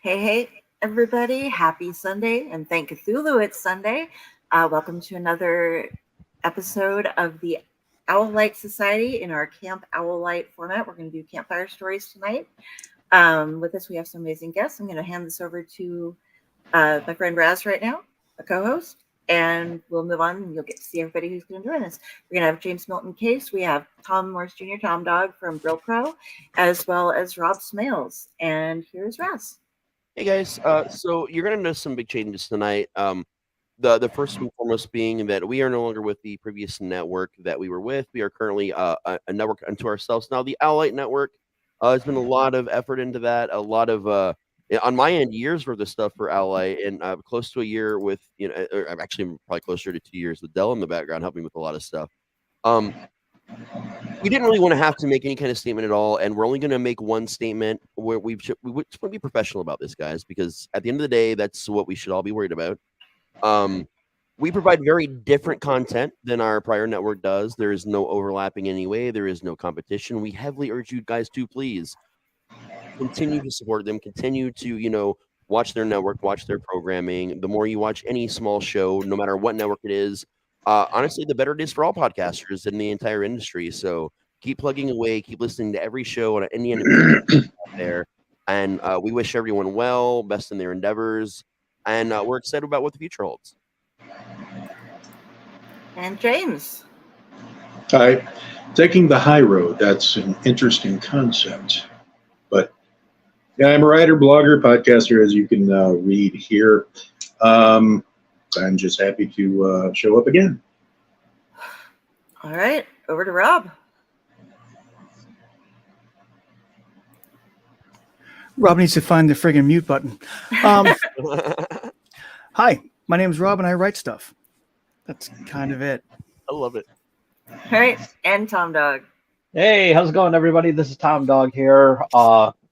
Hey, everybody. Happy Sunday, and thank Cthulhu, it's Sunday. Welcome to another episode of the Owl Light Society in our Camp Owl Light format. We're going to do campfire stories tonight. With us, we have some amazing guests. I'm going to hand this over to my friend Raz right now, a co-host, and we'll move on, and you'll get to see everybody who's going to join us. We're going to have James Milton Case. We have Tom Morse Jr., Tom Dog from UncleNecRo, as well as Rob Smales. And here's Raz. Hey guys, so you're gonna notice some big changes tonight. The first and foremost being that we are no longer with the previous network that we were with. We are currently a network unto ourselves now. The Owl Light Network has been a lot of effort into that. A lot of on my end, years worth of stuff for Owl Light, and close to a year with or actually probably closer to 2 years with Dell in the background helping with a lot of stuff. We didn't really want to have to make any kind of statement at all, and we're only going to make one statement where we just want to be professional about this, guys, because at the end of the day, that's what we should all be worried about. We provide very different content than our prior network does. There is no overlapping anyway. There is no competition. We heavily urge you guys to please continue to support them, continue to, watch their network, watch their programming. The more you watch any small show, no matter what network it is, honestly, the better it is for all podcasters in the entire industry. So keep plugging away, keep listening to every show on any out there. And we wish everyone well, best in their endeavors. And we're excited about what the future holds. And James. Hi. Taking the high road, that's an interesting concept. But yeah, I'm a writer, blogger, podcaster, as you can read here. I'm just happy to show up again. All right, over to Rob. Rob needs to find the friggin' mute button. Hi, my name's Rob, and I write stuff. That's kind of it. I love it. All right, and Tom Dog. Hey, how's it going, everybody? This is Tom Dog here,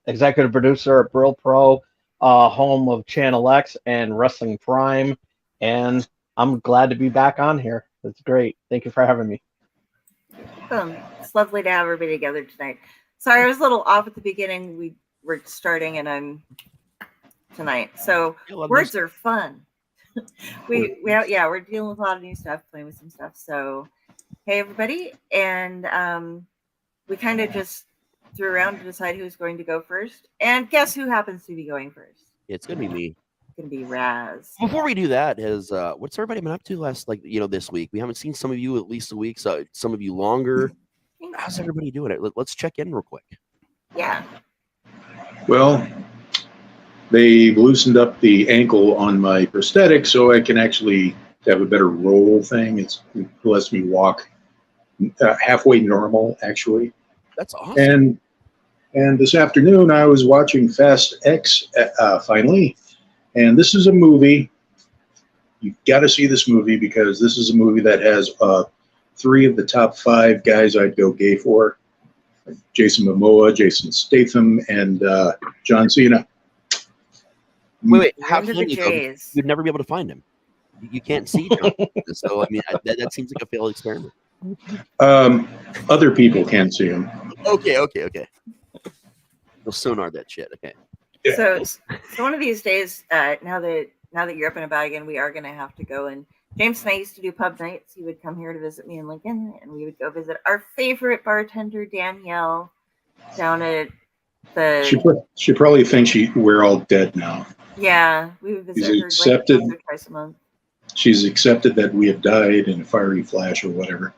executive producer at Brill Pro, home of Channel X and Wrestling Prime, and I'm glad to be back on here. It's great. Thank you for having me. It's lovely to have everybody together tonight. Sorry, I was a little off at the beginning. We were starting, and I'm tonight. So words are fun. we're dealing with a lot of new stuff, playing with some stuff. So hey, everybody, and we kind of just threw around to decide who's going to go first. And guess who happens to be going first? It's gonna be me. It's gonna be Raz. Before we do that, what's everybody been up to this week? We haven't seen some of you at least a week, so some of you longer. How's everybody doing it? Let's check in real quick. Yeah. Well, they've loosened up the ankle on my prosthetic, so I can actually have a better roll thing. It lets me walk halfway normal, actually. That's awesome. And this afternoon, I was watching Fast X finally. And this is a movie, you've got to see this movie because this is a movie that has 3 of the top 5 guys I'd go gay for. Jason Momoa, Jason Statham, and John Cena. Wait, how can you'd never be able to find him? You can't see John. So, I mean, that seems like a failed experiment. Other people can see him. Okay. We'll sonar that shit, okay. So one of these days, now that you're up and about again, we are going to have to go. And James and I used to do pub nights. He would come here to visit me in Lincoln, and we would go visit our favorite bartender, Danielle, down at the. She probably thinks we're all dead now. Yeah, we would visit her accepted, like twice a month. She's accepted that we have died in a fiery flash or whatever.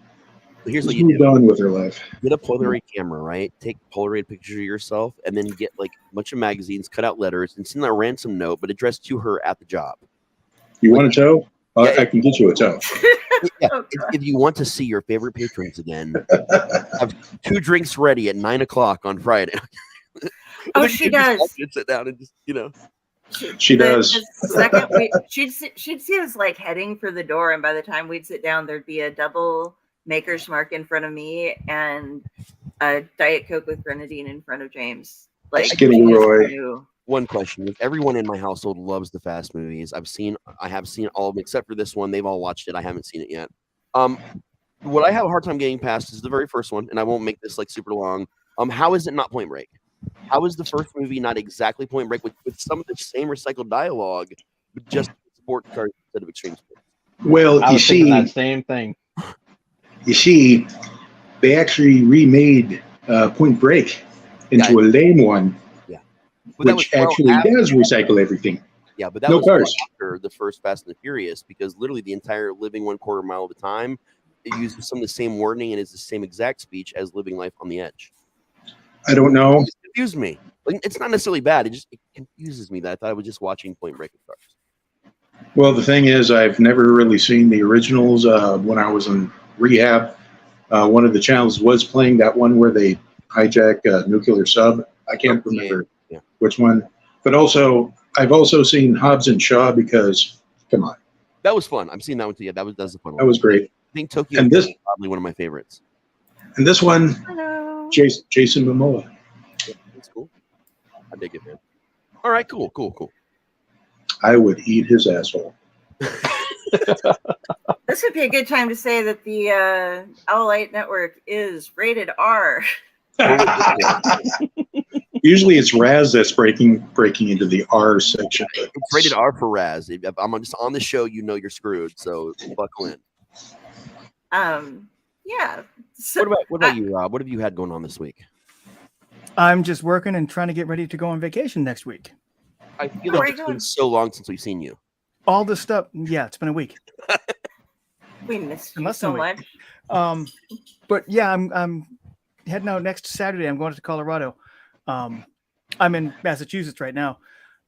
Here's what you do. Done with her life. Get a Polaroid camera, right? Take Polaroid pictures of yourself, and then get like a bunch of magazines, cut out letters, and send a ransom note, but addressed to her at the job. You want a tow? I can get you a tow. Yeah, if you want to see your favorite patrons again, have 2 drinks ready at 9:00 on Friday. She does. Sit down and just She does. The second she'd see us like heading for the door, and by the time we'd sit down, there'd be a double Maker's Mark in front of me and a Diet Coke with grenadine in front of James. Like Skinny Roy. One question: everyone in my household loves the Fast movies. I have seen all of them except for this one. They've all watched it. I haven't seen it yet. What I have a hard time getting past is the very first one, and I won't make this like super long. How is it not Point Break? How is the first movie not exactly Point Break with some of the same recycled dialogue, but just sports cars instead of extreme sports? Well, I was thinking that same thing. you see, they actually remade Point Break into a lame one, But which actually does recycle everything. Yeah, but that No was cars. after the first Fast and the Furious, because literally the entire Living 1/4 mile of the time, it uses some of the same wording and is the same exact speech as Living Life on the Edge. I don't know. It confused me. Like, it's not necessarily bad. It confuses me that I thought I was just watching Point Break with cars. Well, the thing is, I've never really seen the originals. When I was in rehab, one of the channels was playing that one where they hijack a nuclear sub. I can't remember which one. But also, I've also seen Hobbs and Shaw because, come on. That was fun. I'm seeing that one too. Yeah, that was a fun one. That was great. I think Tokyo and this is probably one of my favorites. And this one, Hello. Jason Momoa. Yeah, that's cool. I dig it, man. All right, cool. I would eat his asshole. This would be a good time to say that the Owlite Network is rated R. Usually it's Raz that's breaking into the R section. It's rated R for Raz. If I'm just on the show, you know you're screwed. So buckle in. Yeah. So, what about you, Rob? What have you had going on this week? I'm just working and trying to get ready to go on vacation next week. I feel like it's been so long since we've seen you. All this stuff. Yeah, it's been a week. We missed you so much. But yeah, I'm heading out next Saturday. I'm going to Colorado. I'm in Massachusetts right now.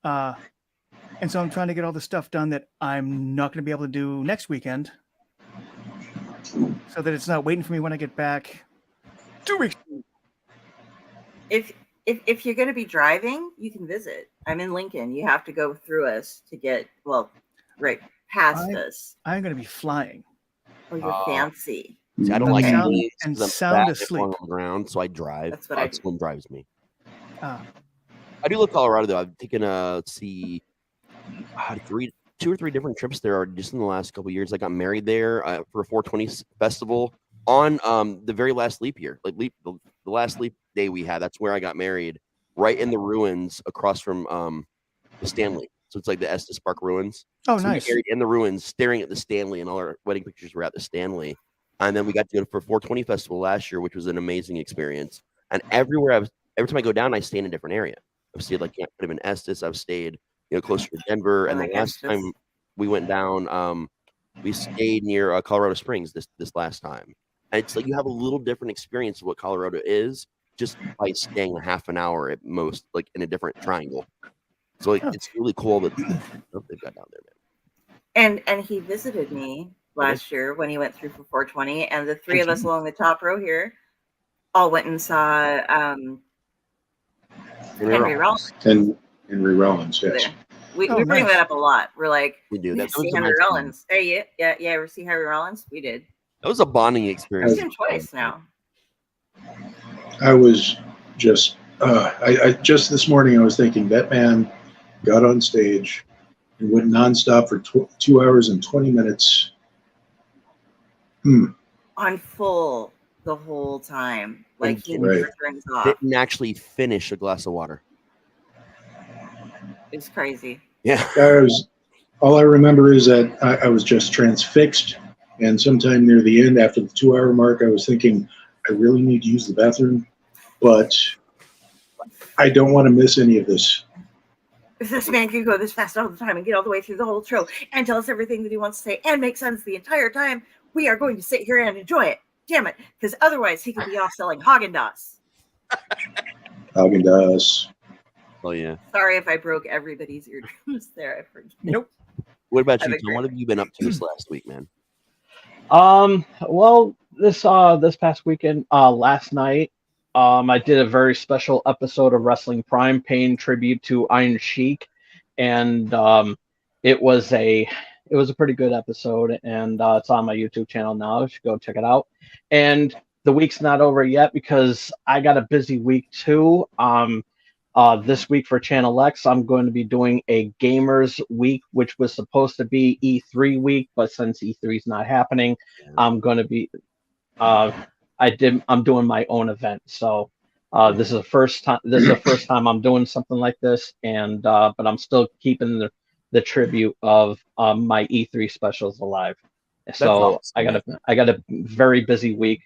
And so I'm trying to get all the stuff done that I'm not going to be able to do next weekend, so that it's not waiting for me when I get back 2 weeks. If you're going to be driving, you can visit. I'm in Lincoln. You have to go through us to get, right past us. I'm going to be flying. Oh, you're fancy. See, I don't like and sound asleep on the ground, so I drive. That's what I do. Someone drives me. I do love Colorado though. I've taken two or three different trips there just in the last couple of years. I got married there for a 420 festival on the very last leap year, like the last leap day we had. That's where I got married, right in the ruins across from the Stanley. So it's like the Estes Park ruins. Oh, so nice. We married in the ruins, staring at the Stanley, and all our wedding pictures were at the Stanley. And then we got to go for 420 festival last year, which was an amazing experience. And every time I go down, I stay in a different area. I've stayed like could have been Estes. I've stayed closer to Denver. And the last time we went down, we stayed near Colorado Springs this last time. And it's like you have a little different experience of what Colorado is just by staying a half an hour at most, like in a different triangle. So it's really cool that they've got down there, man. And he visited me last year when he went through for 420, and the three of us along the top row here all went and saw Henry Rollins. And Henry Rollins, yes. We bring that up a lot. We're like, we do. That see Henry Rollins. Hey, yeah. Ever see Henry Rollins? We did. That was a bonding experience. I've seen him twice now. I was just, I just this morning I was thinking that man got on stage and went nonstop for 2 hours and 20 minutes. On full the whole time. Like he never turns off. Didn't actually finish a glass of water. It's crazy. Yeah. All I remember is that I was just transfixed. And sometime near the end, after the 2 hour mark, I was thinking, I really need to use the bathroom, but I don't want to miss any of this. If this man can go this fast all the time and get all the way through the whole show and tell us everything that he wants to say and make sense the entire time, we are going to sit here and enjoy it. Damn it. Because otherwise he could be off selling Haagen-Dazs. Haagen-Dazs. Oh, yeah. Sorry if I broke everybody's eardrums there. I forget. Nope. What about you, Tom? What have you been up to this last week, man? Well, this past weekend, last night, I did a very special episode of Wrestling Prime paying tribute to Iron Sheik, and it was a pretty good episode, and it's on my YouTube channel now. You should go check it out. And the week's not over yet because I got a busy week too. This week for Channel X, I'm going to be doing a Gamers Week, which was supposed to be E3 week, but since E3 is not happening, I'm going to be I'm doing my own event. So This is the first time. This is the first time I'm doing something like this, and but I'm still keeping the tribute of my E3 specials alive. So awesome, I got a very busy week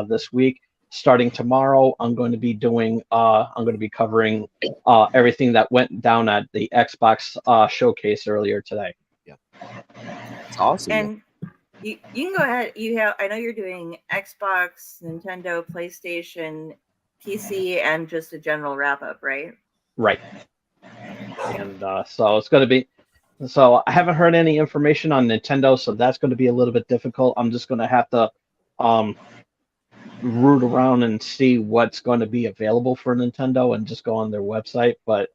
this week. Starting tomorrow, I'm going to be covering everything that went down at the Xbox showcase earlier today. Yeah, it's awesome. And you can go ahead. I know you're doing Xbox, Nintendo, PlayStation, PC, and just a general wrap up, right? Right. And so it's going to be. So I haven't heard any information on Nintendo, so that's going to be a little bit difficult. I'm just going to have to root around and see what's going to be available for Nintendo and just go on their website. But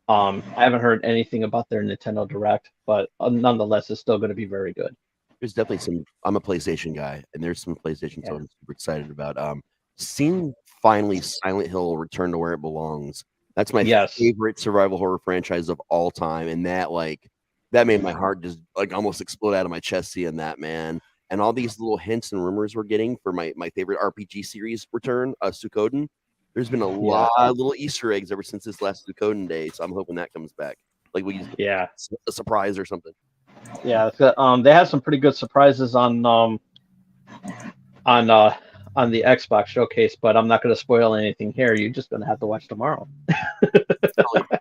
I haven't heard anything about their Nintendo Direct, but nonetheless, it's still going to be very good. There's definitely some. I'm a PlayStation guy, and there's some PlayStation stuff I'm super excited about. Seeing finally Silent Hill return to where it belongs. That's my favorite survival horror franchise of all time, and that made my heart just like almost explode out of my chest seeing that, man. And all these little hints and rumors we're getting for my favorite RPG series return, Suikoden. There's been a lot of little Easter eggs ever since this last Suikoden day, so I'm hoping that comes back. Like a surprise or something. Yeah, they have some pretty good surprises on the Xbox showcase, but I'm not going to spoil anything here. You're just going to have to watch tomorrow.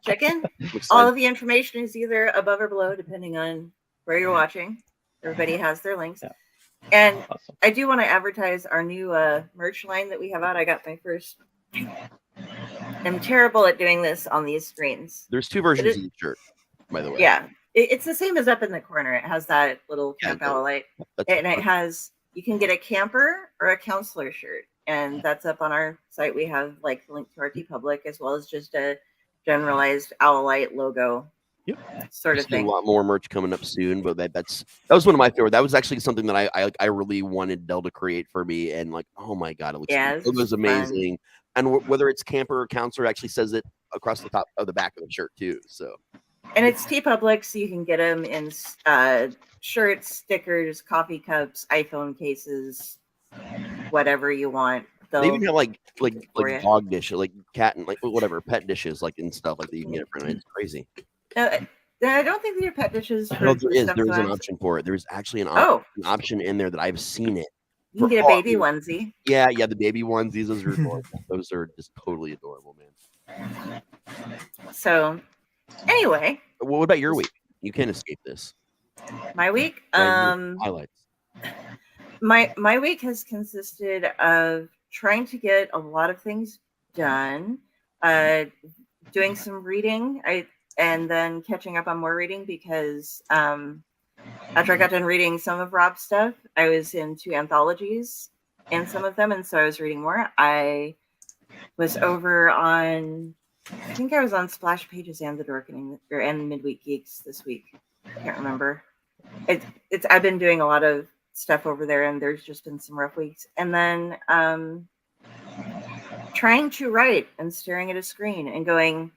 Chicken. All of the information is either above or below, depending on where you're watching. Everybody has their links. Yeah. And awesome. I do want to advertise our new merch line that we have out. I got my first. I'm terrible at doing this on these screens. There's two versions of the shirt, by the way. Yeah. It's the same as up in the corner. It has that little camp owl light. And it has, you can get a camper or a counselor shirt. And that's up on our site. We have like the link to our TeePublic as well as just a generalized owl light logo. Yep. Sort of thing. A lot more merch coming up soon, but that was one of my favorite. That was actually something that I really wanted Dell to create for me, and like, oh my god, it was amazing. Fun. And whether it's camper or counselor, actually says it across the top of the back of the shirt too. So, and it's TeePublic, so you can get them in shirts, stickers, coffee cups, iPhone cases, whatever you want. They even have like dog dishes, like cat and like whatever pet dishes, like and stuff like that you can get it for. It's crazy. I don't think they're pet dishes. No, there is an option for it. There's actually an option in there that I've seen it. You can get a baby onesie. Yeah, the baby onesies. Those are adorable. Those are just totally adorable, man. So, anyway, what about your week? You can't escape this. My week, highlights. My week has consisted of trying to get a lot of things done, doing some reading. And then catching up on more reading because after I got done reading some of Rob's stuff, I was into anthologies in some of them, and so I was reading more. I was over on, I think I was on Splash Pages and The Dorkening and Midweek Geeks this week. I can't remember. I've been doing a lot of stuff over there, and there's just been some rough weeks. And then trying to write and staring at a screen and going,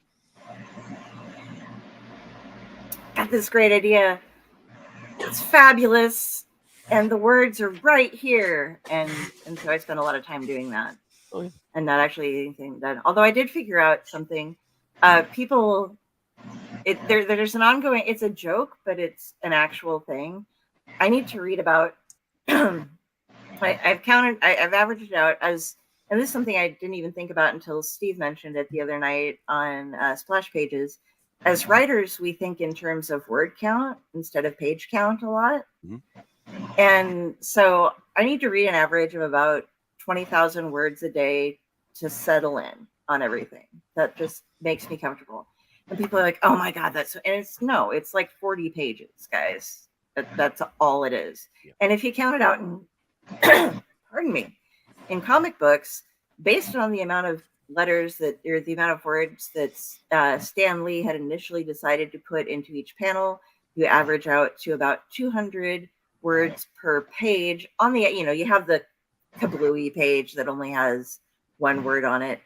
got this great idea. It's fabulous. And the words are right here. And so I spent a lot of time doing that. Oh, yeah. And not actually anything done. Although I did figure out something. People, there's an ongoing, it's a joke, but it's an actual thing. I need to read about, I've averaged it out as, and this is something I didn't even think about until Steve mentioned it the other night on Splash Pages. As writers, we think in terms of word count instead of page count a lot. Mm-hmm. And so I need to read an average of about 20,000 words a day to settle in on everything. That just makes me comfortable. And people are like, oh my God, and it's like 40 pages, guys. That's all it is. Yeah. And if you count it out in, pardon me, in comic books, based on the amount of letters or the amount of words that Stan Lee had initially decided to put into each panel, you average out to about 200 words per page. On the, you have the kablooey page that only has one word on it.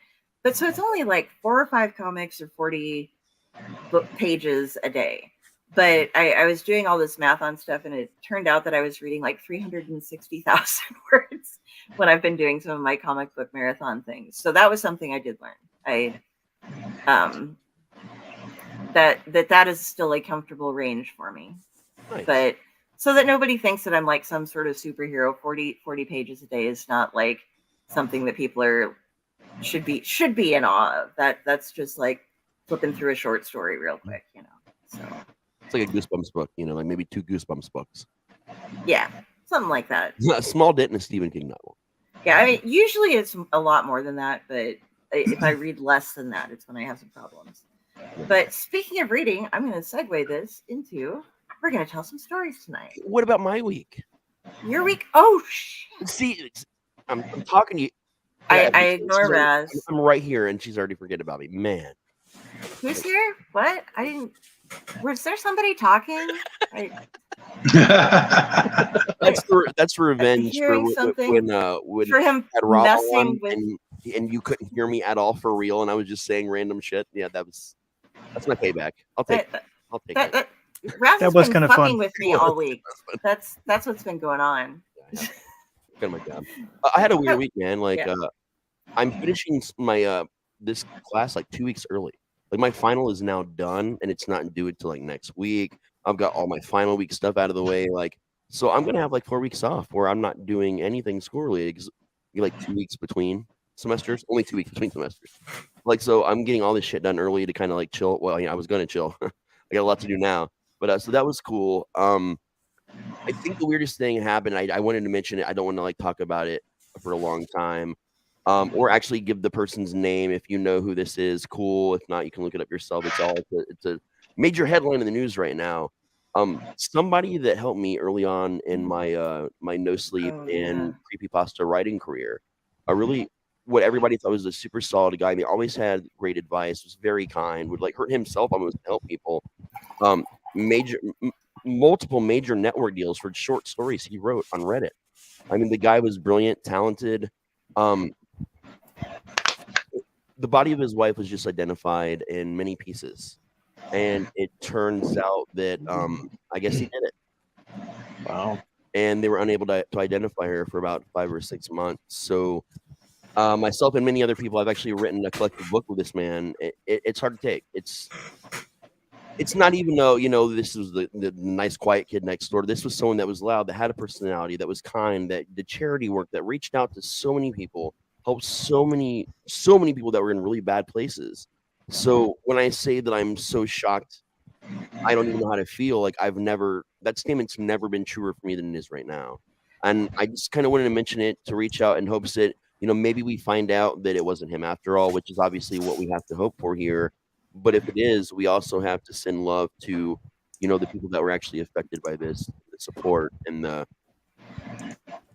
But so it's only like 4 or 5 comics or 40 book pages a day. But I was doing all this math on stuff, and it turned out that I was reading like 360,000 words when I've been doing some of my comic book marathon things. So that was something I did learn. That is still a comfortable range for me. Nice. But so that nobody thinks that I'm like some sort of superhero. 40 pages a day is not like something that people should be in awe of. That's just like flipping through a short story real quick, So it's like a Goosebumps book, like maybe 2 Goosebumps books. Yeah, something like that. A small dent in a Stephen King novel. Yeah, I mean, usually it's a lot more than that, but if I read less than that, it's when I have some problems. But speaking of reading, I'm going to segue this into we're going to tell some stories tonight. What about my week? Your week? Oh, shit. See, I'm talking to you. I ignore Raz. I'm right here, and she's already forget about me. Man. Who's here? What? I didn't. Was there somebody talking? That's revenge for when for him had Rob messing on with, and you couldn't hear me at all for real, and I was just saying random shit. Yeah, that's my payback. I'll take it. Raz has was been kind of fucking fun with me all week. That's what's been going on. Yeah, kind of my job. I had a weird week, man. Like I'm finishing my this class like 2 weeks early. Like my final is now done, and it's not due until like next week. I've got all my final week stuff out of the way. Like, so I'm gonna have like 4 weeks off where I'm not doing anything school related. Like 2 weeks between semesters, only 2 weeks between semesters. Like, so I'm getting all this shit done early to kind of like chill. Well, I was gonna chill. I got a lot to do now, but so that was cool. I think the weirdest thing happened. I wanted to mention it. I don't want to like talk about it for a long time. Or actually give the person's name if you know who this is. Cool. If not, you can look it up yourself. It's a major headline in the news right now. Somebody that helped me early on in my my no sleep and creepypasta writing career. Really, what everybody thought was a super solid guy. He always had great advice. Was very kind. Would like hurt himself almost to help people. Multiple major network deals for short stories he wrote on Reddit. I mean, the guy was brilliant, talented. The body of his wife was just identified in many pieces, and it turns out that I guess he did it. Wow. And they were unable to identify her for about 5 or 6 months. So myself and many other people, I've actually written a collective book with this man. It's hard to take. It's not even though, this was the nice, quiet kid next door. This was someone that was loud, that had a personality, that was kind, that did charity work, that reached out to so many people, helped so many people that were in really bad places. So when I say that I'm so shocked, I don't even know how to feel. Like that statement's never been truer for me than it is right now. And I just kind of wanted to mention it to reach out in hopes that, maybe we find out that it wasn't him after all, which is obviously what we have to hope for here. But if it is, we also have to send love to, the people that were actually affected by this, the support and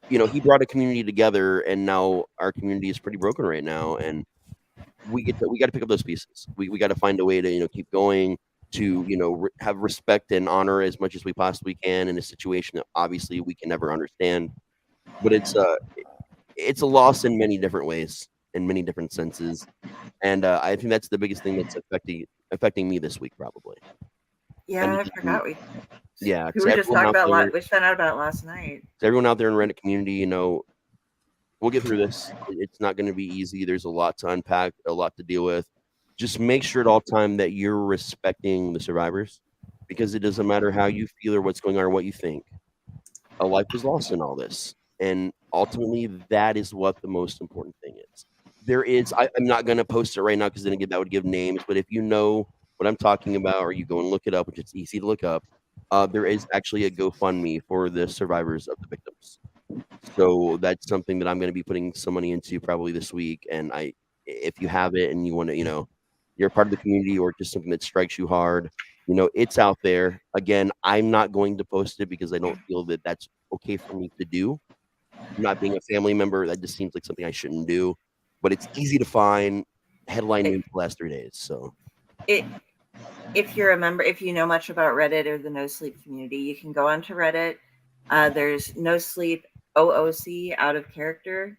he brought a community together, and now our community is pretty broken right now. And we got to pick up those pieces. We got to find a way to, keep going, to, have respect and honor as much as we possibly can in a situation that obviously we can never understand. But it's a loss in many different ways, in many different senses. And I think that's the biggest thing that's affecting me this week, probably. Yeah, I forgot we were just talking about we found out about it last night. To everyone out there in Reddit community, we'll get through this. It's not going to be easy. There's a lot to unpack, a lot to deal with. Just make sure at all time that you're respecting the survivors, because it doesn't matter how you feel or what's going on or what you think. A life was lost in all this. And ultimately, that is what the most important thing is. I'm not going to post it right now because then again, that would give names. But if you know what I'm talking about, or you go and look it up, which it's easy to look up, there is actually a GoFundMe for the survivors of the victims. So that's something that I'm going to be putting some money into probably this week. And if you have it and you want to, you're a part of the community, or just something that strikes you hard, it's out there. Again, I'm not going to post it because I don't feel that that's okay for me to do. Not being a family member, that just seems like something I shouldn't do. But it's easy to find. Headline news the last 3 days. So if you're a member, if you know much about Reddit or the No Sleep community, you can go onto Reddit. There's No Sleep OOC out of character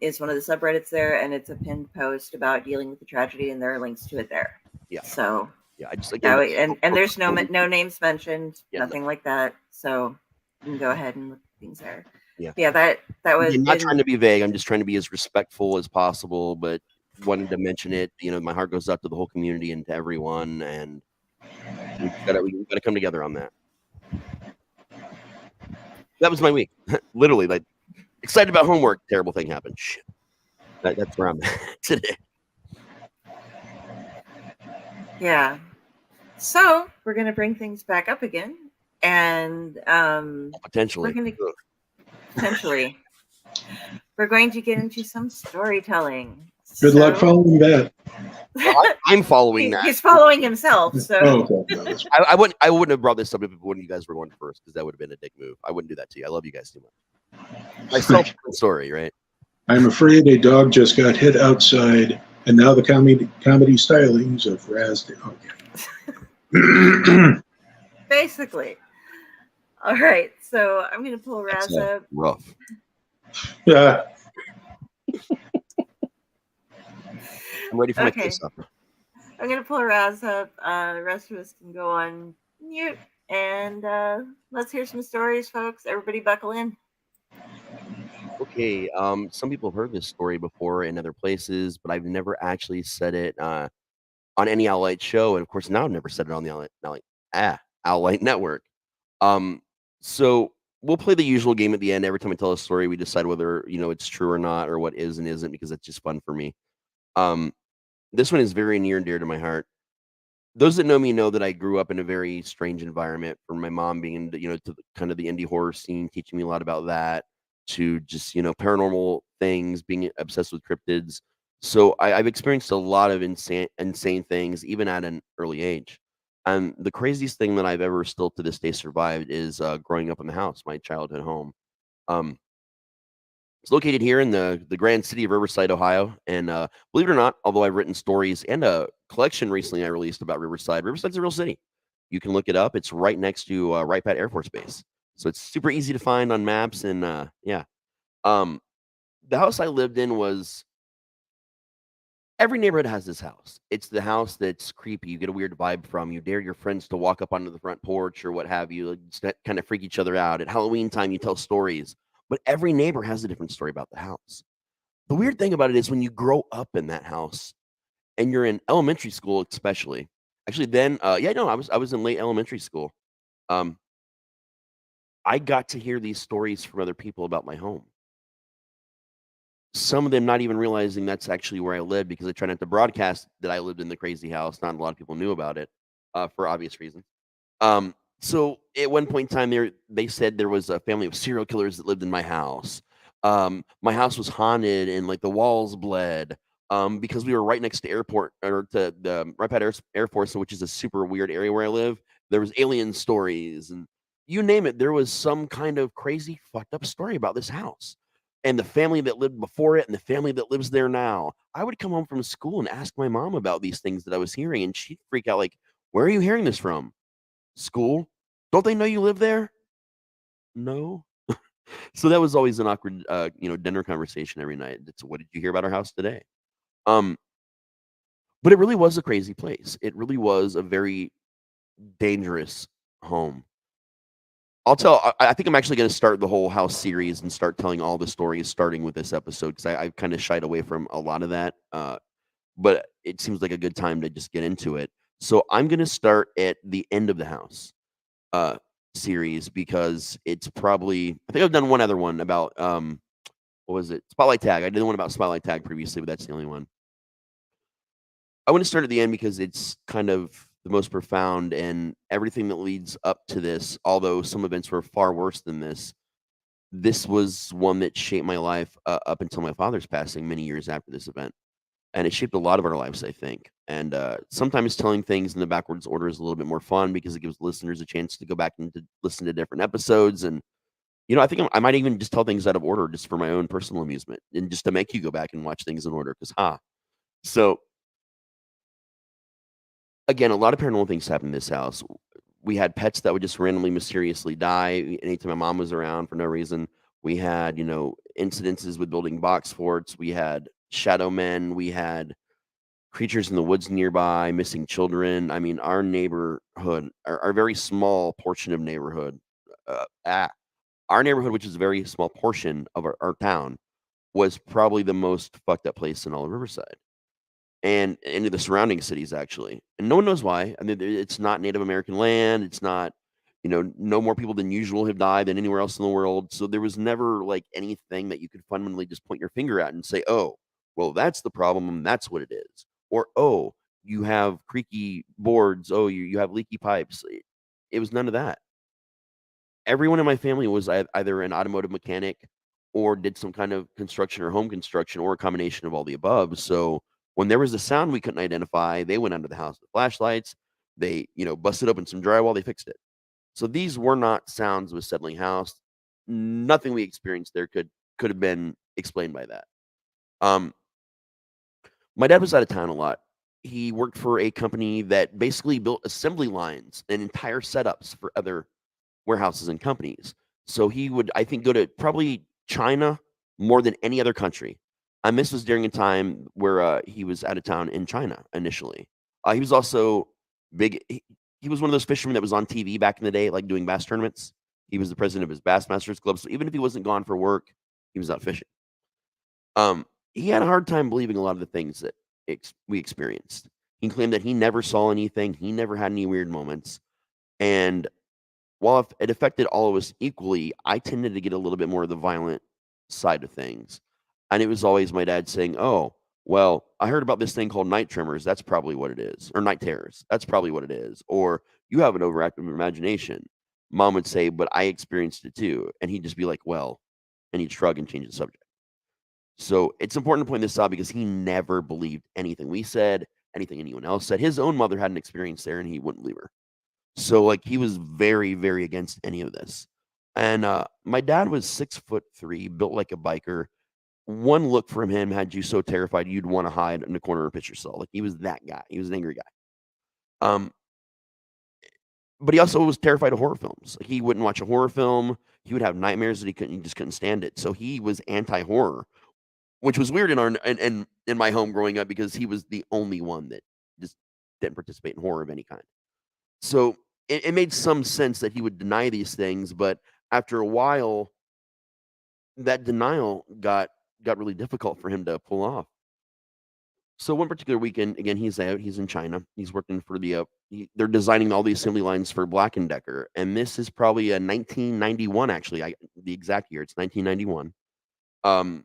is one of the subreddits there, and it's a pinned post about dealing with the tragedy, and there are links to it there. Yeah. So I just like and there's no names mentioned, nothing like that. So you can go ahead and look at things there. that was I'm not trying to be vague. I'm just trying to be as respectful as possible, but wanted to mention it. My heart goes out to the whole community and to everyone, and we gotta come together on that. That was my week. Literally, like excited about homework. Terrible thing happened. Shit. That's where I'm at today. Yeah. So we're gonna bring things back up again, and Potentially. potentially we're going to get into some storytelling. Good luck following that. I'm following that. He's following himself. So okay. No, I wouldn't have brought this up if one of you guys were going first, because that would have been a dick move. I wouldn't do that to you. I love you guys too much. Myself story, right? I'm afraid a dog just got hit outside, and now the comedy stylings of Raz. Okay. basically, all right. So I'm going to pull Raz up. Rough. Yeah. I'm ready for my case up. I'm going to pull Raz up. The rest of us can go on mute, and let's hear some stories, folks. Everybody buckle in. Okay, some people have heard this story before in other places, but I've never actually said it on any Owl Light show, and of course now I've never said it on the Owl Light Network. So we'll play the usual game at the end. Every time I tell a story, we decide whether it's true or not, or what is and isn't, because that's just fun for me. This one is very near and dear to my heart. Those that know me know that I grew up in a very strange environment, from my mom being into, to kind of the indie horror scene, teaching me a lot about that, to just, paranormal things, being obsessed with cryptids. So I've experienced a lot of insane things, even at an early age. And the craziest thing that I've ever still to this day survived is growing up in the house, my childhood home. Um, it's located here in the grand city of Riverside, Ohio. And believe it or not, although I've written stories and a collection recently I released about Riverside, Riverside's a real city. You can look it up. It's right next to Wright-Patt Air Force Base. So it's super easy to find on maps. And yeah. The house I lived in was, every neighborhood has this house. It's the house that's creepy. You get a weird vibe from. You dare your friends to walk up onto the front porch or what have you. Just kind of freak each other out. At Halloween time, you tell stories. But every neighbor has a different story about the house. The weird thing about it is when you grow up in that house and you're in elementary school, especially. Actually, then, I was in late elementary school. I got to hear these stories from other people about my home. Some of them not even realizing that's actually where I lived, because I tried not to broadcast that I lived in the crazy house. Not a lot of people knew about it, for obvious reasons. So at one point in time, they said there was a family of serial killers that lived in my house. My house was haunted and like the walls bled. Because we were right next to airport, or to the Wright-Patt Air Force, which is a super weird area where I live. There was alien stories, and you name it. There was some kind of crazy, fucked up story about this house and the family that lived before it and the family that lives there now. I would come home from school and ask my mom about these things that I was hearing, and she'd freak out like, "Where are you hearing this from? School? Don't they know you live there?" No. So that was always an awkward, dinner conversation every night. It's, "What did you hear about our house today?" Um, but it really was a crazy place. It really was a very dangerous home. I think I'm actually going to start the whole house series and start telling all the stories, starting with this episode, because I kind of shied away from a lot of that. But it seems like a good time to just get into it. So I'm going to start at the end of the house series, because it's probably, I think I've done one other one about, what was it? Spotlight Tag. I did one about Spotlight Tag previously, but that's the only one. I want to start at the end because it's kind of the most profound, and everything that leads up to this, although some events were far worse than this was one that shaped my life up until my father's passing many years after this event. And it shaped a lot of our lives, I think. And sometimes telling things in the backwards order is a little bit more fun, because it gives listeners a chance to go back and to listen to different episodes. And, I think I might even just tell things out of order just for my own personal amusement, and just to make you go back and watch things in order, because, So, again, a lot of paranormal things happened in this house. We had pets that would just randomly, mysteriously die anytime my mom was around for no reason. We had, incidences with building box forts. We had shadow men. We had creatures in the woods nearby, missing children. I mean, our neighborhood, our very small portion of neighborhood, our neighborhood, which is a very small portion of our town, was probably the most fucked up place in all of Riverside and into the surrounding cities actually. And no one knows why. I mean, it's not Native American land. It's not, no more people than usual have died than anywhere else in the world. So there was never like anything that you could fundamentally just point your finger at and say, oh, well, that's the problem and that's what it is. Or, oh, you have creaky boards. Oh, you have leaky pipes. It was none of that. Everyone in my family was either an automotive mechanic or did some kind of construction or home construction or a combination of all the above. So when there was a sound we couldn't identify, they went under the house with flashlights. They, busted open some drywall. They fixed it. So these were not sounds of a settling house. Nothing we experienced there could have been explained by that. Um, my dad was out of town a lot. He worked for a company that basically built assembly lines and entire setups for other warehouses and companies. So he would, I think, go to probably China more than any other country. And this was during a time where he was out of town in China initially. He was also big. He was one of those fishermen that was on TV back in the day, like doing bass tournaments. He was the president of his Bass Masters Club. So even if he wasn't gone for work, he was out fishing. He had a hard time believing a lot of the things that we experienced. He claimed that he never saw anything. He never had any weird moments. And while it affected all of us equally, I tended to get a little bit more of the violent side of things. And it was always my dad saying, oh, well, I heard about this thing called night tremors. That's probably what it is. Or night terrors. That's probably what it is. Or you have an overactive imagination. Mom would say, but I experienced it too. And he'd just be like, well, and he'd shrug and change the subject. So it's important to point this out because he never believed anything we said, anything anyone else said. His own mother had an experience there and he wouldn't believe her. So like he was very, very against any of this. And my dad was 6'3", built like a biker. One look from him had you so terrified you'd want to hide in the corner and pitch yourself. Like he was that guy. He was an angry guy. But he also was terrified of horror films. Like, he wouldn't watch a horror film. He would have nightmares that he just couldn't stand it. So he was anti-horror, which was weird in my home growing up because he was the only one that just didn't participate in horror of any kind. So it made some sense that he would deny these things, but after a while, that denial got really difficult for him to pull off. So one particular weekend, again, he's out. He's in China. He's working for they're designing all the assembly lines for Black & Decker, and this is probably a 1991. Actually, the exact year, it's 1991.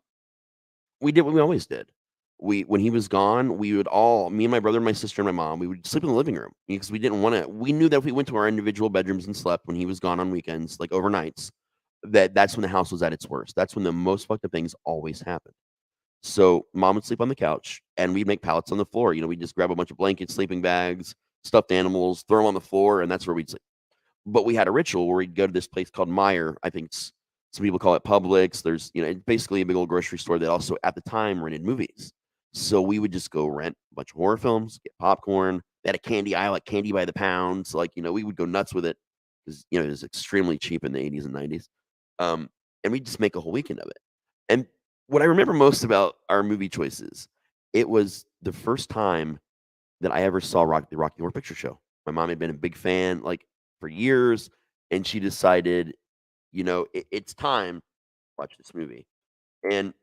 We did what we always did. When he was gone, we would all, me and my brother, my sister, and my mom, we would sleep in the living room because we didn't want to. We knew that if we went to our individual bedrooms and slept when he was gone on weekends, like overnights, that's when the house was at its worst. That's when the most fucked up things always happened. So mom would sleep on the couch, and we'd make pallets on the floor. We'd just grab a bunch of blankets, sleeping bags, stuffed animals, throw them on the floor, and that's where we'd sleep. But we had a ritual where we'd go to this place called Meijer. I think some people call it Publix. There's, it's basically a big old grocery store that also at the time rented movies. So we would just go rent a bunch of horror films, get popcorn. They had a candy aisle, like candy by the pound. So we would go nuts with it because, it was extremely cheap in the 80s and 90s. And we'd just make a whole weekend of it. And what I remember most about our movie choices, it was the first time that I ever saw the Rocky Horror Picture Show. My mom had been a big fan, like, for years, and she decided, it's time to watch this movie. And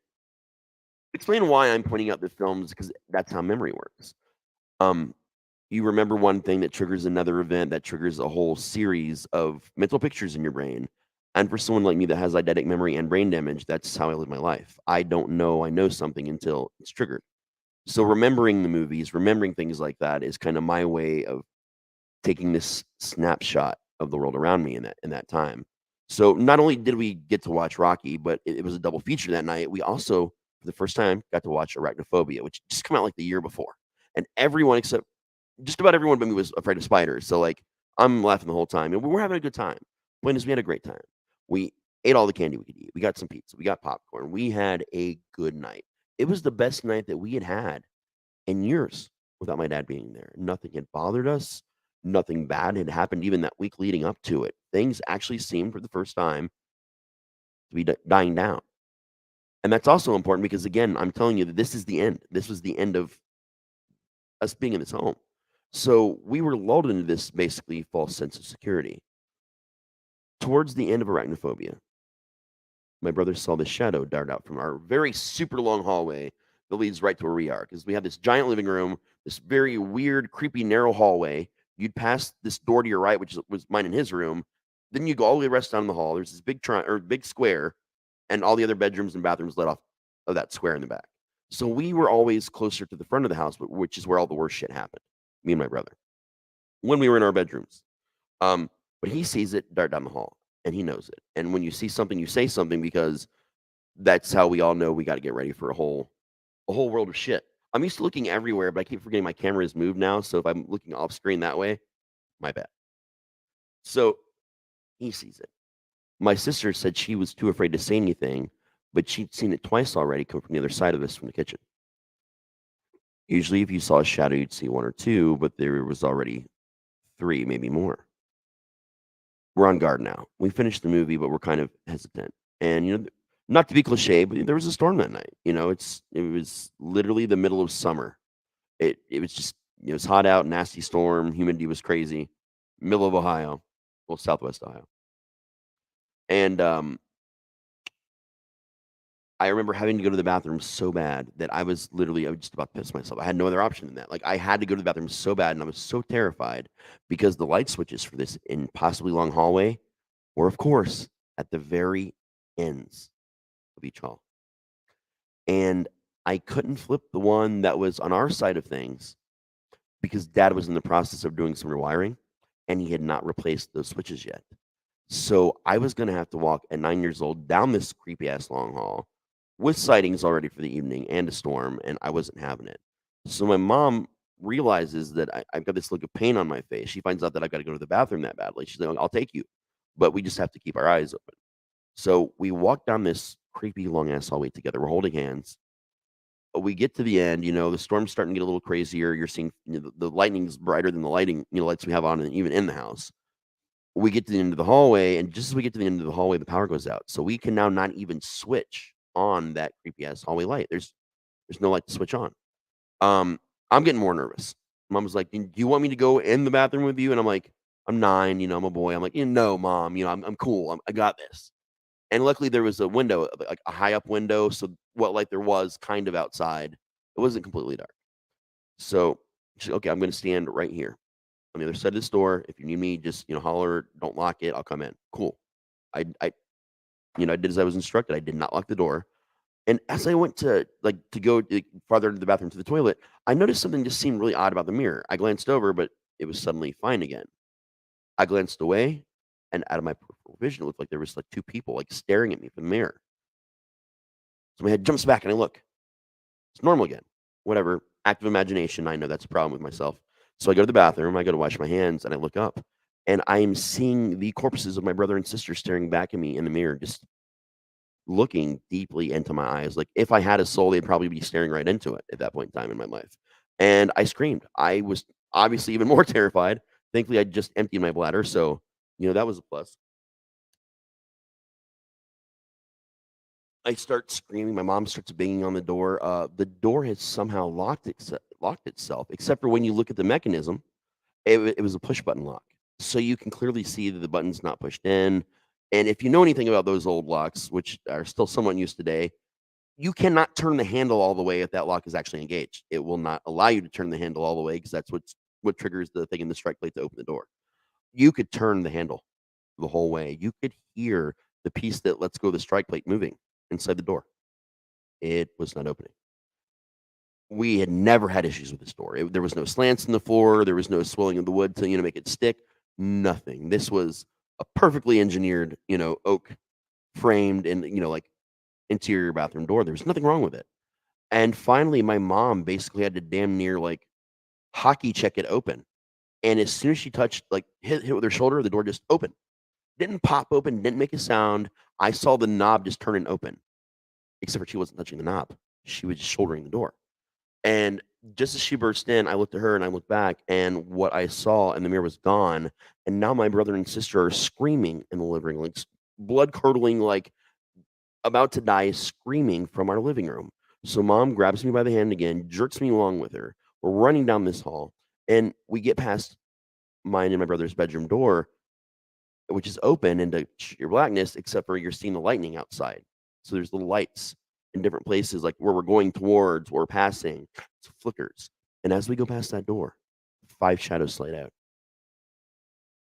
explain why I'm pointing out the films because that's how memory works. You remember one thing that triggers another event that triggers a whole series of mental pictures in your brain. And for someone like me that has eidetic memory and brain damage, that's how I live my life. I don't know I know something until it's triggered. So remembering the movies, remembering things like that is kind of my way of taking this snapshot of the world around me in that time. So not only did we get to watch Rocky, but it was a double feature that night. We also, for the first time, got to watch Arachnophobia, which just came out like the year before. And everyone except just about everyone but me was afraid of spiders. So like I'm laughing the whole time. And we were having a good time. Point is we had a great time. We ate all the candy we could eat. We got some pizza. We got popcorn. We had a good night. It was the best night that we had in years without my dad being there. Nothing had bothered us. Nothing bad had happened even that week leading up to it. Things actually seemed for the first time to be dying down. And that's also important because, again, I'm telling you that this is the end. This was the end of us being in this home. So we were lulled into this basically false sense of security. Towards the end of Arachnophobia, my brother saw this shadow dart out from our very super long hallway that leads right to where we are. Because we have this giant living room, this very weird, creepy, narrow hallway. You'd pass this door to your right, which was mine and his room. Then you go all the way rest down the hall. There's this big square, and all the other bedrooms and bathrooms let off of that square in the back. So we were always closer to the front of the house, which is where all the worst shit happened. Me and my brother, when we were in our bedrooms. Um, but he sees it dart down the hall, and he knows it. And when you see something, you say something, because that's how we all know we got to get ready for a whole world of shit. I'm used to looking everywhere, but I keep forgetting my camera is moved now. So if I'm looking off screen that way, my bad. So he sees it. My sister said she was too afraid to say anything, but she'd seen it twice already come from the other side of us from the kitchen. Usually, if you saw a shadow, you'd see one or two, but there was already three, maybe more. We're on guard now. We finished the movie, but we're kind of hesitant. And not to be cliche, but there was a storm that night. It was literally the middle of summer. It was just it was hot out, nasty storm, humidity was crazy, middle of Ohio, well, Southwest Ohio. And I remember having to go to the bathroom so bad that I was just about to piss myself. I had no other option than that. Like, I had to go to the bathroom so bad, and I was so terrified because the light switches for this impossibly long hallway were, of course, at the very ends of each hall. And I couldn't flip the one that was on our side of things because Dad was in the process of doing some rewiring, and he had not replaced those switches yet. So I was going to have to walk at 9 years old down this creepy ass long hall with sightings already for the evening and a storm, and I wasn't having it. So my mom realizes that I've got this look of pain on my face. She finds out that I've got to go to the bathroom that badly. She's like, I'll take you, but we just have to keep our eyes open. So we walk down this creepy long ass hallway together. We're holding hands. We get to the end, the storm's starting to get a little crazier. You're seeing the lightning's brighter than the lights we have on, even in the house. We get to the end of the hallway, and just as we get to the end of the hallway, the power goes out. So we can now not even switch on that creepy ass hallway light. There's no light to switch on. I'm getting more nervous. Mom was like, "Do you want me to go in the bathroom with you?" And I'm like, "I'm 9, I'm a boy." I'm like, "No, Mom, I'm cool. I got this." And luckily there was a window, like a high up window, so what light there was kind of outside. It wasn't completely dark. So she's like, "Okay, I'm going to stand right here on the other side of this door. If you need me, just holler. Don't lock it. I'll come in." Cool. I I did as I was instructed. I did not lock the door. And as I went to go farther into the bathroom to the toilet, I noticed something just seemed really odd about the mirror. I glanced over, but it was suddenly fine again. I glanced away, and out of my peripheral vision, it looked like there was two people staring at me from the mirror. So my head jumps back, and I look. It's normal again. Whatever. Active imagination. I know that's a problem with myself. So I go to the bathroom. I go to wash my hands, and I look up, and I am seeing the corpses of my brother and sister staring back at me in the mirror, just looking deeply into my eyes. Like, if I had a soul, they'd probably be staring right into it at that point in time in my life. And I screamed. I was obviously even more terrified. Thankfully, I just emptied my bladder, so that was a plus. I start screaming. My mom starts banging on the door. The door has somehow locked itself, except for when you look at the mechanism, it was a push button lock. So you can clearly see that the button's not pushed in. And if you know anything about those old locks, which are still somewhat used today, you cannot turn the handle all the way if that lock is actually engaged. It will not allow you to turn the handle all the way because that's what triggers the thing in the strike plate to open the door. You could turn the handle the whole way. You could hear the piece that lets go of the strike plate moving inside the door. It was not opening. We had never had issues with this door. There was no slants in the floor. There was no swelling of the wood to make it stick. Nothing. This was a perfectly engineered, oak framed and interior bathroom door. There was nothing wrong with it. And finally, my mom basically had to damn near hockey check it open. And as soon as she touched, hit with her shoulder, the door just opened. Didn't pop open, didn't make a sound. I saw the knob just turn and open. Except for she wasn't touching the knob. She was just shouldering the door. And just as she burst in, I looked at her and I looked back, and what I saw in the mirror was gone. And now my brother and sister are screaming in the living room, blood curdling, about to die, screaming from our living room. So Mom grabs me by the hand again, jerks me along with her. We're running down this hall, and we get past mine and my brother's bedroom door, which is open into sheer blackness, except for you're seeing the lightning outside. So there's little lights in different places, like where we're going towards or passing. It's flickers. And as we go past that door, 5 shadows slide out.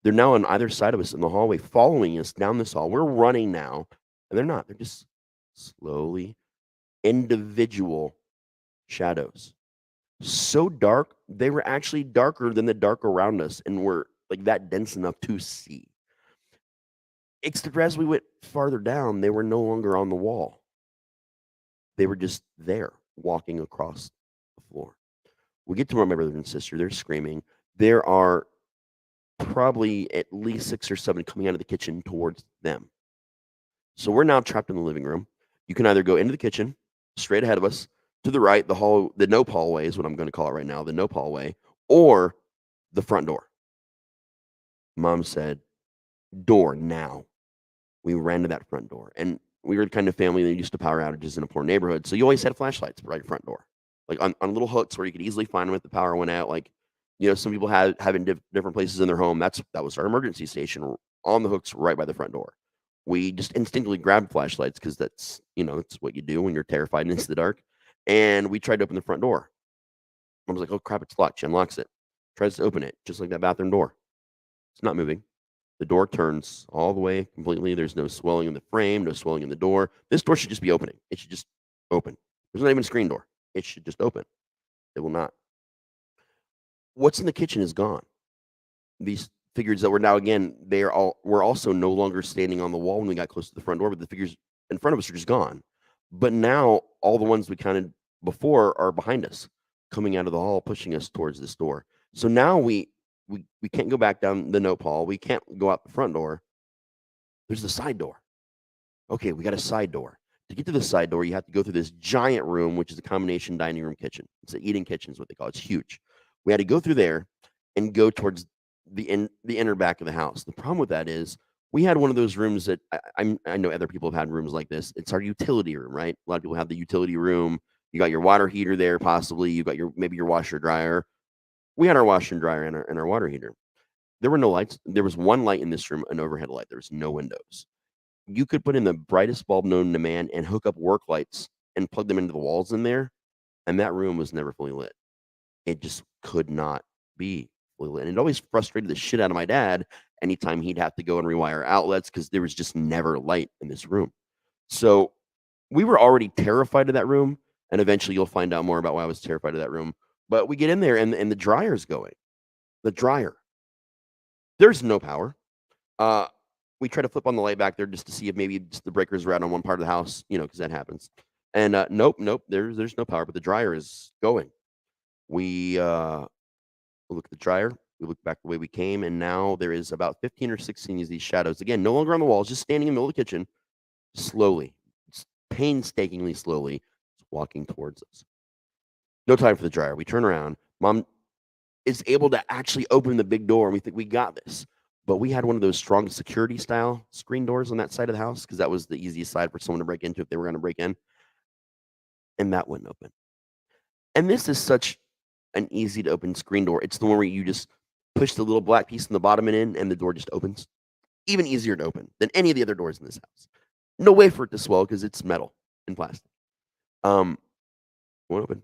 They're now on either side of us in the hallway, following us down this hall. We're running now, and they're not. They're just slowly individual shadows. So dark, they were actually darker than the dark around us and were like that dense enough to see. Except as we went farther down, they were no longer on the wall. They were just there, walking across the floor. We get to where my brother and sister, they're screaming. There are probably at least 6 or 7 coming out of the kitchen towards them. So we're now trapped in the living room. You can either go into the kitchen, straight ahead of us, to the right, the nope hallway is what I'm going to call it right now, the nope hallway, or the front door. Mom said, door now. We ran to that front door. And we were the kind of family that used to power outages in a poor neighborhood. So you always had flashlights right your front door, like on little hooks where you could easily find them if the power went out. Like, some people have in different places in their home. That was our emergency station on the hooks right by the front door. We just instinctively grabbed flashlights because that's, it's what you do when you're terrified and it's the dark. And we tried to open the front door. I was like, oh crap, it's locked. She unlocks it, tries to open it, just like that bathroom door. It's not moving. The door turns all the way completely. There's no swelling in the frame, no swelling in the door. This door should just be opening. It should just open. There's not even a screen door. It should just open. It will not. What's in the kitchen is gone. These figures that were now, again, were also no longer standing on the wall when we got close to the front door, but the figures in front of us are just gone. But now all the ones we counted before are behind us, coming out of the hall, pushing us towards this door. So now we can't go back down the note hall. We can't go out the front door. There's the side door. Okay, we got a side door. To get to the side door, you have to go through this giant room, which is a combination dining room kitchen. It's an eating kitchen is what they call it. It's huge. We had to go through there and go towards the inner back of the house. The problem with that is we had one of those rooms that I know other people have had rooms like this. It's our utility room, right? A lot of people have the utility room. You got your water heater there, possibly. You got maybe your washer dryer. We had our washer and dryer and our water heater. There were no lights. There was one light in this room, an overhead light. There was no windows. You could put in the brightest bulb known to man and hook up work lights and plug them into the walls in there, and that room was never fully lit. It just could not be fully lit. And it always frustrated the shit out of my dad anytime he'd have to go and rewire outlets because there was just never light in this room. So we were already terrified of that room, and eventually you'll find out more about why I was terrified of that room. But we get in there, and the dryer's going. The dryer. There's no power. We try to flip on the light back there just to see if maybe just the breakers were out on one part of the house, because that happens. And nope, there's no power, but the dryer is going. We look at the dryer. We look back the way we came, and now there is about 15 or 16 of these shadows. Again, no longer on the walls, just standing in the middle of the kitchen, slowly, painstakingly slowly, walking towards us. No time for the dryer. We turn around. Mom is able to actually open the big door, and we think we got this. But we had one of those strong security style screen doors on that side of the house because that was the easiest side for someone to break into if they were going to break in. And that wouldn't open. And this is such an easy to open screen door. It's the one where you just push the little black piece in the bottom and in, and the door just opens. Even easier to open than any of the other doors in this house. No way for it to swell because it's metal and plastic. Won't open.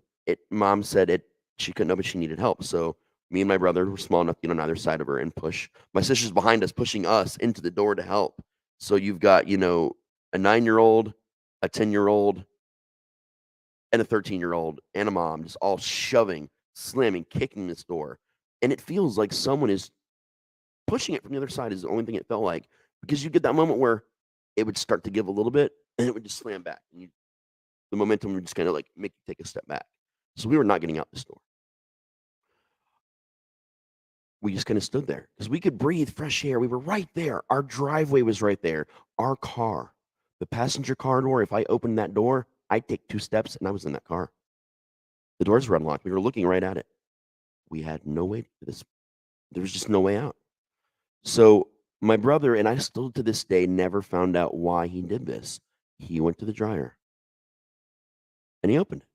Mom said she couldn't open. She needed help. So me and my brother were small enough to get on either side of her and push. My sister's behind us, pushing us into the door to help. So you've got, a 9-year-old, a 10-year-old, and a 13-year-old, and a mom just all shoving, slamming, kicking this door. And it feels like someone is pushing it from the other side is the only thing it felt like. Because you get that moment where it would start to give a little bit, and it would just slam back. And the momentum would just kind of like make you take a step back. So we were not getting out this door. We just kind of stood there because we could breathe fresh air. We were right there. Our driveway was right there. Our car, the passenger car door, if I opened that door, I'd take 2 steps and I was in that car. The doors were unlocked. We were looking right at it. We had no way to this. There was just no way out. So my brother, and I still to this day never found out why he did this. He went to the dryer and he opened it.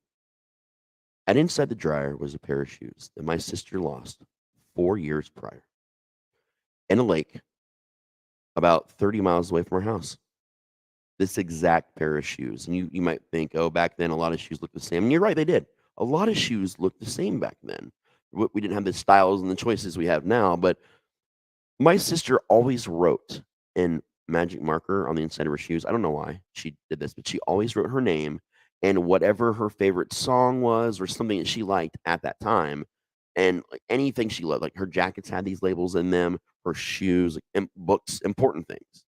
And inside the dryer was a pair of shoes that my sister lost 4 years prior in a lake about 30 miles away from our house. this exact pair of shoes. And you might think, oh, back then a lot of shoes looked the same. And you're right, they did. A lot of shoes looked the same back then. We didn't have the styles and the choices we have now, but my sister always wrote in magic marker on the inside of her shoes. I don't know why she did this, but she always wrote her name and whatever her favorite song was or something that she liked at that time. And like anything she loved, like her jackets had these labels in them, her shoes, like, books, important things.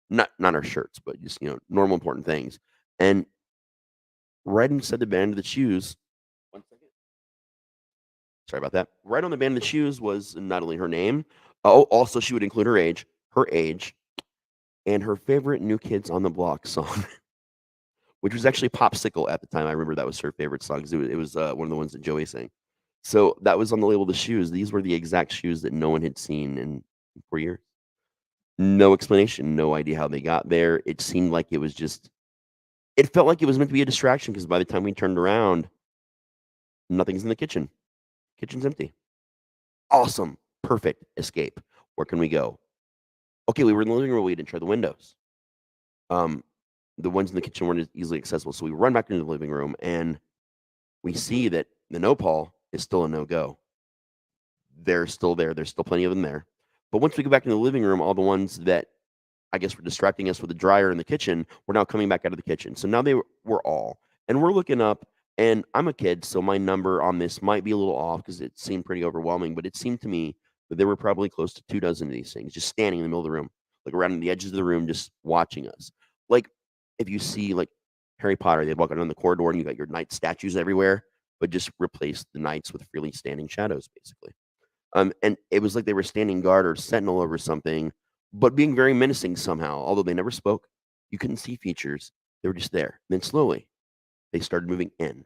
Not our shirts, but just normal important things. And right inside the band of the shoes, one second. Sorry about that. Right on the band of the shoes was not only her name, oh, also she would include her age, and her favorite New Kids on the Block song, which was actually Popsicle at the time. I remember that was her favorite song. It was one of the ones that Joey sang. So that was on the label of the shoes. These were the exact shoes that no one had seen in 4 years. No explanation, no idea how they got there. It seemed like it felt like it was meant to be a distraction because by the time we turned around, nothing's in the kitchen. Kitchen's empty. Awesome. Perfect. Escape. Where can we go? Okay, we were in the living room. We didn't try the windows. The ones in the kitchen weren't as easily accessible. So we run back into the living room and we see that the nopal is still a no-go. They're still there. There's still plenty of them there. But once we go back into the living room, all the ones that I guess were distracting us with the dryer in the kitchen were now coming back out of the kitchen. So now they were all. And we're looking up, and I'm a kid, so my number on this might be a little off because it seemed pretty overwhelming, but it seemed to me that there were probably close to 24 of these things just standing in the middle of the room, like around the edges of the room, just watching us. Like if you see like Harry Potter, they walk down the corridor and you got your knight statues everywhere, but just replace the knights with freely standing shadows, basically. And it was like they were standing guard or sentinel over something, but being very menacing somehow. Although they never spoke, you couldn't see features. They were just there. And then slowly, they started moving in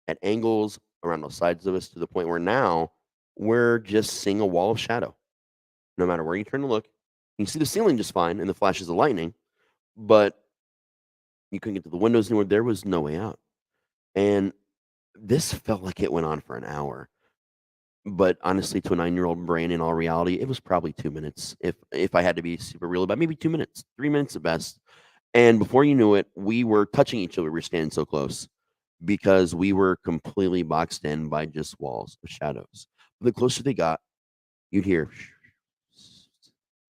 at angles around the sides of us to the point where now we're just seeing a wall of shadow. No matter where you turn to look, you can see the ceiling just fine and the flashes of lightning, but you couldn't get to the windows anywhere. There was no way out. And this felt like it went on for an hour. But honestly, to a 9-year-old brain, in all reality, it was probably 2 minutes. If I had to be super real about it, maybe 2 minutes, 3 minutes at best. And before you knew it, we were touching each other. We were standing so close because we were completely boxed in by just walls of shadows. The closer they got, you'd hear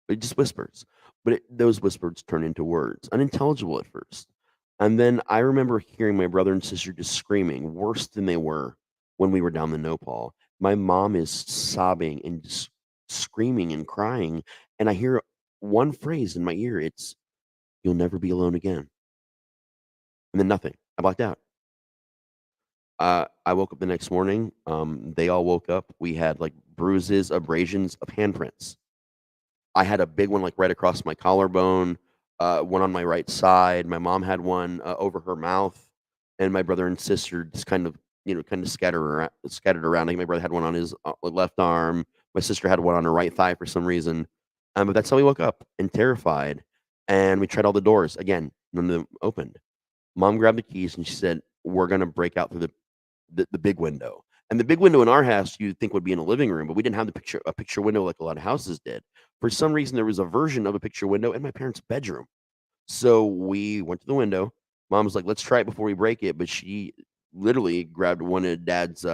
just whispers, but those whispers turn into words, unintelligible at first. And then I remember hearing my brother and sister just screaming, worse than they were when we were down the nopal. My mom is sobbing and just screaming and crying, and I hear one phrase in my ear. It's, "You'll never be alone again." And then nothing. I blacked out. I woke up the next morning. They all woke up. We had like bruises, abrasions of handprints. I had a big one like right across my collarbone, one on my right side. My mom had one over her mouth, and my brother and sister just kind of scattered around. I think my brother had one on his left arm. My sister had one on her right thigh for some reason. But that's how we woke up and terrified. And we tried all the doors again. None of them opened. Mom grabbed the keys and she said, "We're gonna break out through the big window." And the big window in our house you'd think would be in a living room, but we didn't have a picture window like a lot of houses did. For some reason, there was a version of a picture window in my parents' bedroom. So we went to the window. Mom was like, "Let's try it before we break it." But she literally grabbed one of Dad's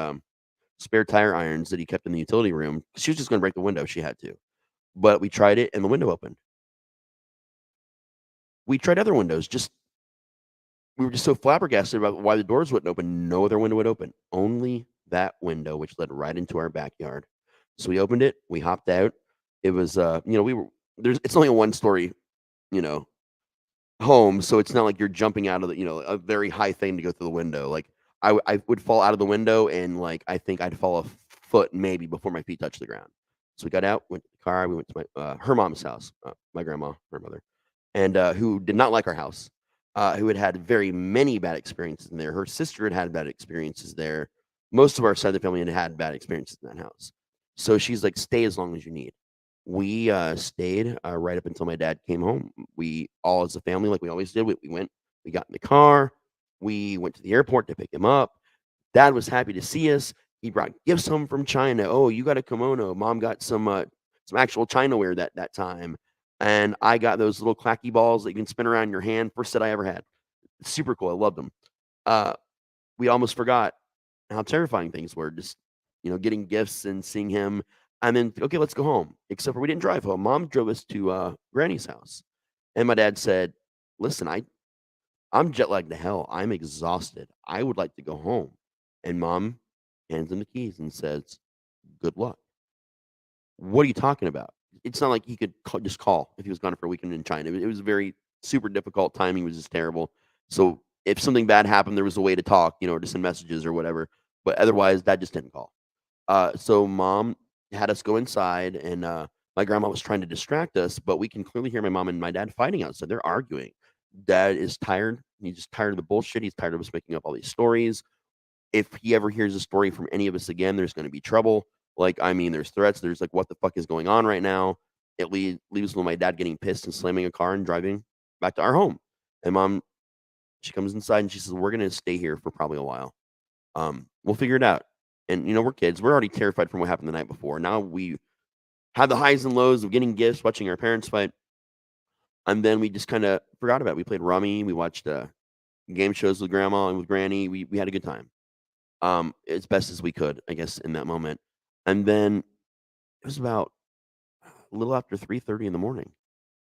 spare tire irons that he kept in the utility room. She was just going to break the window. She had to. But we tried it, and the window opened. We tried other windows. We were just so flabbergasted about why the doors wouldn't open. No other window would open. Only that window, which led right into our backyard. So we opened it. We hopped out. It was, we were there's. It's only a 1-story, you know, home, so it's not like you're jumping out of a very high thing to go through the window. Like I would fall out of the window, and like I think I'd fall a foot maybe before my feet touched the ground. So we got out, went to the car. We went to my her mom's house, my grandma, her mother, and who did not like our house, who had had very many bad experiences in there. Her sister had had bad experiences there. Most of our side of the family had had bad experiences in that house. So she's like, "Stay as long as you need." We stayed right up until my dad came home. We all, as a family, like we always did, we got in the car, we went to the airport to pick him up. Dad was happy to see us. He brought gifts home from China. Oh, you got a kimono. Mom got some actual Chinaware that time. and I got those little clacky balls that you can spin around your hand. First set I ever had. Super cool. I loved them. Uh, we almost forgot how terrifying things were. Just getting gifts and seeing him, and then okay, let's go home. Except for we didn't drive home. Mom drove us to Granny's house, and my dad said, "Listen, I'm jet lagged to hell. I'm exhausted. I would like to go home." And Mom hands him the keys and says, "Good luck." What are you talking about? It's not like he could just call if he was gone for a weekend in China. It was very super difficult. Timing was just terrible. So if something bad happened, there was a way to talk, or to send messages or whatever. But otherwise, Dad just didn't call. So Mom had us go inside, and my grandma was trying to distract us, but we can clearly hear my mom and my dad fighting outside. They're arguing. Dad is tired. He's just tired of the bullshit. He's tired of us making up all these stories. If he ever hears a story from any of us again, there's going to be trouble. Like, I mean, there's threats. There's like, what the fuck is going on right now? It leaves with my dad getting pissed and slamming a car and driving back to our home. And Mom, she comes inside and she says, "We're going to stay here for probably a while. We'll figure it out." And we're kids. We're already terrified from what happened the night before. Now we have the highs and lows of getting gifts, watching our parents fight, and then we just kind of forgot about it. We played rummy. We watched game shows with grandma and with granny. We had a good time. As best as we could, I guess, in that moment. And then it was about a little after 3:30 in the morning.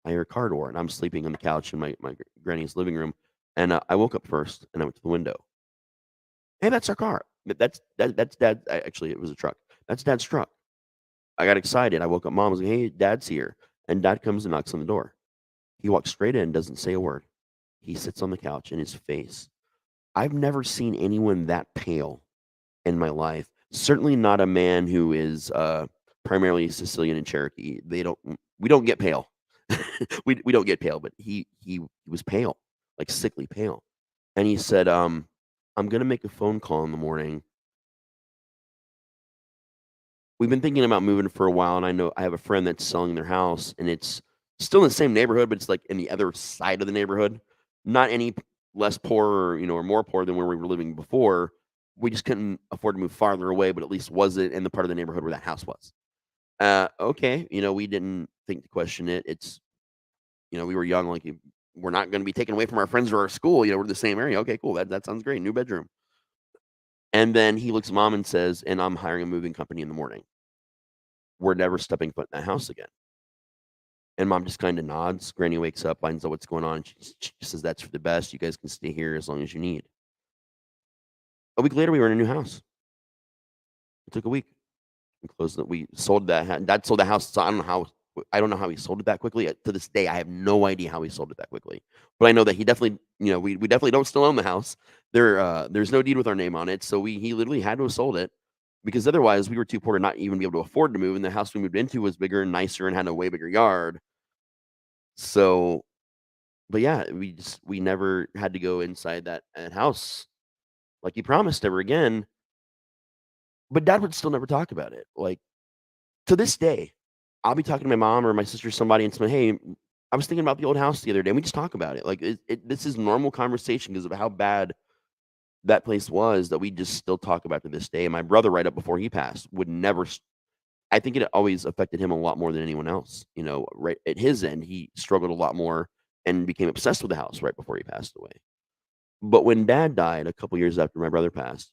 I hear a car door, and I'm sleeping on the couch in my granny's living room. And I woke up first, and I went to the window. Hey, that's our car. That's Dad. Actually, it was a truck. That's Dad's truck. I got excited. I woke up Mom. I was like, "Hey, Dad's here." And Dad comes and knocks on the door. He walks straight in, doesn't say a word. He sits on the couch, and his face. I've never seen anyone that pale in my life. Certainly not a man who is primarily Sicilian and Cherokee. We don't get pale. we don't get pale, but he was pale, like sickly pale. And he said, "I'm gonna make a phone call in the morning. We've been thinking about moving for a while, and I know I have a friend that's selling their house, and it's still in the same neighborhood, but it's like in the other side of the neighborhood. Not any less poor or more poor than where we were living before. We just couldn't afford to move farther away, but at least wasn't in the part of the neighborhood where that house was." Okay, we didn't think to question it. It's we were young, like we're not going to be taken away from our friends or our school. We're in the same area. Okay, cool. That sounds great. New bedroom. And then he looks at Mom and says, "And I'm hiring a moving company in the morning. We're never stepping foot in that house again." And Mom just kind of nods. Granny wakes up, finds out what's going on. She says, "That's for the best. You guys can stay here as long as you need." A week later, we were in a new house. It took a week. We closed it. We sold that. Dad sold the house. So I don't know how. I don't know how he sold it that quickly. To this day, I have no idea how he sold it that quickly. But I know that he definitely, we definitely don't still own the house. There's no deed with our name on it. So he literally had to have sold it because otherwise we were too poor to not even be able to afford to move. And the house we moved into was bigger and nicer and had a way bigger yard. So, but yeah, we never had to go inside that house like he promised ever again. But Dad would still never talk about it. Like to this day, I'll be talking to my mom or my sister or somebody and say, "Hey, I was thinking about the old house the other day." And we just talk about it. Like this is normal conversation because of how bad that place was that we just still talk about to this day. And my brother, right up before he passed, would never. I think it always affected him a lot more than anyone else. Right at his end, he struggled a lot more and became obsessed with the house right before he passed away. But when Dad died a couple years after my brother passed,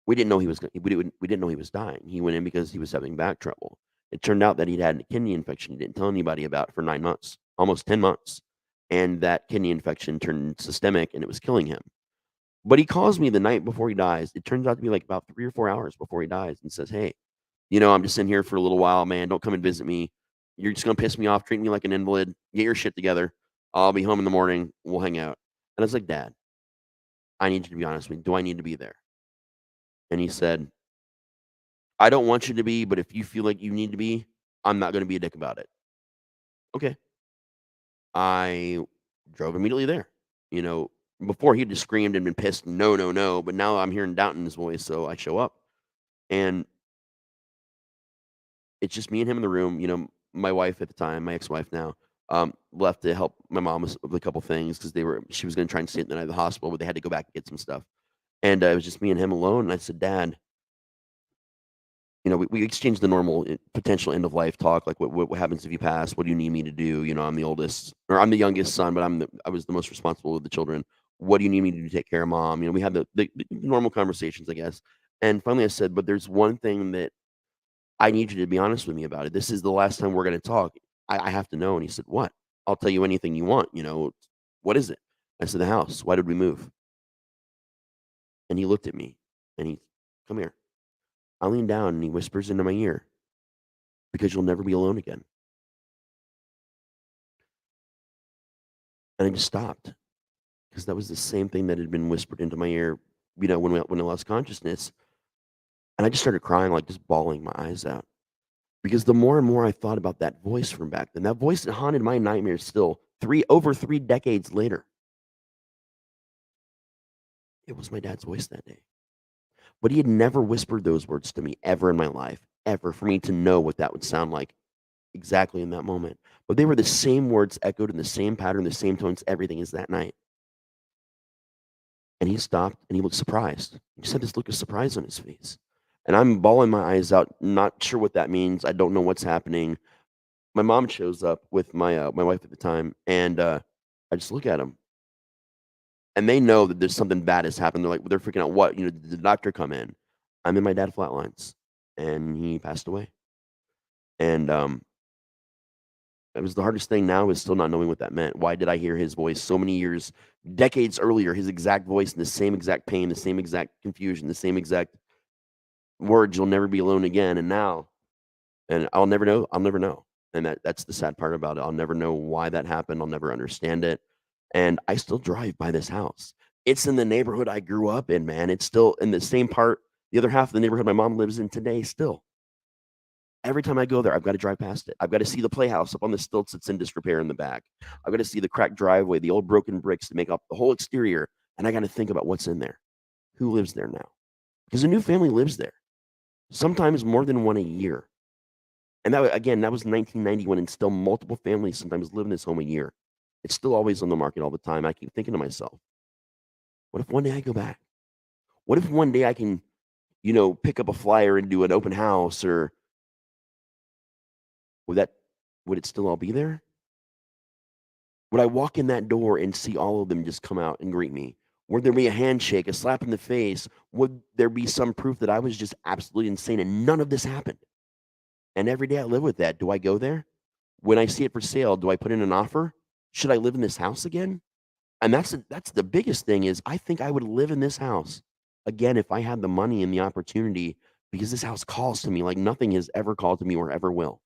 we didn't know he was we didn't know he was dying. He went in because he was having back trouble. It turned out that he'd had a kidney infection he didn't tell anybody about for 9 months, almost 10 months. And that kidney infection turned systemic and it was killing him. But he calls me the night before he dies. It turns out to be like about 3 or 4 hours before he dies and says, "Hey, I'm just in here for a little while, man. Don't come and visit me. You're just going to piss me off, treat me like an invalid. Get your shit together. I'll be home in the morning. We'll hang out." And I was like, "Dad, I need you to be honest with me. Do I need to be there?" And he said, "I don't want you to be, but if you feel like you need to be, I'm not going to be a dick about it." Okay. I drove immediately there. Before he'd just screamed and been pissed, "No, no, no." But now I'm hearing doubt in his voice. So I show up and it's just me and him in the room. My wife at the time, my ex-wife now, left to help my mom with a couple things because she was going to try and stay the night at the hospital, but they had to go back and get some stuff. And it was just me and him alone. And I said, "Dad, you know, we exchange the normal potential end of life talk, like what happens if you pass? What do you need me to do? You know, I'm the oldest, or I'm the youngest son, but I was the most responsible of the children. What do you need me to do to take care of mom? You know, we had the normal conversations, I guess. And finally, I said, but there's one thing that I need you to be honest with me about it. This is the last time we're going to talk. I have to know. And he said, what? I'll tell you anything you want. You know, what is it? I said, the house. Why did we move? And he looked at me and he, come here. I lean down and he whispers into my ear, because you'll never be alone again. And I just stopped, because that was the same thing that had been whispered into my ear, you know, when I lost consciousness. And I just started crying, like just bawling my eyes out. Because the more and more I thought about that voice from back then, that voice that haunted my nightmares still over 3 decades later, it was my dad's voice that day. But he had never whispered those words to me ever in my life, ever, for me to know what that would sound like exactly in that moment. But they were the same words echoed in the same pattern, the same tones, everything as that night. And he stopped and he looked surprised. He just had this look of surprise on his face. And I'm bawling my eyes out, not sure what that means. I don't know what's happening. My mom shows up with my wife at the time, and I just look at him, and they know that there's something bad has happened. They're freaking out. What? You know, did the doctor come in? I'm in. My dad flatlines, and he passed away. And it was the hardest thing now is still not knowing what that meant. Why did I hear his voice so many years, decades earlier, his exact voice, and the same exact pain, the same exact confusion, the same exact words, you'll never be alone again. And now, and I'll never know. I'll never know. And that's the sad part about it. I'll never know why that happened. I'll never understand it. And I still drive by this house. It's in the neighborhood I grew up in, man. It's still in the same part, the other half of the neighborhood my mom lives in today still. Every time I go there, I've got to drive past it. I've got to see the playhouse up on the stilts that's in disrepair in the back. I've got to see the cracked driveway, the old broken bricks that make up the whole exterior. And I got to think about what's in there. Who lives there now? Because a new family lives there, sometimes more than one a year. And that, again, that was 1991, and still multiple families sometimes live in this home a year. It's still always on the market all the time. I keep thinking to myself, what if one day I go back? What if one day I can, you know, pick up a flyer and do an open house? Or would it still all be there? Would I walk in that door and see all of them just come out and greet me? Would there be a handshake, a slap in the face? Would there be some proof that I was just absolutely insane and none of this happened? And every day I live with that. Do I go there? When I see it for sale, do I put in an offer? Should I live in this house again? And that's the biggest thing is I think I would live in this house again if I had the money and the opportunity, because this house calls to me like nothing has ever called to me or ever will.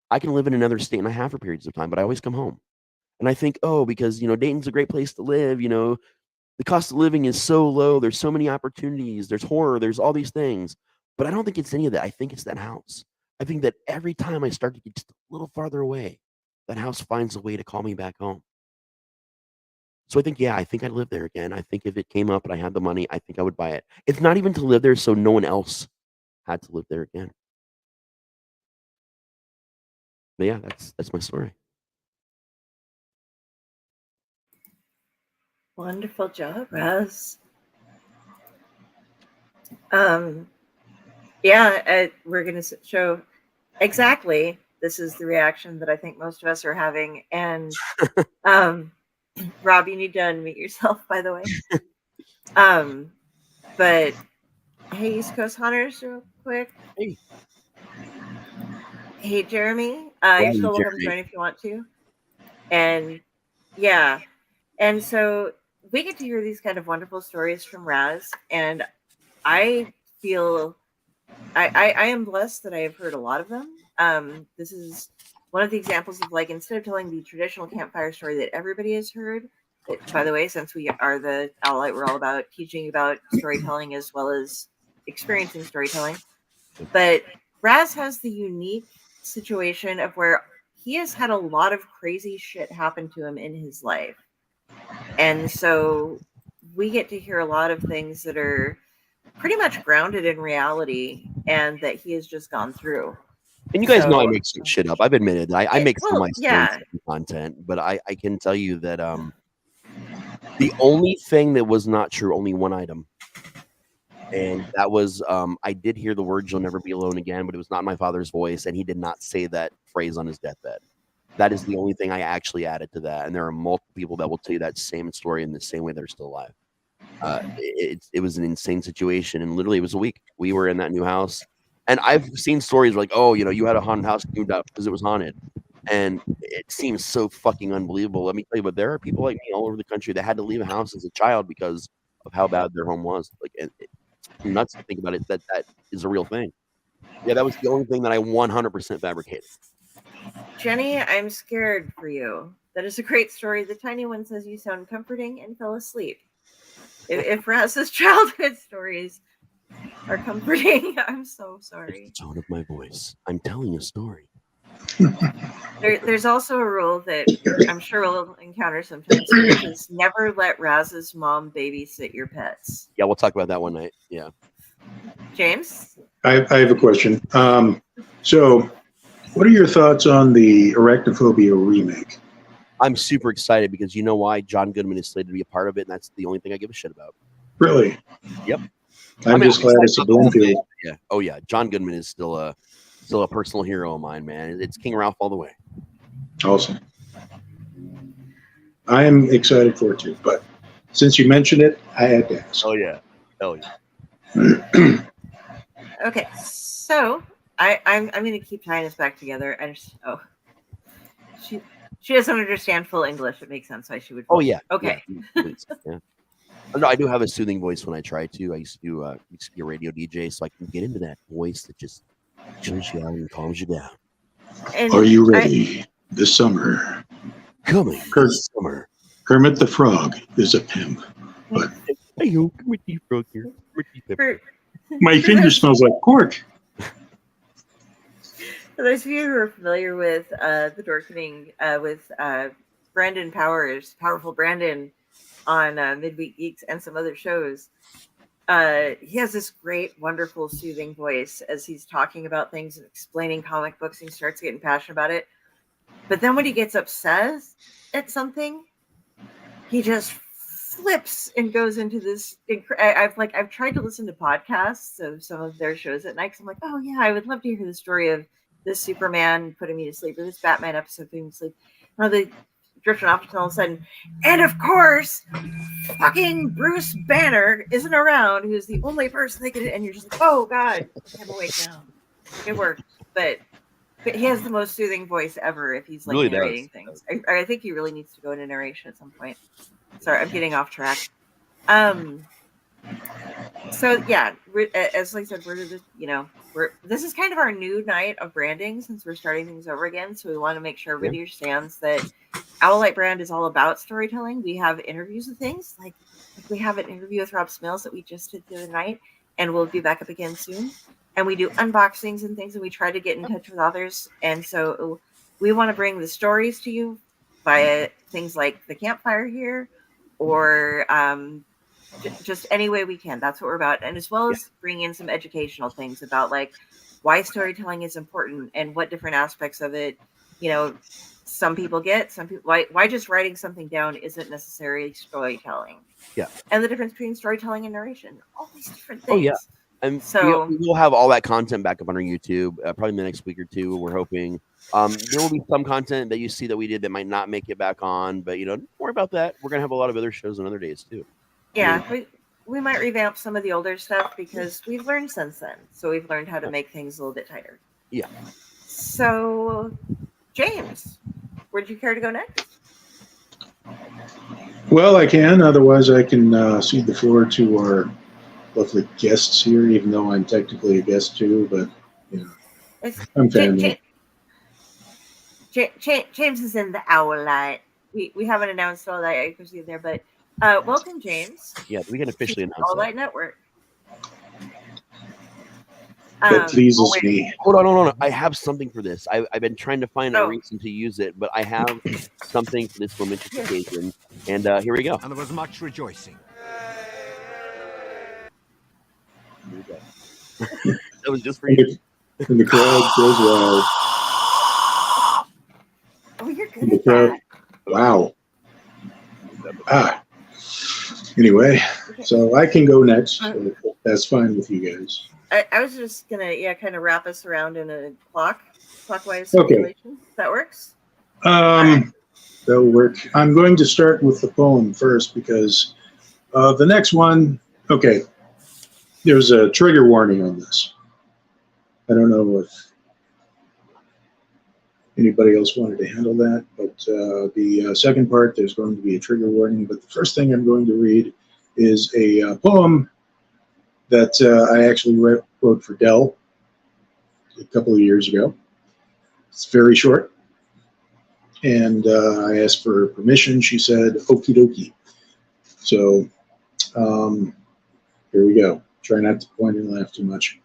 I can live in another state and a half for periods of time, but I always come home. And I think, oh, because, you know, Dayton's a great place to live. You know, the cost of living is so low. There's so many opportunities. There's horror. There's all these things. But I don't think it's any of that. I think it's that house. I think that every time I start to get just a little farther away, that house finds a way to call me back home. So I think, yeah, I think I'd live there again. I think if it came up and I had the money, I think I would buy it. It's not even to live there so no one else had to live there again. But yeah, that's my story. Wonderful job, Raz. Yeah, we're going to show exactly. This is the reaction that I think most of us are having. And Rob, you need to unmute yourself, by the way. But hey, East Coast Hunters, real quick. Hey, Jeremy. You're still welcome to join if you want to. And yeah, and so we get to hear these kind of wonderful stories from Raz, and I feel I am blessed that I have heard a lot of them. This is one of the examples of, like, instead of telling the traditional campfire story that everybody has heard, by the way, since we are the Owl Light, we're all about teaching about storytelling as well as experiencing storytelling. But Raz has the unique situation of where he has had a lot of crazy shit happen to him in his life. And so we get to hear a lot of things that are pretty much grounded in reality and that he has just gone through. And you guys know I make some shit up. I've admitted that I make some of my yeah. content, but I can tell you that the only thing that was not true, only one item, And that was I did hear the words "You'll never be alone again," but it was not my father's voice, and he did not say that phrase on his deathbed. That is the only thing I actually added to that, and there are multiple people that will tell you that same story in the same way they're still alive. It was an insane situation, and literally it was a week. We were in that new house, and I've seen stories like, oh, you had a haunted house, you moved out because it was haunted, and it seems so fucking unbelievable. Let me tell you, but there are people like me all over the country that had to leave a house as a child because of how bad their home was. Like, it's nuts to think about it. That is a real thing. Yeah, that was the only thing that I 100% fabricated. Jenny, I'm scared for you. That is a great story. The tiny one says you sound comforting and fell asleep. If Raz's childhood stories are comforting, I'm so sorry. It's the tone of my voice. I'm telling a story. There's also a rule that I'm sure we'll encounter sometimes, which is never let Raz's mom babysit your pets. Yeah, we'll talk about that one night. Yeah. James? I have a question. So, what are your thoughts on the Arachnophobia remake? I'm super excited because you know why? John Goodman is slated to be a part of it, and that's the only thing I give a shit about. Really? Yep. I'm just glad it's a Bloomfield. Yeah. Oh yeah. John Goodman is still a personal hero of mine, man. It's King Ralph all the way. Awesome. I am excited for it too, but since you mentioned it, I had to ask. Oh yeah. Hell yeah. Okay, so I'm going to keep tying this back together. She doesn't understand full English. It makes sense why she would. Oh yeah. Okay. Yeah, please. Yeah. No, I do have a soothing voice when I try to. I used to be a radio DJ, so I can get into that voice that just chills you out and calms you down. And are you ready? This summer, Coming this summer, Kermit the Frog is a pimp. But hey yo, Kermit the Frog here. my finger smells like pork. For those of you who are familiar with the Dorkening with Brandon Powers, Powerful Brandon on Midweek Geeks and some other shows, he has this great, wonderful, soothing voice as he's talking about things and explaining comic books, and he starts getting passionate about it. But then when he gets upset at something, he just flips and goes into this. I've tried to listen to podcasts of some of their shows at night because I'm like, oh yeah, I would love to hear the story of this Superman putting me to sleep or this Batman episode putting me to sleep. And they drifting off until all of a sudden, and of course, fucking Bruce Banner isn't around, who's the only person they could. And you're just like, oh god, I'm awake now. It worked, but he has the most soothing voice ever if he's like really narrating things. I think he really needs to go into narration at some point. Sorry, I'm getting off track. So yeah, as I said, we're just, this is kind of our new night of branding since we're starting things over again. So we want to make sure everybody understands that Owlite Brand is all about storytelling. We have interviews with things like we have an interview with Rob Smales that we just did the other night, and we'll be back up again soon. And we do unboxings and things, and we try to get in touch with authors. And so we want to bring the stories to you via things like the campfire here, or just any way we can. That's what we're about. And as well as bring in some educational things about like why storytelling is important and what different aspects of it, some people get, some people why just writing something down isn't necessarily storytelling. Yeah. And the difference between storytelling and narration, all these different things. Oh yeah. And so we'll have all that content back up on our YouTube probably in the next week or two. We're hoping there will be some content that you see that we did that might not make it back on, but don't worry about that. We're gonna have a lot of other shows on other days too. Yeah, we might revamp some of the older stuff because we've learned since then. So we've learned how to make things a little bit tighter. Yeah. So, James, would you care to go next? Well, I can. Otherwise, I can cede the floor to our lovely guests here, even though I'm technically a guest too. But, I'm family. James is in the Owlite. We haven't announced all that. I could see there, but welcome, James. Yeah, we can officially announce Owlite Network. That pleases me. Hold on. I have something for this. I've been trying to find a reason to use it, but I have something for this momentous occasion. And here we go. And there was much rejoicing. That was just for you. And the crowd goes wild. Oh, you're good at that. Wow. Anyway, so I can go next. that's fine with you guys. I was just gonna kind of wrap us around in a clockwise Okay. circulation. That works. That'll work. I'm going to start with the poem first because the next one. Okay, there's a trigger warning on this. I don't know if anybody else wanted to handle that, but the second part, there's going to be a trigger warning. But the first thing I'm going to read is a poem that I actually wrote for Dell a couple of years ago. It's very short. And I asked for her permission. She said, okie dokie. So here we go. Try not to point and laugh too much.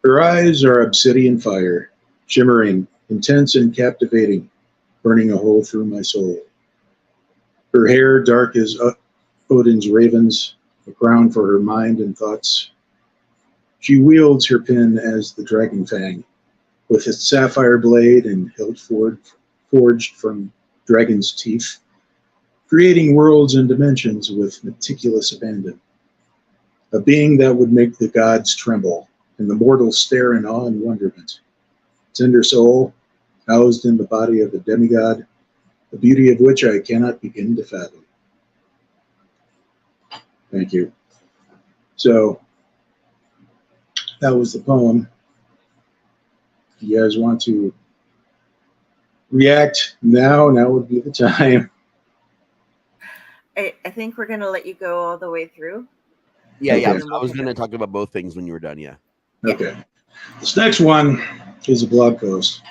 Her eyes are obsidian fire, shimmering, intense and captivating, burning a hole through my soul. Her hair dark as Odin's ravens, a crown for her mind and thoughts. She wields her pen as the dragon fang, with its sapphire blade and hilt forged from dragon's teeth, creating worlds and dimensions with meticulous abandon. A being that would make the gods tremble, and the mortals stare in awe and wonderment. Tender soul, housed in the body of a demigod, the beauty of which I cannot begin to fathom. Thank you. So, that was the poem. If you guys want to react now would be the time. I think we're gonna let you go all the way through. Yeah, Okay. I was going to talk about both things when you were done. Yeah. Okay. This next one is a blog post.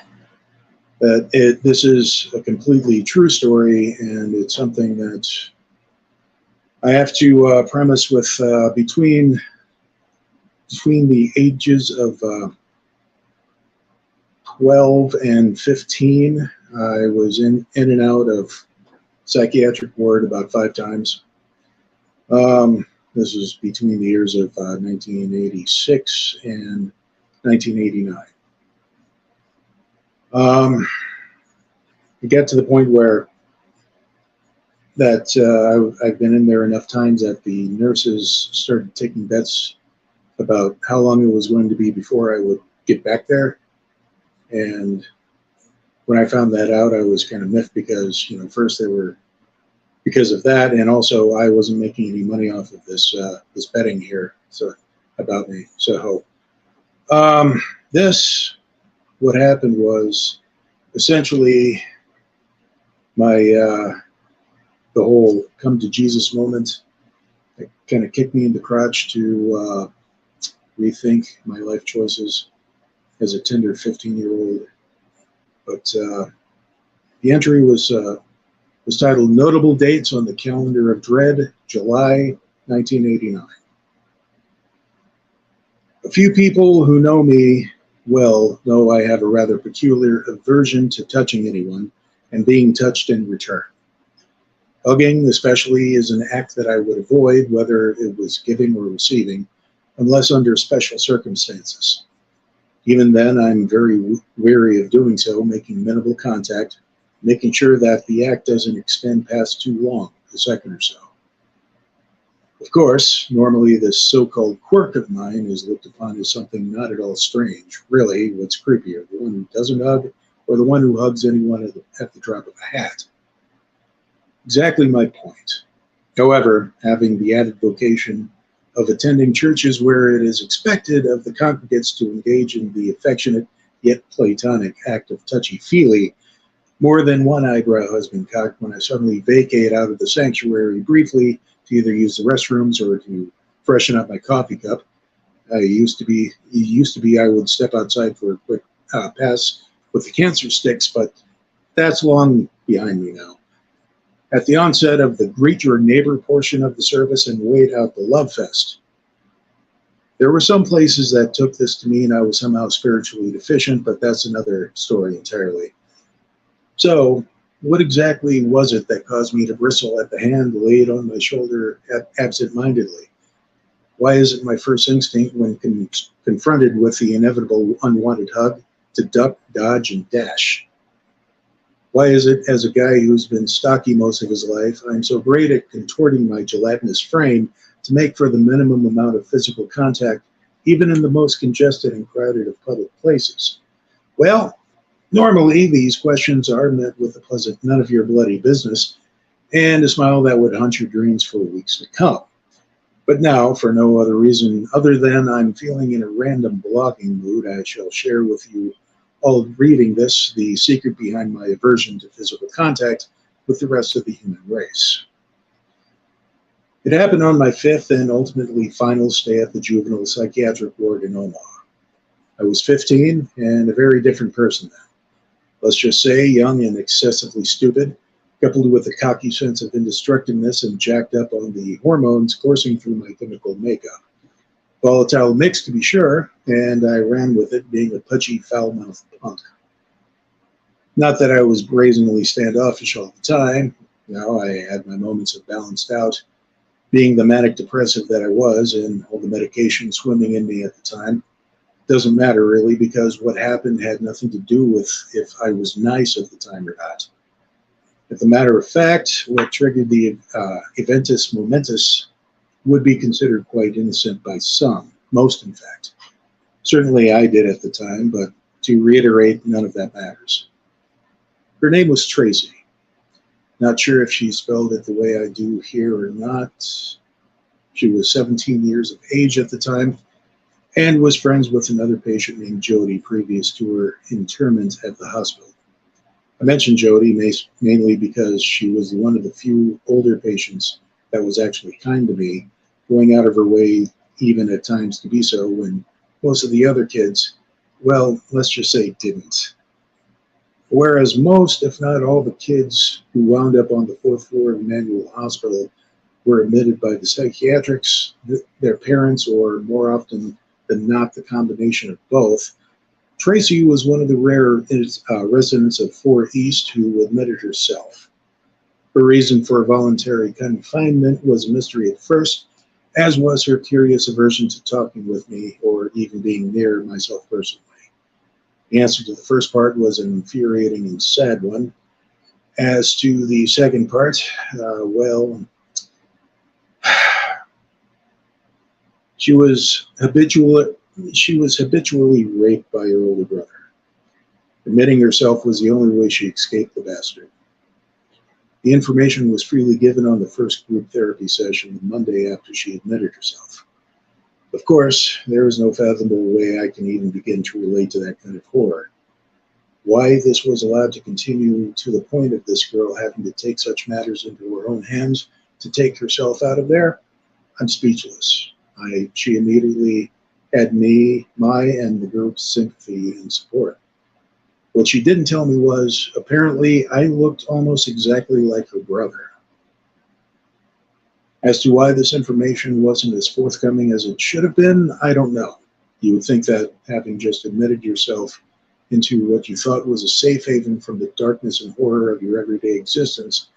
This is a completely true story, and it's something that I have to premise with between the ages of 12 and 15. I was in and out of psychiatric ward about 5 times. This was between the years of 1986 and 1989. It got to the point where I've been in there enough times that the nurses started taking bets about how long it was going to be before I would get back there. And when I found that out, I was kind of miffed because, first they were because of that, and also I wasn't making any money off of this betting here about me. So what happened was essentially the whole come to Jesus moment. It kind of kicked me in the crotch to rethink my life choices as a tender 15-year-old. But the entry was titled Notable Dates on the Calendar of Dread, July 1989. A few people who know me well know I have a rather peculiar aversion to touching anyone and being touched in return. Hugging, especially, is an act that I would avoid, whether it was giving or receiving, unless under special circumstances. Even then, I'm very wary of doing so, making minimal contact, making sure that the act doesn't extend past too long, a second or so. Of course, normally this so-called quirk of mine is looked upon as something not at all strange. Really, what's creepier, the one who doesn't hug or the one who hugs anyone at the drop of a hat? Exactly my point. However, having the added vocation of attending churches where it is expected of the congregants to engage in the affectionate yet platonic act of touchy-feely, more than one eyebrow has been cocked when I suddenly vacate out of the sanctuary briefly to either use the restrooms or to freshen up my coffee cup. It used to be I would step outside for a quick pass with the cancer sticks, but that's long behind me now. At the onset of the greet your neighbor portion of the service and wait out the love fest. There were some places that took this to mean I was somehow spiritually deficient, but that's another story entirely. So, what exactly was it that caused me to bristle at the hand laid on my shoulder absent-mindedly? Why is it my first instinct when confronted with the inevitable unwanted hug to duck, dodge, and dash? Why is it, as a guy who's been stocky most of his life, I'm so great at contorting my gelatinous frame to make for the minimum amount of physical contact, even in the most congested and crowded of public places? Well, normally these questions are met with a pleasant none of your bloody business and a smile that would haunt your dreams for weeks to come. But now, for no other reason other than I'm feeling in a random blogging mood, I shall share with you all reading this, the secret behind my aversion to physical contact with the rest of the human race. It happened on my fifth and ultimately final stay at the juvenile psychiatric ward in Omaha. I was 15 and a very different person then. Let's just say young and excessively stupid, coupled with a cocky sense of indestructiveness and jacked up on the hormones coursing through my chemical makeup. Volatile mix, to be sure, and I ran with it, being a pudgy, foul-mouthed punk. Not that I was brazenly standoffish all the time. No, I had my moments of balanced out, being the manic depressive that I was, and all the medication swimming in me at the time. Doesn't matter, really, because what happened had nothing to do with if I was nice at the time or not. As a matter of fact, what triggered the eventus momentous would be considered quite innocent by some, most in fact. Certainly I did at the time, but to reiterate, none of that matters. Her name was Tracy. Not sure if she spelled it the way I do here or not. She was 17 years of age at the time and was friends with another patient named Jody previous to her internment at the hospital. I mentioned Jody mainly because she was one of the few older patients that was actually kind to me, going out of her way even at times to be so when most of the other kids, well, let's just say didn't. Whereas most, if not all, the kids who wound up on the 4th floor of Emmanuel Hospital were admitted by the psychiatrics, their parents, or more often than not, the combination of both. Tracy was one of the rare residents of 4 East who admitted herself. Her reason for voluntary confinement was a mystery at first, as was her curious aversion to talking with me or even being near myself personally. The answer to the first part was an infuriating and sad one. As to the second part, well, she was habitually raped by her older brother. Admitting herself was the only way she escaped the bastard. The information was freely given on the first group therapy session the Monday after she admitted herself. Of course, there is no fathomable way I can even begin to relate to that kind of horror. Why this was allowed to continue to the point of this girl having to take such matters into her own hands to take herself out of there, I'm speechless. She immediately had my and the group's sympathy and support. What she didn't tell me was, apparently, I looked almost exactly like her brother. As to why this information wasn't as forthcoming as it should have been, I don't know. You would think that having just admitted yourself into what you thought was a safe haven from the darkness and horror of your everyday existence,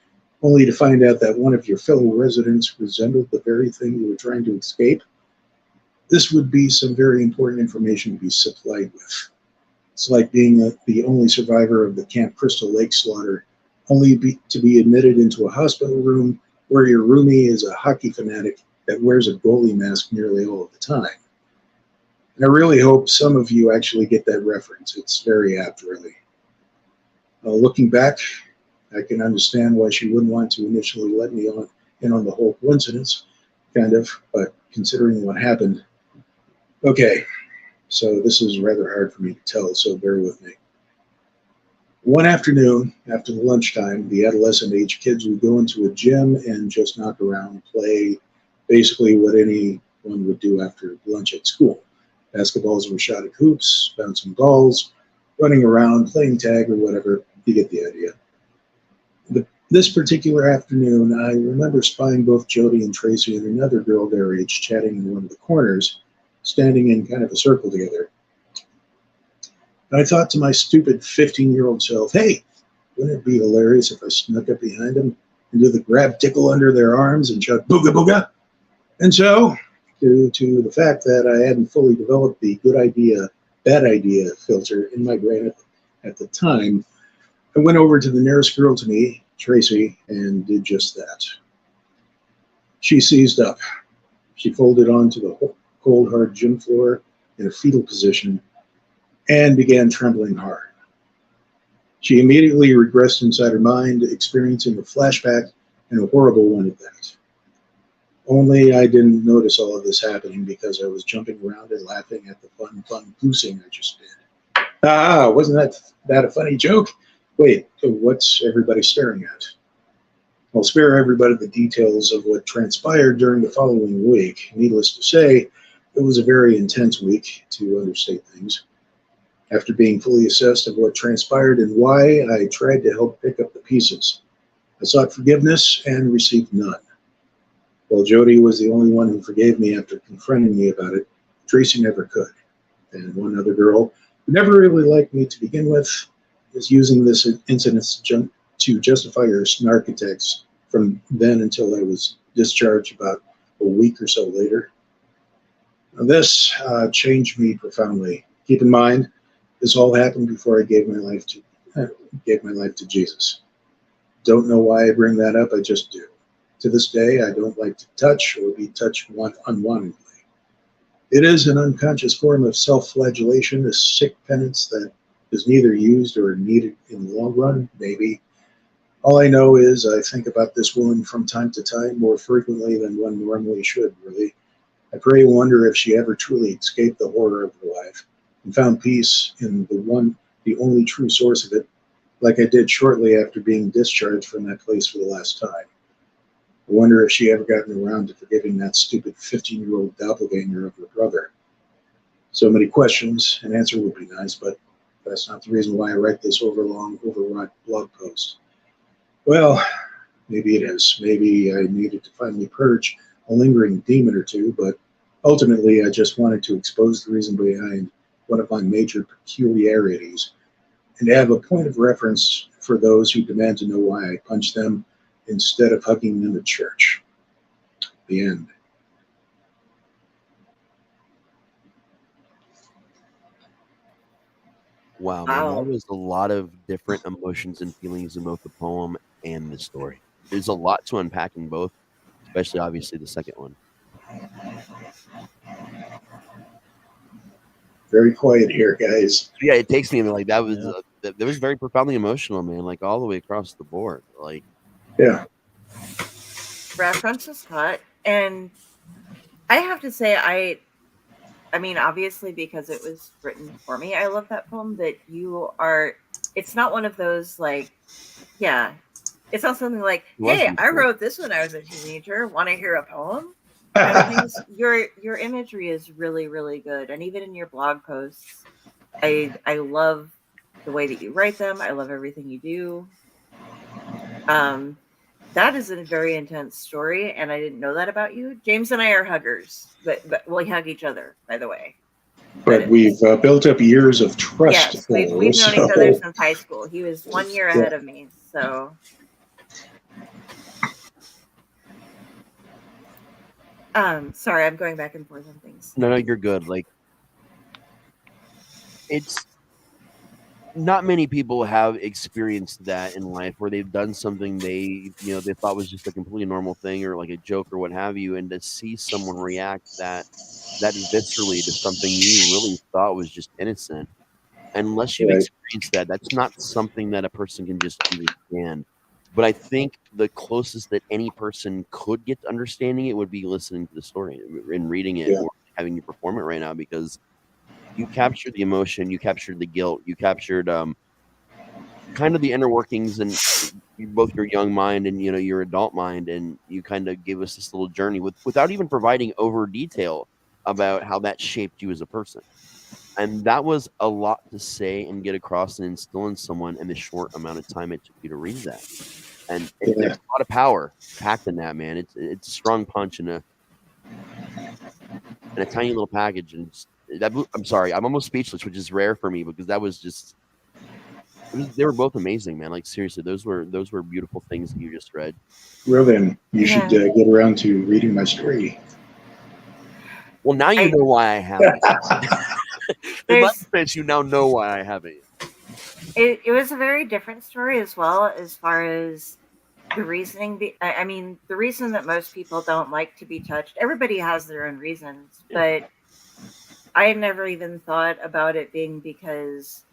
only to find out that one of your fellow residents resembled the very thing you were trying to escape, this would be some very important information to be supplied with. It's like being the only survivor of the Camp Crystal Lake slaughter, only to be admitted into a hospital room where your roomie is a hockey fanatic that wears a goalie mask nearly all of the time. And I really hope some of you actually get that reference. It's very apt, really. Looking back, I can understand why she wouldn't want to initially let me in on the whole coincidence, kind of, but considering what happened. Okay, so this is rather hard for me to tell, so bear with me. One afternoon, after the lunchtime, the adolescent-age kids would go into a gym and just knock around, play basically what anyone would do after lunch at school. Basketballs were shot at hoops, bouncing balls, running around, playing tag or whatever. You get the idea. This particular afternoon, I remember spying both Jody and Tracy and another girl their age chatting in one of the corners, standing in kind of a circle together. And I thought to my stupid 15-year-old self, hey, wouldn't it be hilarious if I snuck up behind them and do the grab tickle under their arms and shout booga booga? And so, due to the fact that I hadn't fully developed the good idea, bad idea filter in my brain at the time, I went over to the nearest girl to me, Tracy, and did just that. She seized up. She folded onto the cold, hard gym floor in a fetal position and began trembling hard. She immediately regressed inside her mind, experiencing a flashback, and a horrible one at that. Only I didn't notice all of this happening because I was jumping around and laughing at the fun goosing I just did. Ah, wasn't that a funny joke? Wait, what's everybody staring at? I'll spare everybody the details of what transpired during the following week. Needless to say, it was a very intense week, to understate things. After being fully assessed of what transpired and why, I tried to help pick up the pieces. I sought forgiveness and received none. While Jody was the only one who forgave me after confronting me about it, Tracy never could. And one other girl, who never really liked me to begin with, is using this incident to justify her snark attacks from then until I was discharged about a week or so later. Now, this changed me profoundly. Keep in mind, this all happened before I gave my life to Jesus. Don't know why I bring that up, I just do. To this day, I don't like to touch or be touched unwantedly. It is an unconscious form of self-flagellation, a sick penance that is neither used or needed in the long run, maybe. All I know is I think about this woman from time to time more frequently than one normally should, really. I pray and wonder if she ever truly escaped the horror of her life and found peace in the only true source of it, like I did shortly after being discharged from that place for the last time. I wonder if she ever gotten around to forgiving that stupid 15-year-old doppelganger of her brother. So many questions. An answer would be nice, but that's not the reason why I write this overwrought blog post. Well, maybe it is. Maybe I needed to finally purge a lingering demon or two, but ultimately I just wanted to expose the reason behind one of my major peculiarities and have a point of reference for those who demand to know why I punched them instead of hugging them at church. The end. Wow, man, that was a lot of different emotions and feelings in both the poem and the story. There's a lot to unpack in both, especially obviously the second one. Very quiet here, guys. Yeah, it takes me like that was that was very profoundly emotional, man. Like all the way across the board. Like, yeah, reference is hot, and I have to say, I mean, obviously because it was written for me, I love that poem. That you are. It's not one of those like, yeah. It's not something like, hey, I wrote this when I was a teenager. Want to hear a poem? Your imagery is really, really good, and even in your blog posts, I love the way that you write them. I love everything you do. That is a very intense story, and I didn't know that about you. James and I are huggers, but we hug each other, by the way. But we've built up years of trust. Yes, we've known each other since high school. He was 1 year ahead of me, so. Sorry, I'm going back and forth on things. No, you're good. Like, it's not many people have experienced that in life where they've done something they thought was just a completely normal thing or like a joke or what have you, and to see someone react that viscerally to something you really thought was just innocent. Unless you've experienced that, that's not something that a person can just understand. But I think the closest that any person could get to understanding it would be listening to the story and reading it or having you perform it right now, because you captured the emotion, you captured the guilt, you captured kind of the inner workings and both your young mind and your adult mind, and you kind of gave us this little journey without even providing over detail about how that shaped you as a person. And that was a lot to say and get across and instill in someone in the short amount of time it took you to read that. And there's a lot of power packed in that, man. It's a strong punch in a tiny little package. And I'm sorry, I'm almost speechless, which is rare for me because that was just. They were both amazing, man. Like seriously, those were beautiful things that you just read. Well, then you should get around to reading my story. Well, now you know why I have it. In my defense, you now know why I have it. It was a very different story as well, as far as the reasoning. I mean, the reason that most people don't like to be touched, everybody has their own reasons, but I had never even thought about it being because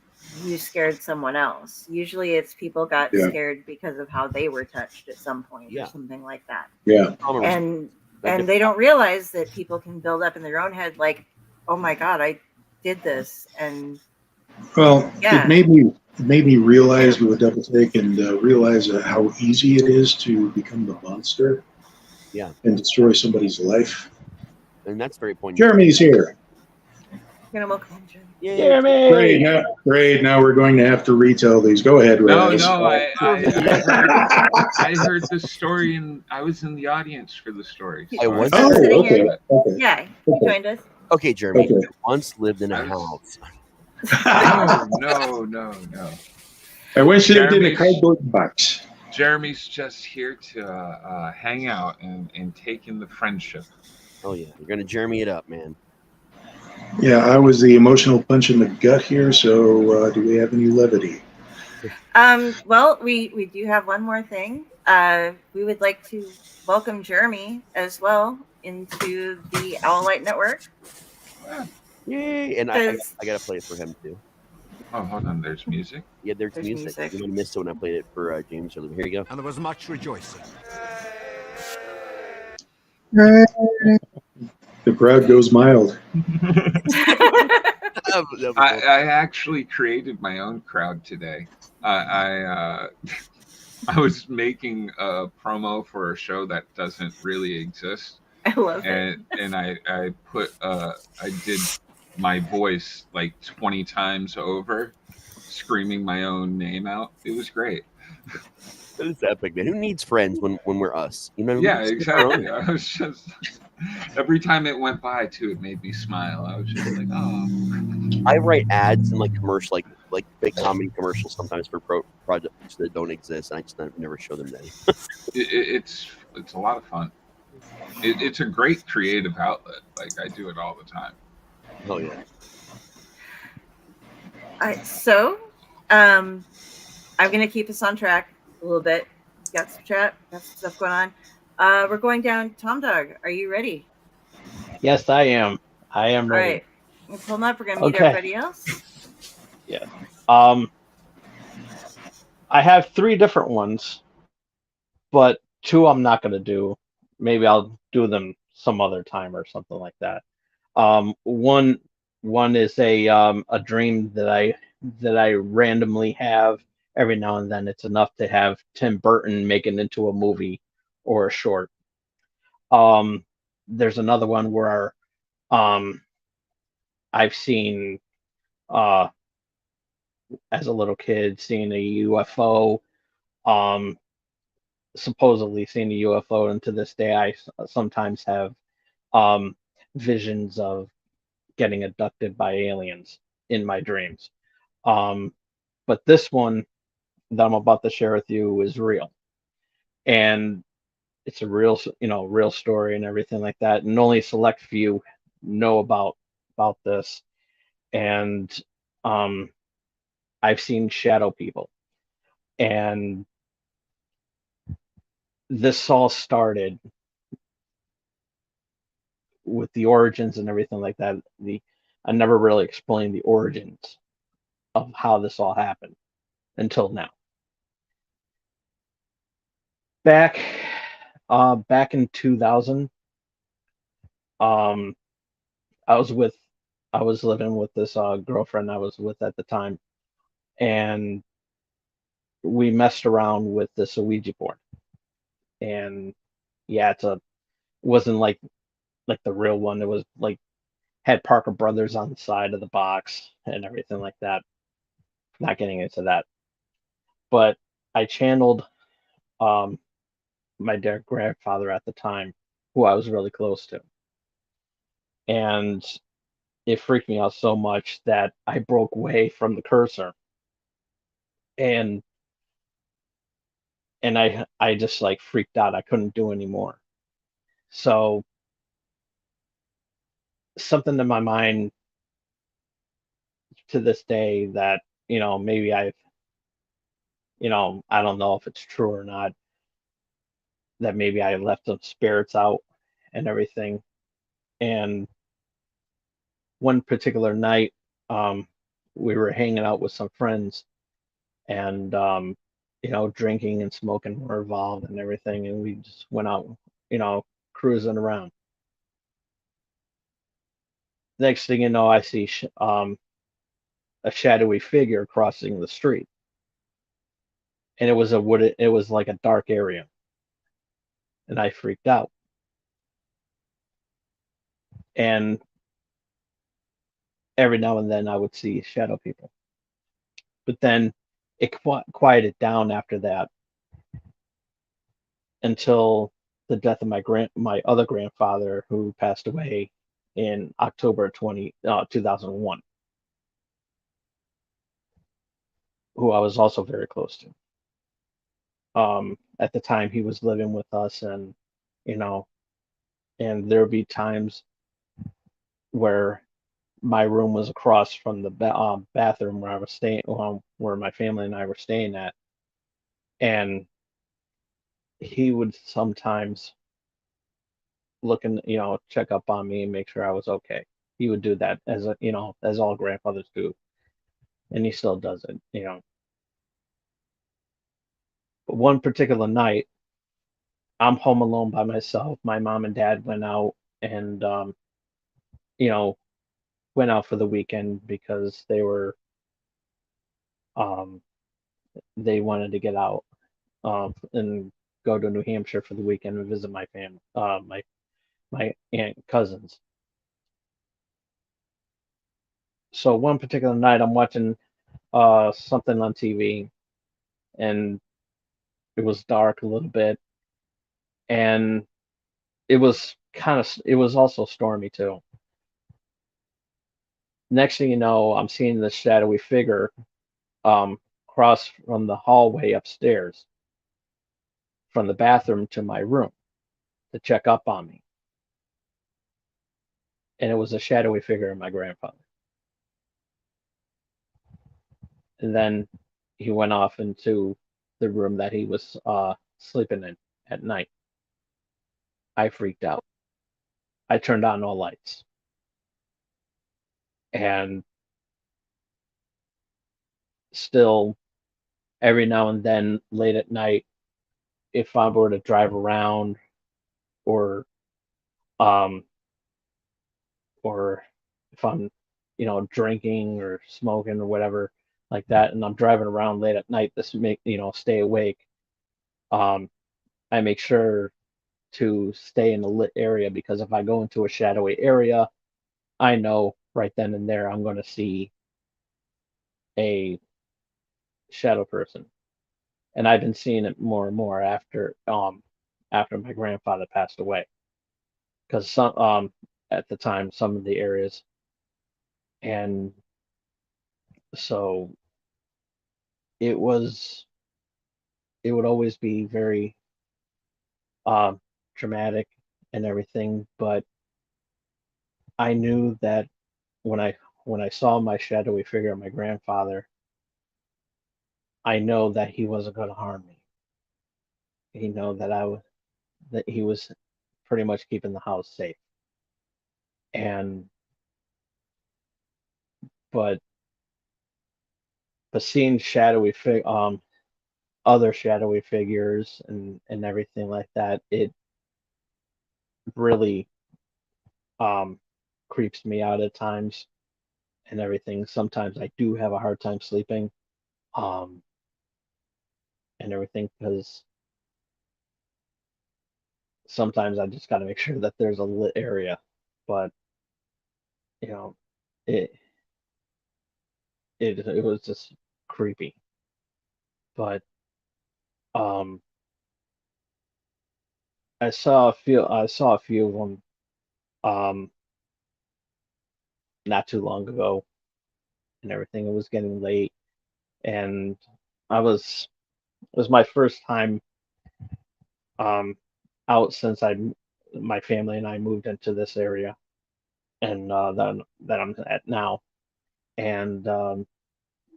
you scared someone else. Usually it's people got Yeah. scared because of how they were touched at some point Yeah. or something like that. Yeah. And they don't realize that people can build up in their own head like, oh my God, I did this. And Well, yeah. it made me realize with a double take and realize how easy it is to become the monster. Yeah. And destroy somebody's life. And that's very poignant. Jeremy's here. Gonna welcome him, Jeremy. Jeremy! Great. Now we're going to have to retell these. Go ahead, Raz. I heard the story and I was in the audience for the story. I was okay. Yeah, he joined us. Okay, Jeremy. Okay. You once lived in a house. No. I once lived in a cardboard box. Jeremy's just here to hang out and take in the friendship. Oh yeah, you're gonna Jeremy it up, man. Yeah, I was the emotional punch in the gut here. So, do we have any levity? Well, we do have one more thing. We would like to welcome Jeremy as well into the Owlite Network. Yay! And I gotta play it for him too. Oh, hold on. There's music. Yeah, there's music. You might have missed it when I played it for James earlier. Here you go. And there was much rejoicing. The crowd goes mild. I actually created my own crowd today. I was making a promo for a show that doesn't really exist. I love it. And I did my voice like 20 times over, screaming my own name out. It was great. That is epic, man. Who needs friends when we're us? You know? Yeah, exactly. I was just every time it went by too, it made me smile. I was just like, oh. I write ads and like commercial, like big comedy commercials sometimes for projects that don't exist, and I just never show them then. It's a lot of fun. It's a great creative outlet. Like I do it all the time. Oh yeah. So, I'm gonna keep us on track a little bit. Got some chat, got some stuff going on. We're going down. Tom Dog, are you ready? Yes, I am. I am ready. All right. We're pulling up. We're gonna meet everybody else. Yeah. I have 3 different ones, but 2 I'm not gonna do. Maybe I'll do them some other time or something like that. One is a dream that I randomly have every now and then. It's enough to have Tim Burton make it into a movie or a short. There's another one where I've seen as a little kid seeing a UFO, supposedly seeing a UFO, and to this day I sometimes have visions of getting abducted by aliens in my dreams. But this one that I'm about to share with you is real, and it's a real story and everything like that, and only a select few know about this. And I've seen shadow people, and this all started with the origins and everything like that. I never really explained the origins of how this all happened until now. Back in 2000, I was living with this girlfriend I was with at the time, and we messed around with this Ouija board. And yeah, wasn't like the real one. It was like had Parker Brothers on the side of the box and everything like that. Not getting into that, but I channeled my dear grandfather at the time, who I was really close to, and it freaked me out so much that I broke away from the cursor, and I just like freaked out. I couldn't do anymore. So something in my mind to this day that maybe I've I don't know if it's true or not, that maybe I left some spirits out and everything. And one particular night, um, we were hanging out with some friends, and drinking and smoking were involved and everything, and we just went out, cruising around. Next thing you know, I see a shadowy figure crossing the street, and it was like a dark area, and I freaked out. And every now and then I would see shadow people, but then it quieted down after that until the death of my other grandfather, who passed away in October 2001, who I was also very close to. At the time, he was living with us, and you know, and there would be times where my room was across from the bathroom where I was staying, where my family and I were staying at, and he would sometimes look and check up on me and make sure I was okay. He would do that as all grandfathers do, and he still does it. But one particular night, I'm home alone by myself. My mom and dad went out, and you know went out for the weekend because um they wanted to get out and go to New Hampshire for the weekend and visit my family, my aunt and cousins. So one particular night, I'm watching something on TV, and it was dark a little bit, and it was also stormy too. Next thing you know, I'm seeing this shadowy figure cross from the hallway upstairs from the bathroom to my room to check up on me, and it was a shadowy figure of my grandfather. And then he went off into the room that he was sleeping in at night. I freaked out. I turned on all lights, and still, every now and then, late at night, if I were to drive around, or um, or if I'm, drinking or smoking or whatever like that, and I'm driving around late at night, this make stay awake. Um, I make sure to stay in a lit area, because if I go into a shadowy area, I know right then and there I'm going to see a shadow person, and I've been seeing it more and more after my grandfather passed away, because some at the time some of the areas, and so it was it would always be very um dramatic and everything, but I knew that when I saw my shadowy figure of my grandfather, I know that he wasn't going to harm me. He know that that he was pretty much keeping the house safe. And but seeing other shadowy figures and everything like that, it really um creeps me out at times and everything. Sometimes I do have a hard time sleeping, um and everything, because sometimes I just got to make sure that there's a lit area. But you know, it it was just creepy. But um I saw a few of them um not too long ago and everything. It was getting late, and I was it was my first time um out since my family and I moved into this area, and that I'm at now. And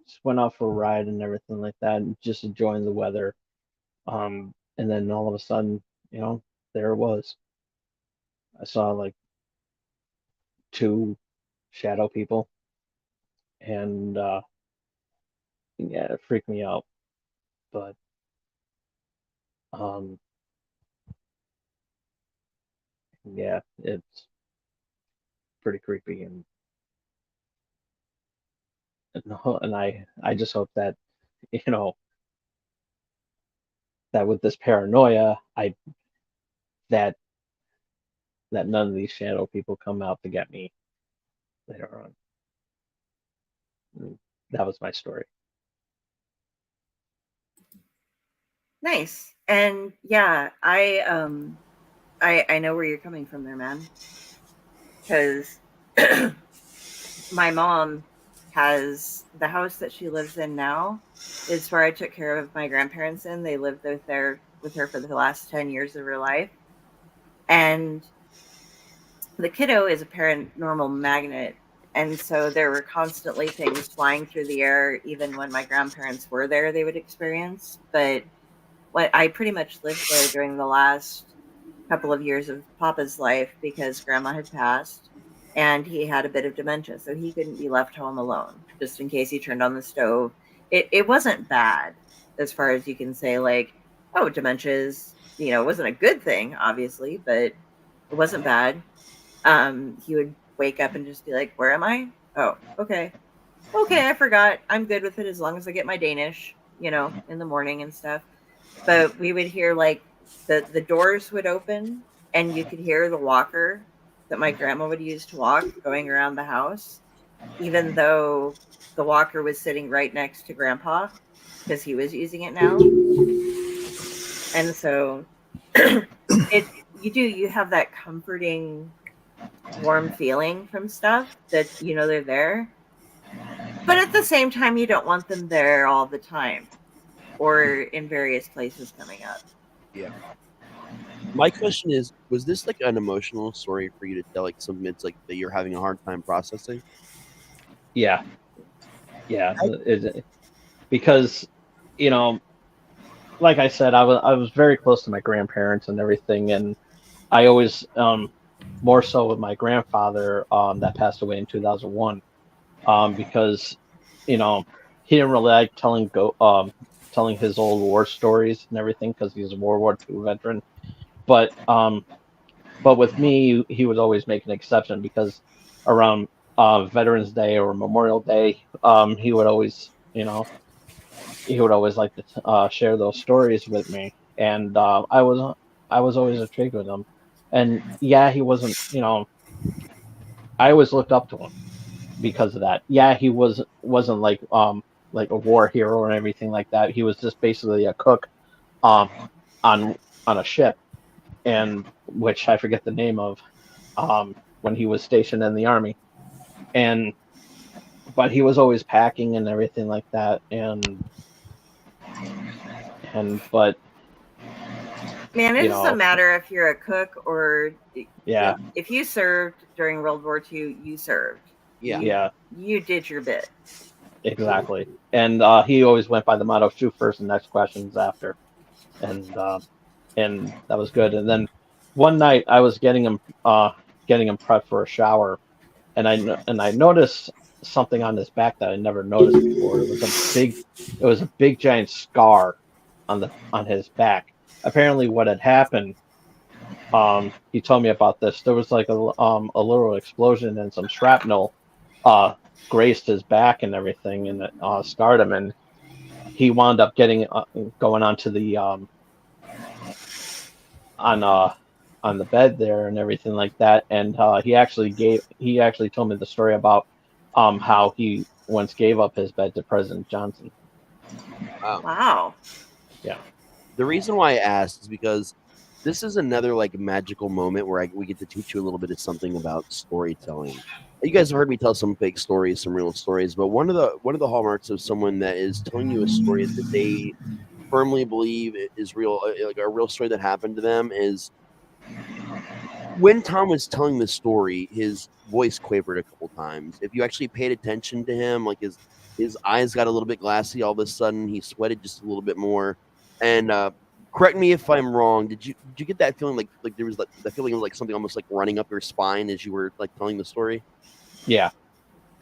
just went out for a ride and everything like that, and just enjoying the weather. And then all of a sudden, there it was. I saw like two shadow people, and yeah, it freaked me out. But um, yeah, it's pretty creepy, and I just hope that you know that with this paranoia, that that none of these shadow people come out to get me later on. And that was my story. Nice. And yeah, I know where you're coming from there, man. Because my mom has the house that she lives in now is where I took care of my grandparents in. They lived there with her for the last 10 years of her life. And the kiddo is a paranormal magnet. And so there were constantly things flying through the air, even when my grandparents were there, they would experience. But what I pretty much lived there during the last couple of years of Papa's life because grandma had passed and he had a bit of dementia. So he couldn't be left home alone just in case he turned on the stove. It wasn't bad as far as you can say, like, oh, dementia is, it wasn't a good thing, obviously, but it wasn't bad. He would wake up and just be like, where am I? Oh, okay. Okay, I forgot. I'm good with it as long as I get my Danish, in the morning and stuff. But we would hear like the doors would open and you could hear the walker that my grandma would use to walk going around the house, even though the walker was sitting right next to grandpa because he was using it now. And so you have that comforting warm feeling from stuff that they're there, but at the same time you don't want them there all the time or in various places coming up. Yeah. My question is, was this like an emotional story for you to tell, like something that's like that you're having a hard time processing? Yeah, yeah, because you know, like I said, I was very close to my grandparents and everything, and I always more so with my grandfather that passed away in 2001 because you know he didn't really like telling his old war stories and everything because he's a World War II veteran. But with me, he would always make an exception because around Veterans Day or Memorial Day, he would always like to share those stories with me, and I was always intrigued with him. And yeah, he wasn't. I always looked up to him because of that. Yeah, he wasn't like a war hero or anything like that. He was just basically a cook um on a ship, and which I forget the name of when he was stationed in the army. And but he was always packing and everything like that, and but Man, it you doesn't know matter if you're a cook or yeah, if you served during World War II, you served. Yeah. yeah, You did your bit. exactly. And he always went by the motto shoot first and next questions after. And that was good. And then one night I was getting him prepped for a shower, and I noticed something on his back that I never noticed before. It was a big giant scar on his back. Apparently, what had happened, he told me about this. There was like a little explosion and some shrapnel uh grazed his back and everything, and it scarred him, and he wound up getting going onto the on on the bed there and everything like that. And he actually told me the story about how he once gave up his bed to President Johnson. Wow. Wow. Yeah. The reason why I asked is because this is another like magical moment where we get to teach you a little bit of something about storytelling. You guys have heard me tell some fake stories, some real stories, but one of the hallmarks of someone that is telling you a story that they firmly believe is real, like a real story that happened to them, is when Tom was telling the story, his voice quavered a couple times. If you actually paid attention to him, like His eyes got a little bit glassy all of a sudden. He sweated just a little bit more. And correct me if I'm wrong. Did you get that feeling like there was like the feeling of like something almost like running up your spine as you were like telling the story? Yeah.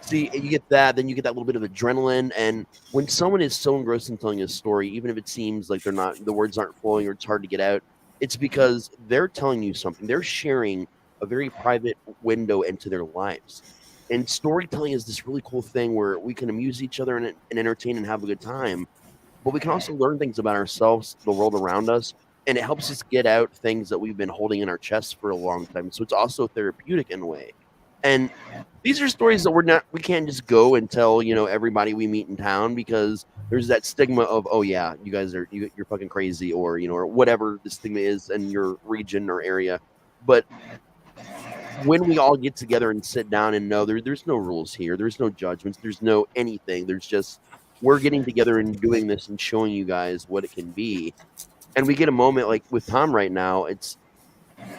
See, you get that, then you get that little bit of adrenaline. And when someone is so engrossed in telling a story, even if it seems like the words aren't flowing or it's hard to get out, it's because they're telling you something. They're sharing a very private window into their lives. And storytelling is this really cool thing where we can amuse each other and entertain and have a good time, but we can also learn things about ourselves, the world around us, and it helps us get out things that we've been holding in our chests for a long time. So it's also therapeutic in a way. And these are stories that we can't just go and tell, everybody we meet in town, because there's that stigma of, oh yeah, you guys you're fucking crazy, or or whatever the stigma is in your region or area. But when we all get together and sit down and know there's no rules here, there's no judgments, there's no anything, there's just we're getting together and doing this and showing you guys what it can be. And we get a moment like with Tom right now, it's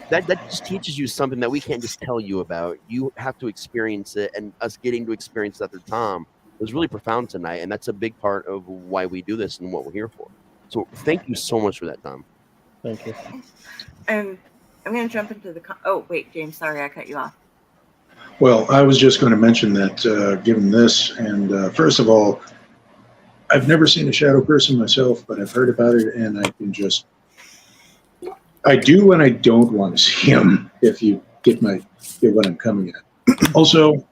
that just teaches you something that we can't just tell you about. You have to experience it, and us getting to experience that through Tom was really profound tonight, and that's a big part of why we do this and what we're here for. So thank you so much for that, Tom. Thank you. And I'm going to jump into the. Oh wait, James, sorry I cut you off. Well, I was just going to mention that given this, and first of all, I've never seen a shadow person myself, but I've heard about it, and I can just. I do and I don't want to see him, if you get what I'm coming at. Also,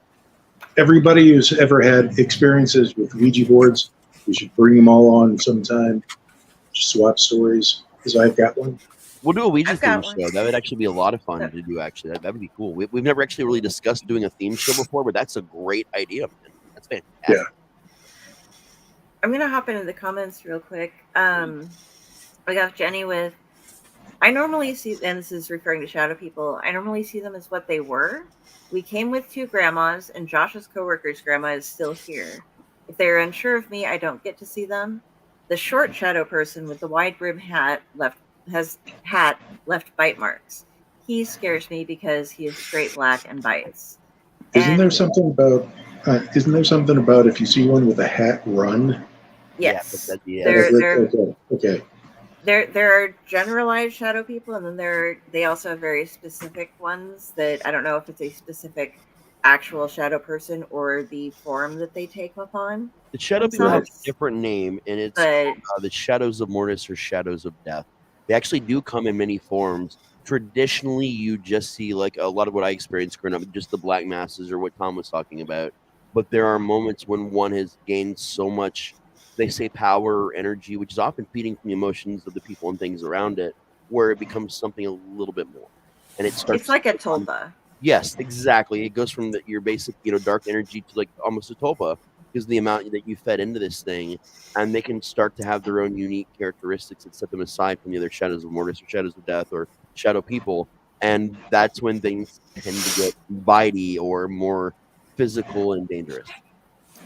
everybody who's ever had experiences with Ouija boards, we should bring them all on sometime. Just swap stories, because I've got one. We'll do a Ouija I've got theme one. show. That would actually be a lot of fun to do, actually. That would be cool. We've never actually really discussed doing a theme show before, but that's a great idea, man. That's fantastic. Yeah. I'm going to hop into the comments real quick. I got Jenny with, I normally see, and this is referring to shadow people, I normally see them as what they were. We came with 2 grandmas, and Josh's coworker's grandma is still here. If they are unsure of me, I don't get to see them. The short shadow person with the wide brim hat left bite marks. He scares me because he is straight black and bites. Isn't there something about if you see one with a hat, run? Yes. Yeah, Okay. There are generalized shadow people, and then they also have very specific ones that I don't know if it's a specific actual shadow person or the form that they take upon. The shadow people have a different name, and it's the shadows of Mortis or shadows of death. They actually do come in many forms. Traditionally, you just see like a lot of what I experienced growing up, just the black masses or what Tom was talking about. But there are moments when one has gained so much, they say, power or energy, which is often feeding from the emotions of the people and things around it, where it becomes something a little bit more. And it starts. It's like a tulpa. Yes, exactly. It goes from your basic, dark energy to like almost a tulpa, because the amount that you fed into this thing, and they can start to have their own unique characteristics that set them aside from the other shadows of Mortis or shadows of death or shadow people. And that's when things tend to get bitey or more physical and dangerous.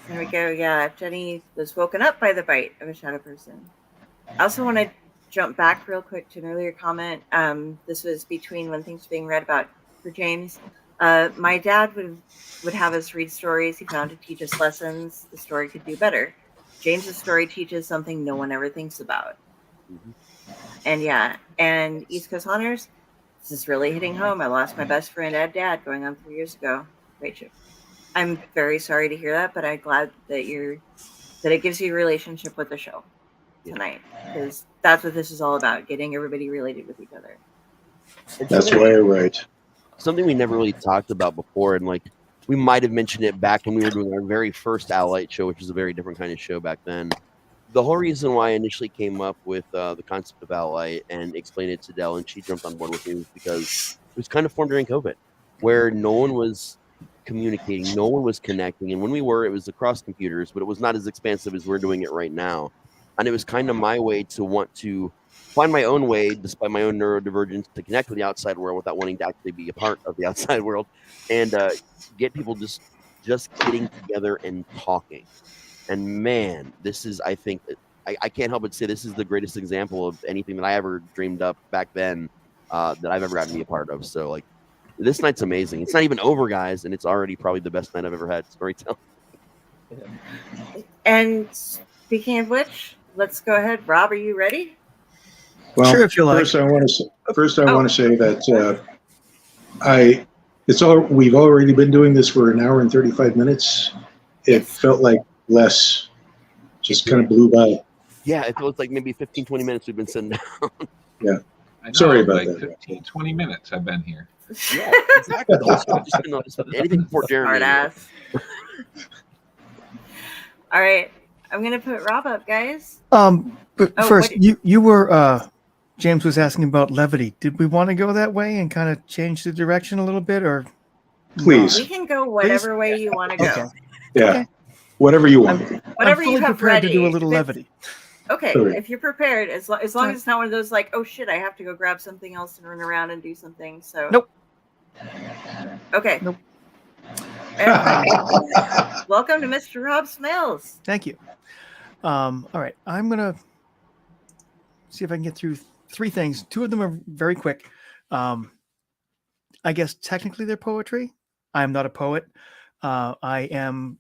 There we go. Yeah, Jenny was woken up by the bite of a shadow person. I also want to jump back real quick to an earlier comment. This was between when things were being read about for James. My dad would have us read stories he found to teach us lessons the story could do better. James's story teaches something no one ever thinks about. Mm-hmm. And yeah, and East Coast Hunters, this is really hitting home. I lost my best friend Ed Dad going on 3 years ago. Rachel. I'm very sorry to hear that, but I'm glad that it gives you a relationship with the show tonight, because that's what this is all about, getting everybody related with each other. That's why I write. Something we never really talked about before, and like we might have mentioned it back when we were doing our very first Owl Light show, which was a very different kind of show back then. The whole reason why I initially came up with the concept of Owl Light and explained it to Dell, and she jumped on board with me, was because it was kind of formed during COVID, where no one was communicating, no one was connecting, and when we were, it was across computers, but it was not as expansive as we're doing it right now. And it was kind of my way to want to find my own way, despite my own neurodivergence, to connect with the outside world without wanting to actually be a part of the outside world, and get people just getting together and talking. And man, this is, I think, I can't help but say this is the greatest example of anything that I ever dreamed up back then that I've ever gotten to be a part of. So like, this night's amazing. It's not even over, guys, and it's already probably the best night I've ever had storytelling. And speaking of which, let's go ahead. Rob, are you ready? Well, Sure, if you like. first I want Oh. to say that we've already been doing this for an hour and 35 minutes. It Yes. felt like less, just kind of blew by. Yeah, it feels like maybe 15, 20 minutes we've been sitting down. I know, Sorry about like that. 15, 20 minutes I've been here. Yeah, exactly. The whole show has just been anything before Jeremy. Smart ass. All right. I'm going to put Rob up, guys. But Oh, first, what- you were James was asking about levity. Did we want to go that way and kind of change the direction a little bit, or Please. We can go whatever way you want to go. Okay. Yeah, Okay. whatever you want. Whatever I'm you fully have prepared ready. to do a little If it's- levity. Okay, Correct. if you're prepared, as long as Fine. it's not one of those like, oh shit, I have to go grab something else and run around and do something. So Nope. Okay. Nope. And welcome to Mr. Rob Smales. Thank you. All right, I'm gonna see if I can get through 3 things. 2 of them are very quick. I guess technically they're poetry. I am not a poet. I am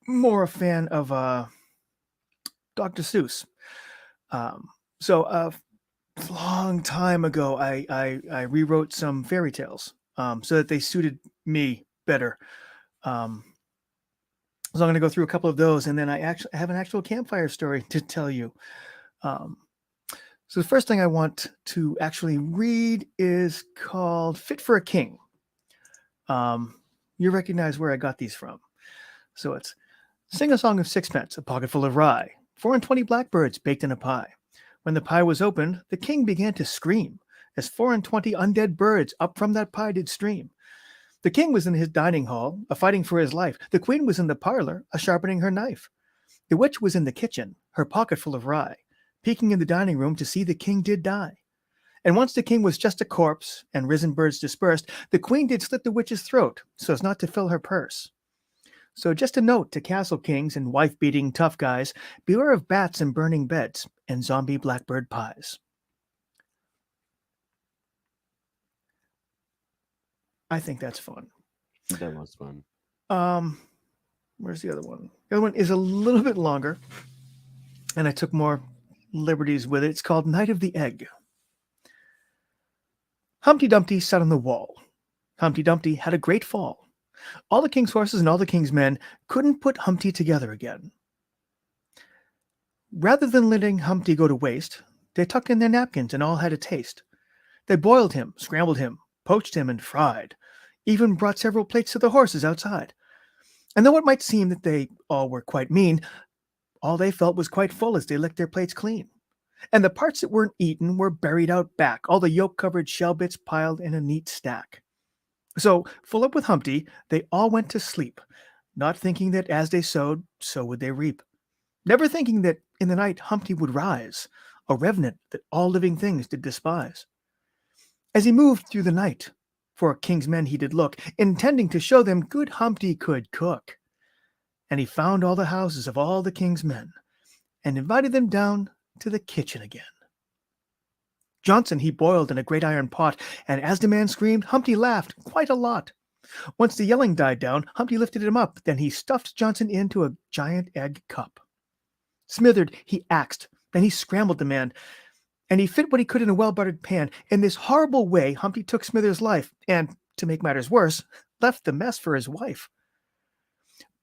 more a fan of Dr. Seuss. So a long time ago, I rewrote some fairy tales so that they suited me better. So I'm going to go through a couple of those, and then I actually have an actual campfire story to tell you. So the first thing I want to actually read is called Fit for a King. You recognize where I got these from. So it's sing a song of sixpence, a pocket full of rye, 4 and 20 blackbirds baked in a pie. When the pie was opened, the king began to scream, as 4 and 20 undead birds up from that pie did stream. The king was in his dining hall, a fighting for his life. The queen was in the parlor, a sharpening her knife. The witch was in the kitchen, her pocket full of rye, peeking in the dining room to see the king did die. And once the king was just a corpse, and risen birds dispersed, the queen did slit the witch's throat, so as not to fill her purse. So just a note to castle kings and wife-beating tough guys, beware of bats and burning beds, and zombie blackbird pies. I think that's fun. That was fun. Where's the other one? The other one is a little bit longer, and I took more liberties with it. It's called Night of the Egg. Humpty Dumpty sat on the wall. Humpty Dumpty had a great fall. All the king's horses and all the king's men couldn't put Humpty together again. Rather than letting Humpty go to waste, they tucked in their napkins and all had a taste. They boiled him, scrambled him, poached him, and fried, even brought several plates to the horses outside. And though it might seem that they all were quite mean, all they felt was quite full as they licked their plates clean. And the parts that weren't eaten were buried out back, all the yolk-covered shell bits piled in a neat stack. So, full up with Humpty, they all went to sleep, not thinking that as they sowed, so would they reap. Never thinking that in the night Humpty would rise, a revenant that all living things did despise. As he moved through the night, for king's men he did look, intending to show them good Humpty could cook. And he found all the houses of all the king's men, and invited them down to the kitchen again. Johnson he boiled in a great iron pot, and as the man screamed, Humpty laughed quite a lot. Once the yelling died down, Humpty lifted him up, then he stuffed Johnson into a giant egg cup. Smithered he axed, then he scrambled the man, and he fit what he could in a well-buttered pan. In this horrible way, Humpty took Smithered's life, and, to make matters worse, left the mess for his wife.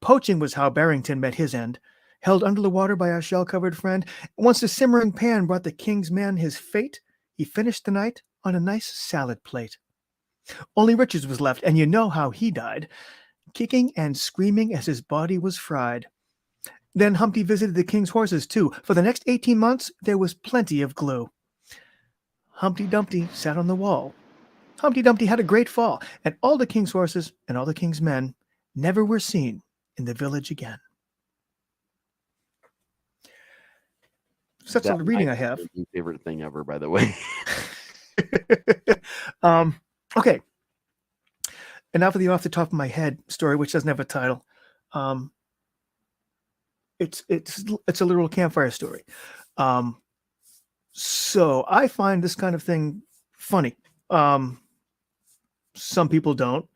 Poaching was how Barrington met his end, held under the water by our shell-covered friend. Once the simmering pan brought the king's man his fate, he finished the night on a nice salad plate. Only Richards was left, and you know how he died, kicking and screaming as his body was fried. Then Humpty visited the king's horses, too. For the next 18 months, there was plenty of glue. Humpty Dumpty sat on the wall. Humpty Dumpty had a great fall, and all the king's horses and all the king's men never were seen in the village again. So that's all the reading I have. My favorite thing ever, by the way. Okay. And now for the off the top of my head story, which doesn't have a title. It's a literal campfire story. So I find this kind of thing funny. Some people don't,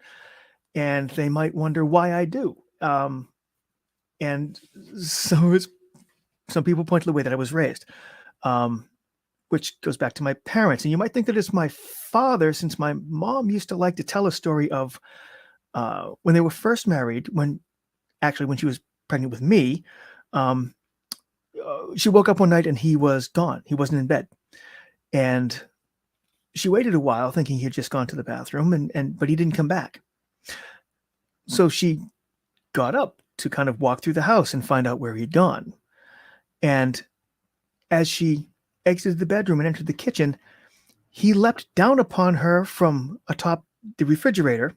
and they might wonder why I do. And so it's, some people point to the way that I was raised, which goes back to my parents. And you might think that it's my father, since my mom used to like to tell a story of when they were first married, when she was pregnant with me. She woke up one night and he was gone. He wasn't in bed. And she waited a while thinking he had just gone to the bathroom, but he didn't come back. So she got up to kind of walk through the house and find out where he'd gone. And as she exited the bedroom and entered the kitchen, he leapt down upon her from atop the refrigerator,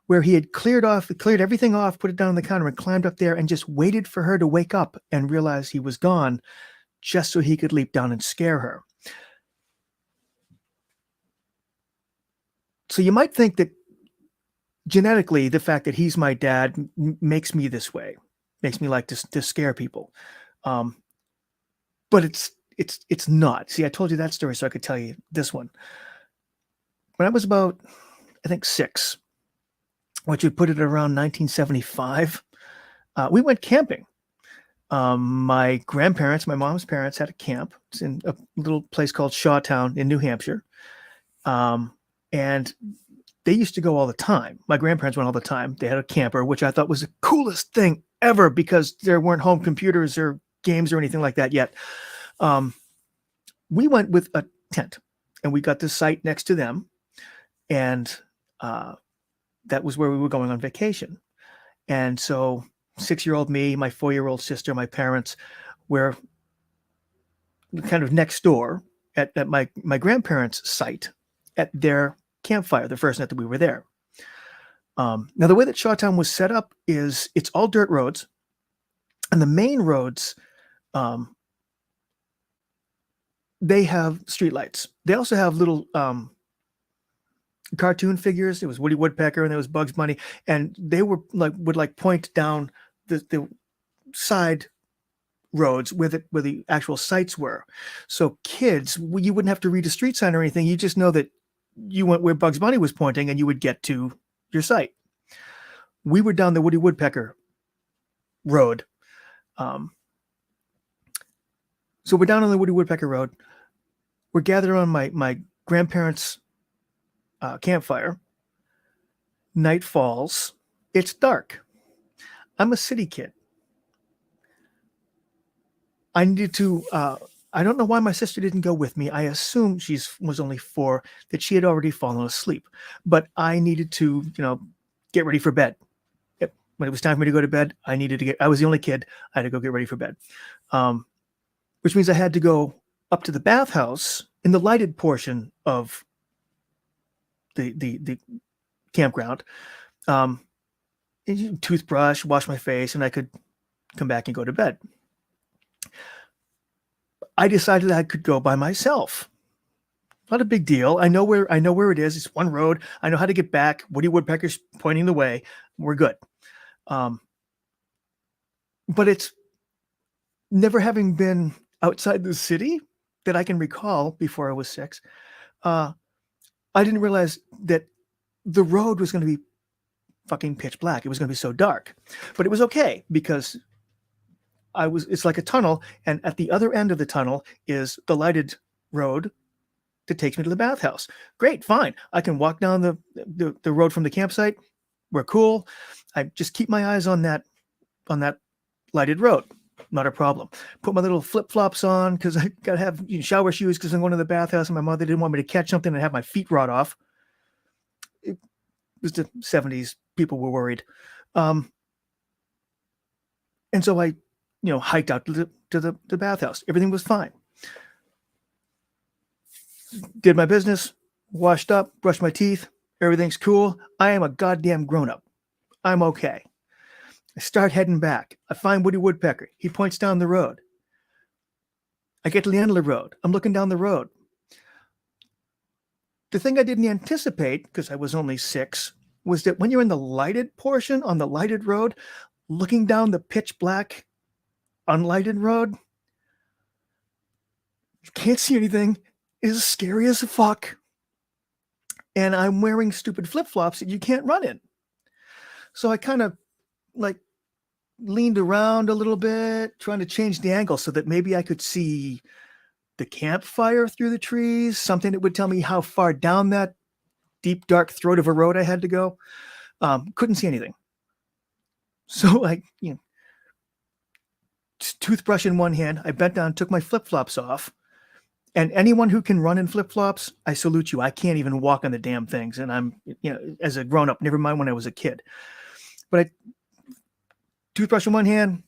where he had cleared everything off, put it down on the counter, and climbed up there and just waited for her to wake up and realize he was gone, just so he could leap down and scare her. So you might think that genetically, the fact that he's my dad makes me this way, makes me like to scare people. But it's not. See, I told you that story so I could tell you this one. When I was about, I think, 6, which would put it around 1975, we went camping. My grandparents, my mom's parents, had a camp. It's in a little place called Shawtown in New Hampshire. And they used to go all the time. My grandparents went all the time. They had a camper, which I thought was the coolest thing ever because there weren't home computers or games or anything like that yet. We went with a tent, and we got the site next to them. And that was where we were going on vacation. And so 6-year-old me, my 4-year-old sister, my parents were kind of next door at my grandparents' site at their campfire the first night that we were there. Now, the way that Shawtown was set up is it's all dirt roads, and the main roads, they have streetlights. They also have little cartoon figures. There was Woody Woodpecker and there was Bugs Bunny, and they would point down the side roads where the actual sites were. So kids, you wouldn't have to read a street sign or anything. You just know that you went where Bugs Bunny was pointing and you would get to your site. We were down the Woody Woodpecker road. So we're down on the Woody Woodpecker road. We're gathered on my grandparents' campfire. Night falls. It's dark. I'm a city kid. I needed to, I don't know why my sister didn't go with me. I assume she was only 4, that she had already fallen asleep. But I needed to, get ready for bed. When it was time for me to go to bed, I was the only kid. I had to go get ready for bed. Which means I had to go up to the bathhouse in the lighted portion of the campground. Toothbrush, wash my face, and I could come back and go to bed. I decided I could go by myself. Not a big deal. I know where it is. It's one road. I know how to get back. Woody Woodpecker's pointing the way. We're good. But it's never having been outside the city that I can recall before I was 6. I didn't realize that the road was going to be fucking pitch black. It was going to be so dark, but it was okay because it's like a tunnel, and at the other end of the tunnel is the lighted road that takes me to the bathhouse. Great, fine. I can walk down the road from the campsite. We're cool. I just keep my eyes on that lighted road. Not a problem. Put my little flip-flops on because I got to have shower shoes because I'm going to the bathhouse, and my mother didn't want me to catch something and have my feet rot off. It was the 70s. People were worried. And so I hiked out to the bathhouse. Everything was fine. Did my business, washed up, brushed my teeth. Everything's cool. I am a goddamn grown-up. I'm okay. I start heading back. I find Woody Woodpecker. He points down the road. I get to the end of the road. I'm looking down the road. The thing I didn't anticipate, because I was only 6, was that when you're in the lighted portion on the lighted road, looking down the pitch black unlighted road, you can't see anything. It is scary as fuck. And I'm wearing stupid flip-flops that you can't run in. So I kind of leaned around a little bit, trying to change the angle so that maybe I could see the campfire through the trees, something that would tell me how far down that deep, dark throat of a road I had to go. Couldn't see anything. So I, toothbrush in one hand, I bent down, took my flip-flops off. And anyone who can run in flip-flops, I salute you. I can't even walk on the damn things. And I'm, as a grown-up, never mind when I was a kid. But I toothbrush in one hand,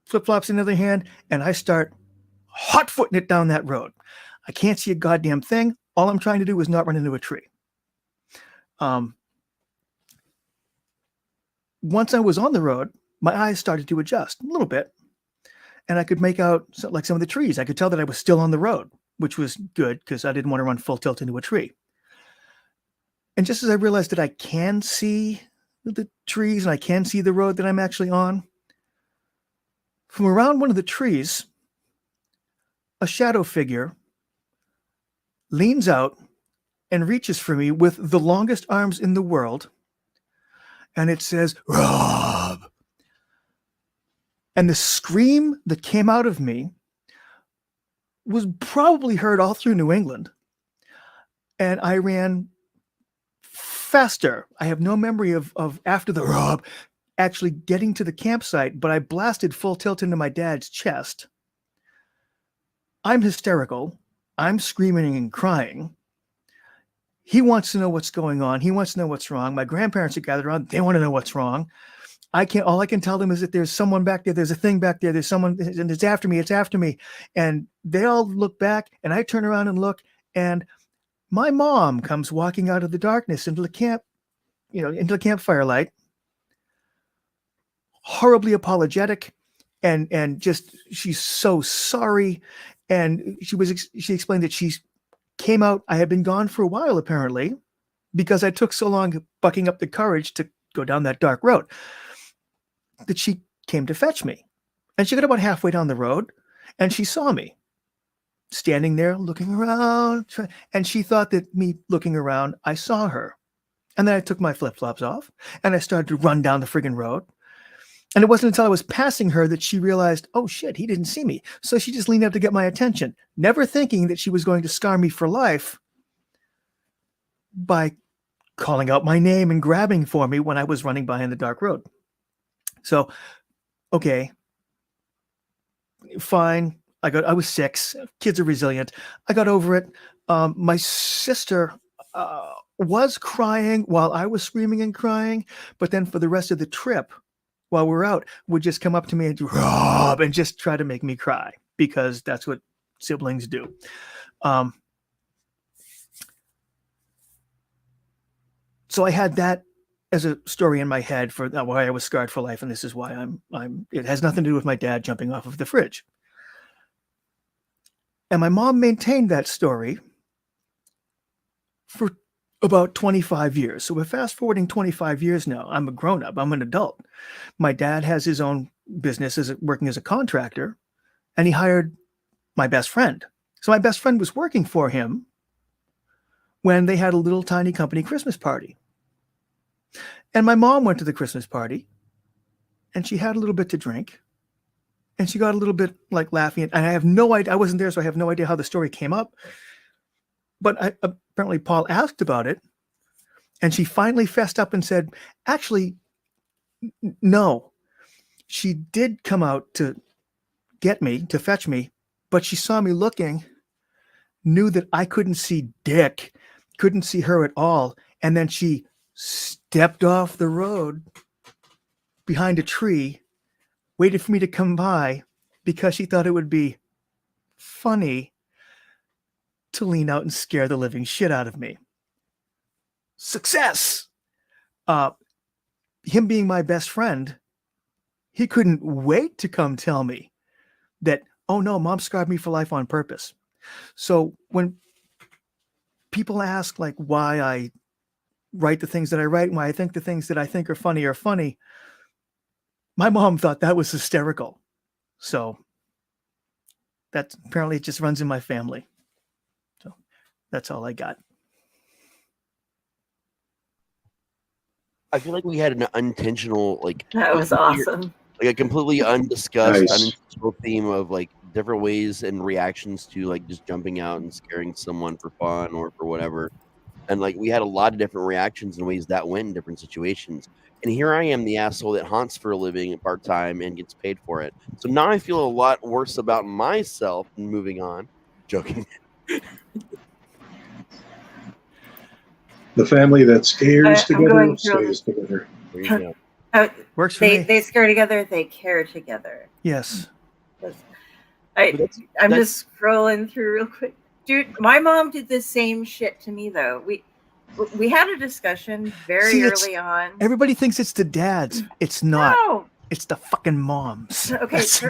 flip-flops in the other hand, and I start hot-footing it down that road. I can't see a goddamn thing. All I'm trying to do is not run into a tree. Once I was on the road, my eyes started to adjust a little bit. And I could make out like some of the trees. I could tell that I was still on the road, which was good because I didn't want to run full tilt into a tree. And just as I realized that I can see the trees and I can see the road that I'm actually on, from around one of the trees, a shadow figure leans out and reaches for me with the longest arms in the world. And it says, "Rob." And the scream that came out of me was probably heard all through New England. And I ran faster. I have no memory of after the "Rob" actually getting to the campsite, but I blasted full tilt into my dad's chest. I'm hysterical. I'm screaming and crying. He wants to know what's going on. He wants to know what's wrong. My grandparents are gathered around. They want to know what's wrong. All I can tell them is that there's someone back there. There's a thing back there. There's someone, and it's after me. It's after me. And they all look back, and I turn around and look, and my mom comes walking out of the darkness into the camp, into the campfire light, horribly apologetic, and just, she's so sorry. And she explained that she came out. I had been gone for a while, apparently, because I took so long bucking up the courage to go down that dark road, that she came to fetch me. And she got about halfway down the road, and she saw me standing there looking around, and she thought that me looking around, I saw her. And then I took my flip-flops off, and I started to run down the friggin' road. And it wasn't until I was passing her that she realized, oh shit, he didn't see me. So she just leaned up to get my attention, never thinking that she was going to scar me for life by calling out my name and grabbing for me when I was running by in the dark road. So, okay, fine. I was 6. Kids are resilient. I got over it. My sister was crying while I was screaming and crying, but then for the rest of the trip, while we're out, would just come up to me and do "Rob" and just try to make me cry, because that's what siblings do. So I had that as a story in my head for why I was scarred for life, and this is why it has nothing to do with my dad jumping off of the fridge. And my mom maintained that story for about 25 years. So we're fast forwarding 25 years now. I'm a grown up. I'm an adult. My dad has his own business working as a contractor, and he hired my best friend. So my best friend was working for him when they had a little tiny company Christmas party. And my mom went to the Christmas party, and she had a little bit to drink, and she got a little bit like laughing. And I have no idea. I wasn't there, so I have no idea how the story came up. But apparently Paul asked about it, and she finally fessed up and said, actually, no. She did come out to get me, to fetch me, but she saw me looking, knew that I couldn't see dick, couldn't see her at all, and then she stepped off the road behind a tree, waited for me to come by, because she thought it would be funny to lean out and scare the living shit out of me. Success! Him being my best friend, he couldn't wait to come tell me that, oh no, mom scarred me for life on purpose. So when people ask like why I write the things that I write, why I think the things that I think are funny, my mom thought that was hysterical. So that apparently it just runs in my family. So that's all I got. I feel like we had an unintentional That was awesome. like a completely undiscussed, Nice. unintentional theme of like different ways and reactions to like just jumping out and scaring someone for fun or for whatever. And like we had a lot of different reactions and ways that went in different situations. And here I am, the asshole that haunts for a living part time and gets paid for it. So now I feel a lot worse about myself and moving on. Joking. The family that scares I'm together going through stays together. There you go. Works for me. They scare together, they care together. Yes. I'm that's- just scrolling through real quick. Dude, my mom did the same shit to me though. We had a discussion very See, it's- early on. Everybody thinks it's the dads. It's not. No. It's the fucking moms. Okay. That's-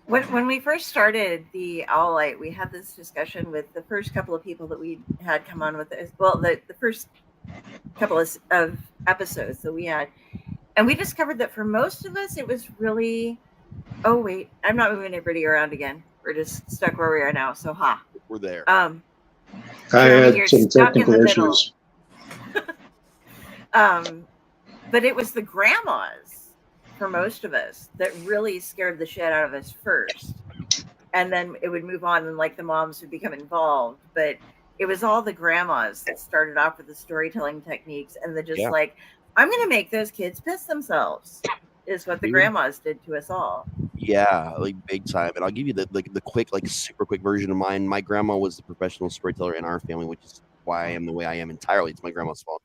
When we first started the Owl Light, we had this discussion with the first couple of people that we had come on with this. Well, the first couple of episodes that we had. And we discovered that for most of us, it was really, oh, wait, I'm not moving anybody around again. We're just stuck where we are now. So, We're there. I Jeremy, you're had some stuck in technical the middle. issues. But it was the grandmas for most of us that really scared the shit out of us first. And then it would move on and like the moms would become involved. But it was all the grandmas that started off with the storytelling techniques and the just like, I'm going to make those kids piss themselves is what the grandmas did to us all. Yeah, like big time. And I'll give you the quick, like super quick version of mine. My grandma was the professional storyteller in our family, which is why I am the way I am entirely. It's my grandma's fault.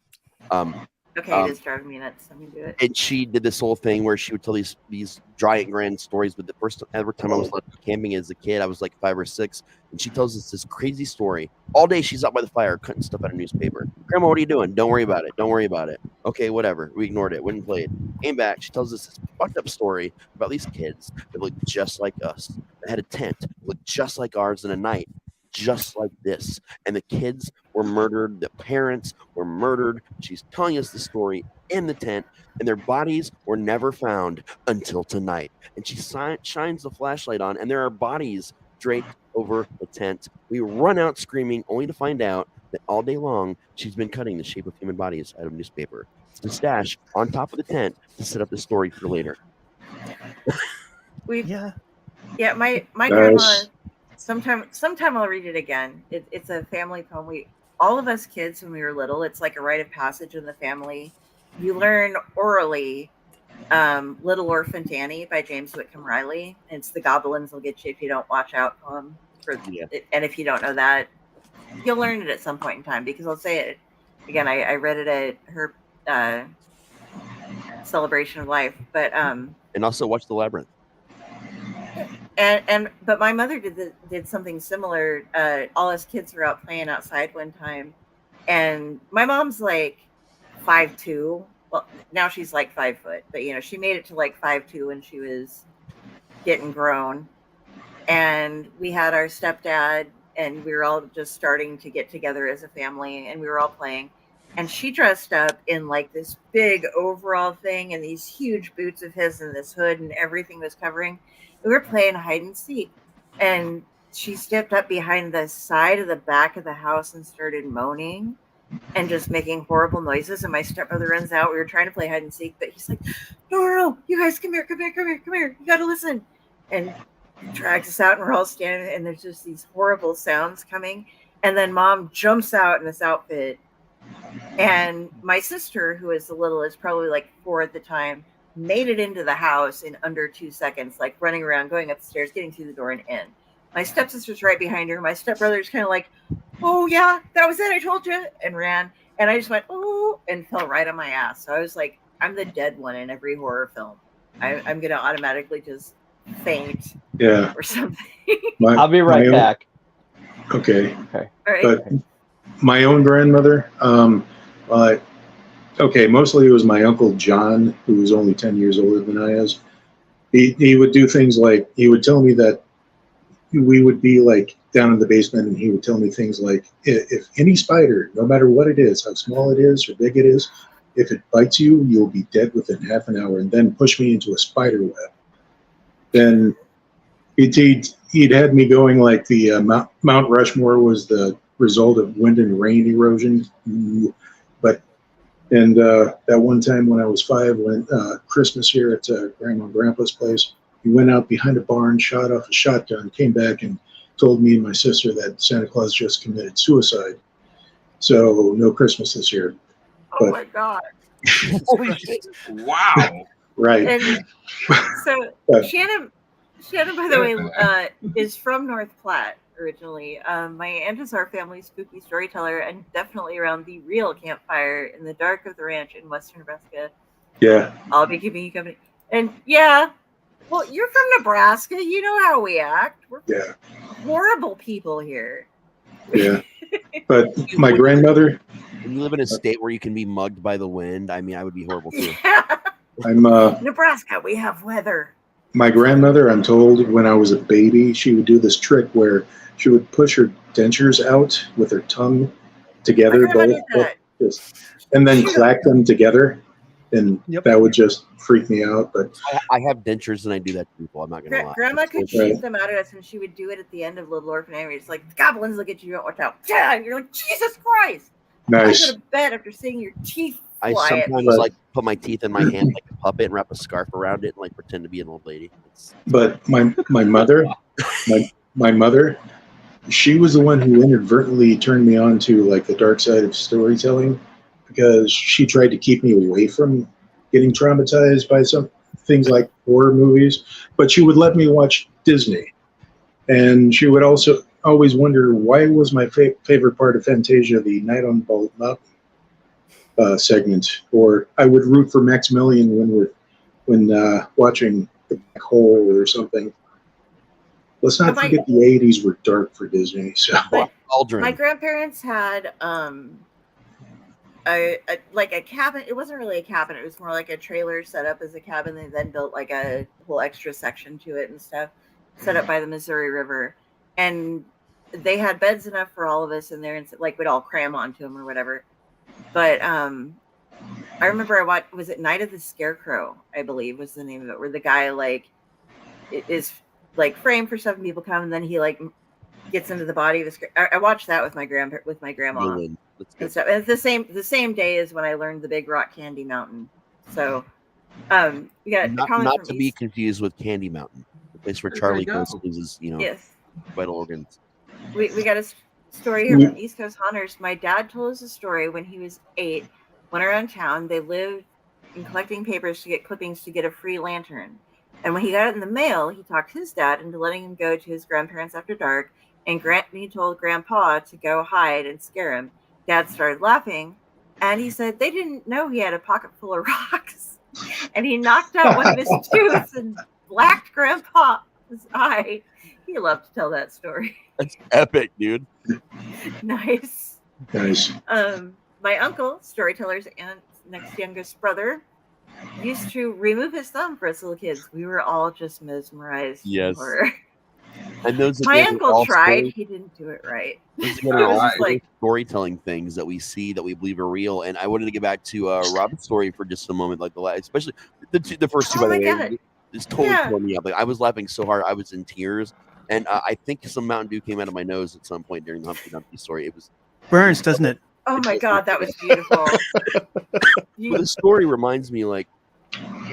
Okay, it is driving me nuts. Let me do it. And she did this whole thing where she would tell these giant grand stories. But the first ever time I was camping as a kid, I was like 5 or 6, and she tells us this crazy story. All day she's out by the fire cutting stuff out of newspaper. Grandma, what are you doing? Don't worry about it. Don't worry about it. Okay, whatever. We ignored it. Went and played. Came back. She tells us this fucked up story about these kids that looked just like us. That had a tent, looked just like ours, and a knife just like this. And the kids were murdered. The parents were murdered. She's telling us the story in the tent, and their bodies were never found until tonight. And she shines the flashlight on, and there are bodies draped over the tent. We run out screaming, only to find out that all day long she's been cutting the shape of human bodies out of newspaper to stash on top of the tent to set up the story for later. Yeah. Yeah, my grandma. Sometime I'll read it again. It's a family poem. All of us kids when we were little, it's like a rite of passage in the family. You learn orally Little Orphan Annie by James Whitcomb Riley. It's the goblins will get you if you don't watch out poem. And if you don't know that, you'll learn it at some point in time because I'll say it again. I read it at her celebration of life, but and also watch The Labyrinth. But my mother did something similar. All us kids were out playing outside one time, and my mom's like 5'2". Well, now she's like 5 foot, but she made it to like 5'2" when she was getting grown. And we had our stepdad, and we were all just starting to get together as a family, and we were all playing. And she dressed up in like this big overall thing and these huge boots of his and this hood, and everything was covering. We were playing hide and seek, and she stepped up behind the side of the back of the house and started moaning and just making horrible noises. And my stepbrother runs out. We were trying to play hide and seek, but he's like, no, you guys come here. You got to listen. And he drags us out, and we're all standing, and there's just these horrible sounds coming. And then Mom jumps out in this outfit. And my sister, who is the littlest, probably like 4 at the time, made it into the house in under 2 seconds, like running around, going up the stairs, getting through the door and in. My stepsister's right behind her. My stepbrother's kind of like, oh yeah, that was it, I told you, and ran. And I just went, oh, and fell right on my ass. So I was like, I'm the dead one in every horror film. I'm going to automatically just faint or something. I'll be right back. Okay. All right. But my own grandmother, mostly it was my Uncle John, who was only 10 years older than I was. He would do things like, he would tell me that we would be like down in the basement, and he would tell me things like, if any spider, no matter what it is, how small it is or big it is, if it bites you, you'll be dead within half an hour, and then push me into a spider web. Then he'd had me going like the Mount Rushmore was the result of wind and rain erosion. But And that one time when I was 5, when Christmas here at Grandma and Grandpa's place, he went out behind a barn, shot off a shotgun, came back and told me and my sister that Santa Claus just committed suicide. So no Christmas this year. Oh my God. Holy shit. Wow. Right. And so But- Shannon, by the way, is from North Platte originally. My aunt is our family spooky storyteller, and definitely around the real campfire in the dark of the ranch in western Nebraska. Yeah. I'll be keeping you company. And yeah, well, you're from Nebraska. You know how we act. We're Yeah. horrible people here. Yeah. But my grandmother, When you live in a state where you can be mugged by the wind, I mean, I would be horrible too. Yeah. I'm Nebraska, we have weather. my grandmother, I'm told when I was a baby, she would do this trick where she would push her dentures out with her tongue together, My grandma did that. and then clack them together. And Yep. that would just freak me out. But I have dentures and I do that to people. I'm not gonna lie. Grandma could Right. shoot them out at us, and she would do it at the end of Little Orphan Annie. It's like, the goblins look at you, don't watch out. Yeah, and you're like, Jesus Christ. I nice. go to bed after seeing your teeth I fly at sometimes me. like put my teeth in my hand like a puppet and wrap a scarf around it and like pretend to be an old lady. But my mother, my mother, she was the one who inadvertently turned me on to like the dark side of storytelling, because she tried to keep me away from getting traumatized by some things like horror movies, but she would let me watch Disney. And she would also always wonder why was my favorite part of Fantasia the Night on Bald Mountain segment, or I would root for Maximilian when watching The Black Hole or something. Let's not My- forget the 80s were dark for Disney. So Aldrin. My grandparents had like a cabin. It wasn't really a cabin. It was more like a trailer set up as a cabin. They then built like a whole extra section to it and stuff, set up by the Missouri River. And they had beds enough for all of us in there, and like we'd all cram onto them or whatever. But I remember I watched, was it Night of the Scarecrow, I believe was the name of it, where the guy like it is like framed for stuff and people come, and then he like gets into the body of the scarecrow. I watched that with my grandma Let's go. and stuff. And it's the same day as when I learned the Big Rock Candy Mountain. So we got a comment Not from to be East- confused with Candy Mountain, the place where There Charlie you go. goes loses, yes. vital organs. We got a story here from East Coast Hunters. My dad told us a story when he was 8. Went around town. They lived in collecting papers to get clippings to get a free lantern. And when he got it in the mail, he talked his dad into letting him go to his grandparents after dark. And he told Grandpa to go hide and scare him. Dad started laughing, and he said they didn't know he had a pocket full of rocks. And he knocked out one of his tooths and blacked Grandpa's eye. He loved to tell that story. That's epic, dude. Nice. nice. My uncle, storyteller's next youngest brother, used to remove his thumb for us little kids. We were all just mesmerized. Yes. Horror. And those My again are uncle all tried. story- He didn't do it right. those again are all Just like- storytelling things that we see that we believe are real. And I wanted to get back to Rob's story for just a moment, like especially the first two. Oh by the my way, God. just totally Yeah. tore me up. Like I was laughing so hard, I was in tears. And I think some Mountain Dew came out of my nose at some point during the Humpty Dumpty story. It was Burns, doesn't it? Oh my God, that was beautiful. But the story reminds me like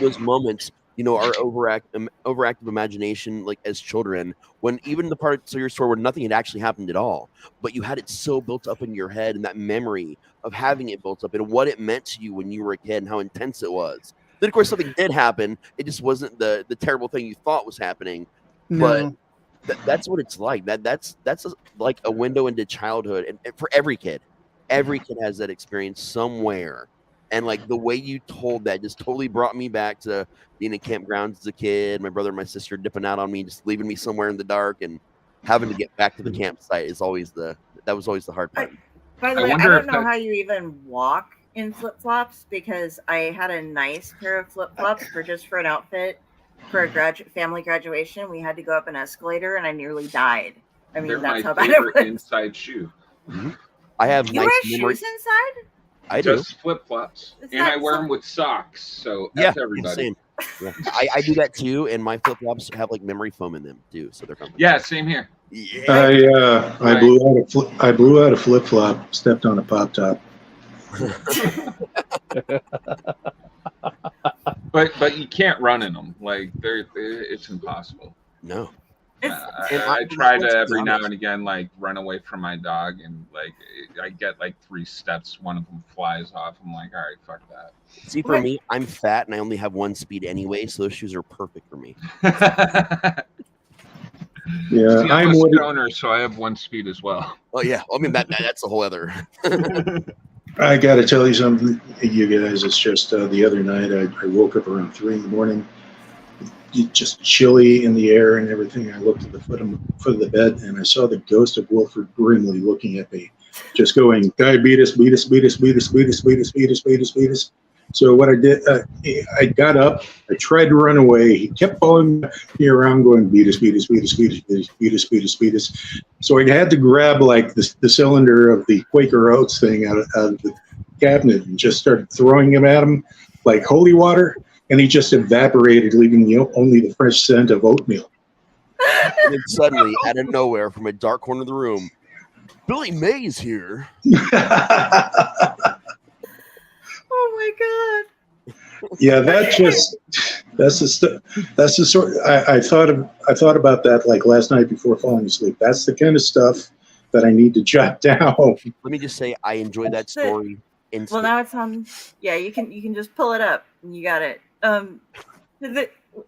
those moments, our overactive imagination, like as children, when even the parts of your story where nothing had actually happened at all, but you had it so built up in your head and that memory of having it built up and what it meant to you when you were a kid and how intense it was. Then of course something did happen. It just wasn't the terrible thing you thought was happening. No. That's what it's like. That's like a window into childhood, and for every kid has that experience somewhere. And like the way you told that just totally brought me back to being in campgrounds as a kid. My brother and my sister dipping out on me, just leaving me somewhere in the dark, and having to get back to the campsite is always the hard part. By the I way, I wonder don't if know that- how you even walk in flip-flops, because I had a nice pair of flip-flops purchased for an outfit for a family graduation. We had to go up an escalator, and I nearly died. I mean, They're that's my how bad it favorite was. inside shoe. I have You nice wear memories. shoes inside? I do. Just flip flops, Is and I that wear some- them with socks. So Yeah, F everybody. same. Yeah. I do that too, and my flip flops have like memory foam in them too, so they're comfortable. Yeah, same here. Yeah. I blew out a flip flop, stepped on a pop top. But you can't run in them. Like it's impossible. No. I try to every now and again like run away from my dog, and like I get like 3 steps, one of them flies off. I'm like, all right, fuck that. See, for me, I'm fat and I only have 1 speed anyway, so those shoes are perfect for me. Yeah, See, I'm a stoner, so I have 1 speed as well. Oh yeah, I mean that's a whole other. I got to tell you something, you guys. It's just the other night I woke up around 3 in the morning, just chilly in the air and everything. I looked at the foot of the bed and I saw the ghost of Wilford Brimley looking at me, just going, diabetes, beatus, beatus, beatus, beatus, beatus, beatus, beatus, beatus. So what I did, I got up, I tried to run away. He kept following me around going, beatus, beatus, beatus, beatus, beatus, beatus, beatus, beatus. So I had to grab like the cylinder of the Quaker Oats thing out of the cabinet and just started throwing him at him like holy water. And he just evaporated, leaving only the fresh scent of oatmeal. And then suddenly, out of nowhere, from a dark corner of the room, Billy Mays here. Oh my god! Yeah, that's the sort. I thought about that like last night before falling asleep. That's the kind of stuff that I need to jot down. Let me just say, I enjoyed that story. Well, now it's on. Yeah, you can just pull it up and you got it.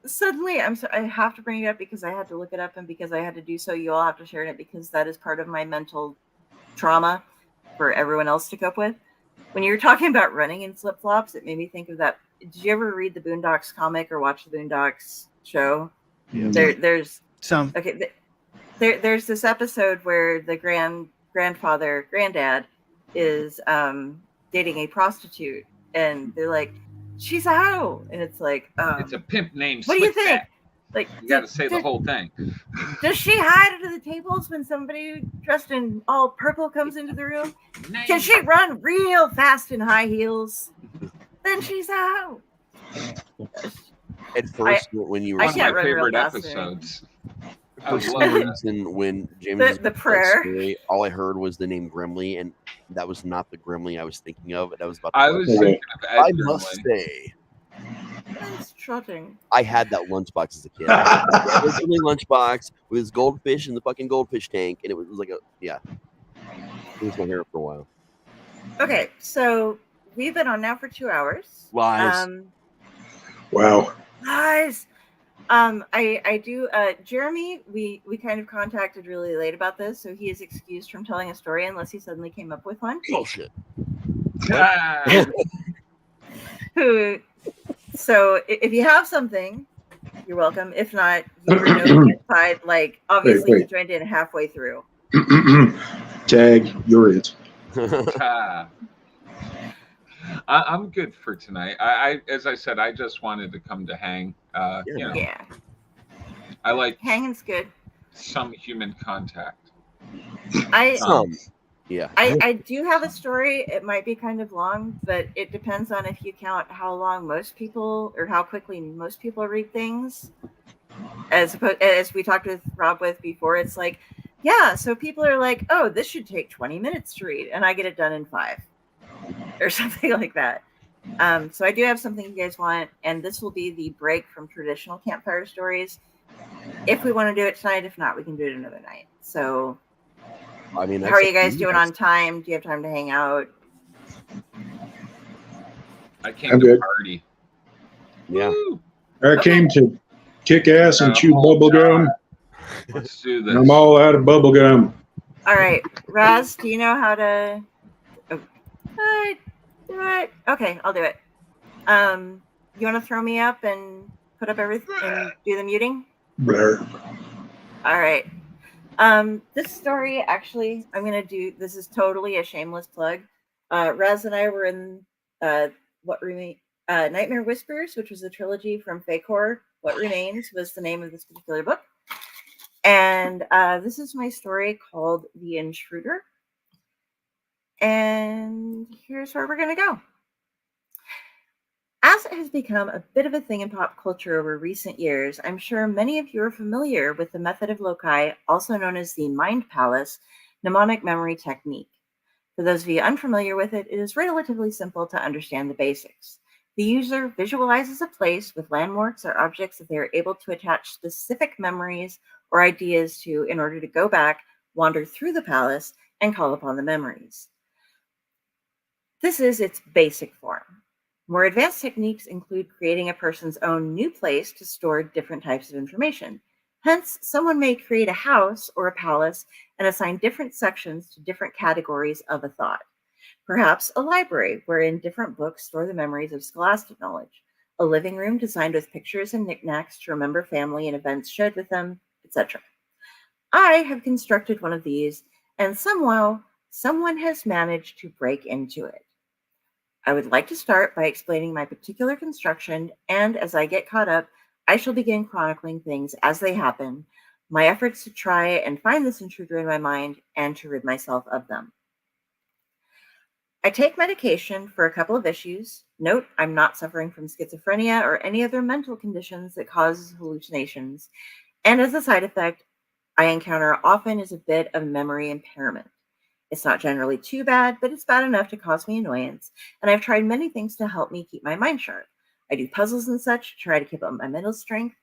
Suddenly, I have to bring it up because I had to look it up, and because I had to do so, you all have to share it because that is part of my mental trauma for everyone else to cope with. When you were talking about running in flip flops, it made me think of that. Did you ever read the Boondocks comic or watch the Boondocks show? Yeah. There's Some. Okay, there's this episode where the granddad is dating a prostitute, and they're like, she's a hoe, and it's like, it's a pimp named what do you think? Like, you got to say the whole thing. Does she hide under the tables when somebody dressed in all purple comes into the room? Can she run real fast in high heels? Then she's a hoe. At first, when you were I can't my run real favorite fast episodes. I for some love it. reason, when James was the prayer. story, all I heard was the name Grimley, and that was not the Grimley I was thinking of. And I was about. I was thinking of Ed I Grimley. must say, That's trotting. I had that lunchbox as a kid. It was a lunchbox with his goldfish in the fucking goldfish tank, and it was like it was my hair for a while. Okay, so we've been on now for 2 hours. Lies. Wow. Lies. I do. Jeremy, we kind of contacted really late about this, so he is excused from telling a story unless he suddenly came up with one. Bullshit. So if you have something, you're welcome. If not, you were notified. Like obviously, you joined in halfway through. Tag, you're it. I'm good for tonight. I as I said, I just wanted to come to hang. Yeah. I like hanging's good. Some human contact. I do have a story. It might be kind of long, but it depends on if you count how long most people or how quickly most people read things. As we talked with Rob with before, it's like, yeah, so people are like, oh, this should take 20 minutes to read, and I get it done in 5 or something like that. So I do have something you guys want, and this will be the break from traditional campfire stories. If we want to do it tonight, if not, we can do it another night. So, I mean, how are you guys doing on time? Do you have time to hang out? I came to party. Yeah. Woo! I came to kick ass and chew bubble gum. Let's do this. I'm all out of bubble gum. All right, Raz, do you know how to? Oh, do it. Okay, I'll do it. You want to throw me up and put up everything and do the muting? Blur. All right. This story, actually, I'm going to do, this is totally a shameless plug. Raz and I were in Nightmare Whispers, which was a trilogy from Fake Horror. What Remains was the name of this particular book. And this is my story called The Intruder. And here's where we're going to go. As it has become a bit of a thing in pop culture over recent years, I'm sure many of you are familiar with the method of loci, also known as the Mind Palace mnemonic memory technique. For those of you unfamiliar with it, it is relatively simple to understand the basics. The user visualizes a place with landmarks or objects that they are able to attach specific memories or ideas to in order to go back, wander through the palace, and call upon the memories. This is its basic form. More advanced techniques include creating a person's own new place to store different types of information. Hence, someone may create a house or a palace and assign different sections to different categories of a thought. Perhaps a library wherein different books store the memories of scholastic knowledge, a living room designed with pictures and knickknacks to remember family and events shared with them, etc. I have constructed one of these, and somehow someone has managed to break into it. I would like to start by explaining my particular construction, and as I get caught up, I shall begin chronicling things as they happen, my efforts to try and find this intruder in my mind and to rid myself of them. I take medication for a couple of issues. Note, I'm not suffering from schizophrenia or any other mental conditions that causes hallucinations, and as a side effect, I encounter often is a bit of memory impairment. It's not generally too bad, but it's bad enough to cause me annoyance, and I've tried many things to help me keep my mind sharp. I do puzzles and such to try to keep up my mental strength.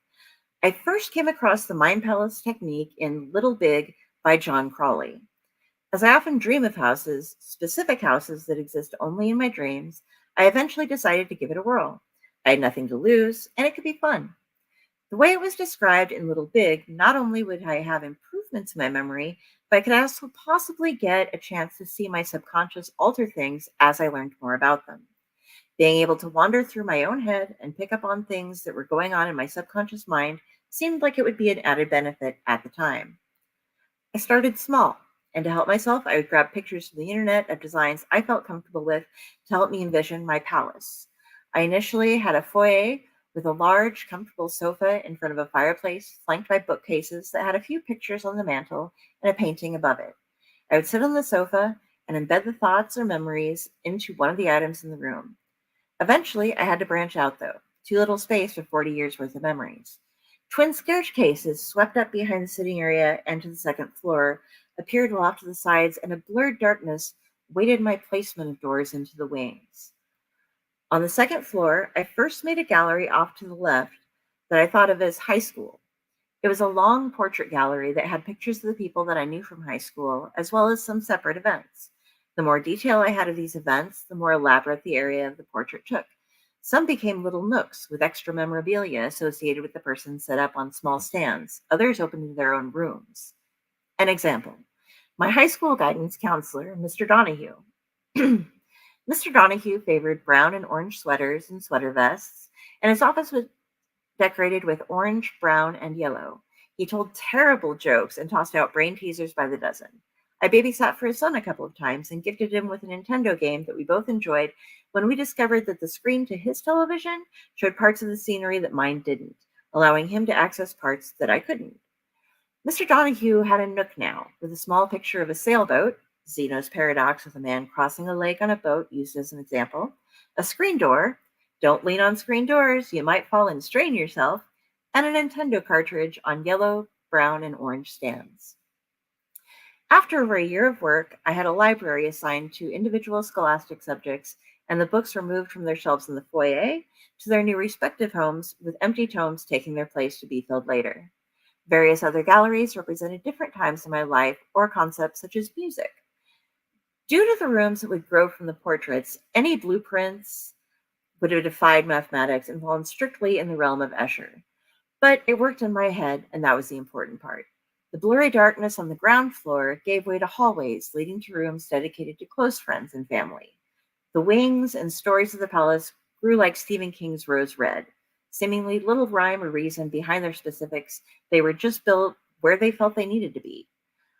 I first came across the Mind Palace technique in Little Big by John Crawley. As I often dream of houses, specific houses that exist only in my dreams, I eventually decided to give it a whirl. I had nothing to lose, and it could be fun. The way it was described in Little Big, not only would I have improvements in my memory, but I could also possibly get a chance to see my subconscious alter things as I learned more about them. Being able to wander through my own head and pick up on things that were going on in my subconscious mind seemed like it would be an added benefit at the time. I started small, and to help myself, I would grab pictures from the internet of designs I felt comfortable with to help me envision my palace. I initially had a foyer with a large, comfortable sofa in front of a fireplace, flanked by bookcases that had a few pictures on the mantel and a painting above it. I would sit on the sofa and embed the thoughts or memories into one of the items in the room. Eventually, I had to branch out, though. Too little space for 40 years worth of memories. Twin staircases swept up behind the sitting area and to the second floor, appeared off to the sides, and a blurred darkness weighted my placement of doors into the wings. On the second floor, I first made a gallery off to the left that I thought of as high school. It was a long portrait gallery that had pictures of the people that I knew from high school, as well as some separate events. The more detail I had of these events, the more elaborate the area of the portrait took. Some became little nooks with extra memorabilia associated with the person set up on small stands. Others opened into their own rooms. An example. My high school guidance counselor, Mr. Donahue. Mr. Donahue favored brown and orange sweaters and sweater vests, and his office was decorated with orange, brown, and yellow. He told terrible jokes and tossed out brain teasers by the dozen. I babysat for his son a couple of times and gifted him with a Nintendo game that we both enjoyed when we discovered that the screen to his television showed parts of the scenery that mine didn't, allowing him to access parts that I couldn't. Mr. Donahue had a nook now, with a small picture of a sailboat, Zeno's paradox with a man crossing a lake on a boat used as an example, a screen door, don't lean on screen doors, you might fall and strain yourself, and a Nintendo cartridge on yellow, brown, and orange stands. After over a year of work, I had a library assigned to individual scholastic subjects, and the books were moved from their shelves in the foyer to their new respective homes, with empty tomes taking their place to be filled later. Various other galleries represented different times in my life or concepts such as music. Due to the rooms that would grow from the portraits, any blueprints would have defied mathematics and fallen strictly in the realm of Escher. But it worked in my head, and that was the important part. The blurry darkness on the ground floor gave way to hallways leading to rooms dedicated to close friends and family. The wings and stories of the palace grew like Stephen King's Rose Red. Seemingly little rhyme or reason behind their specifics, they were just built where they felt they needed to be.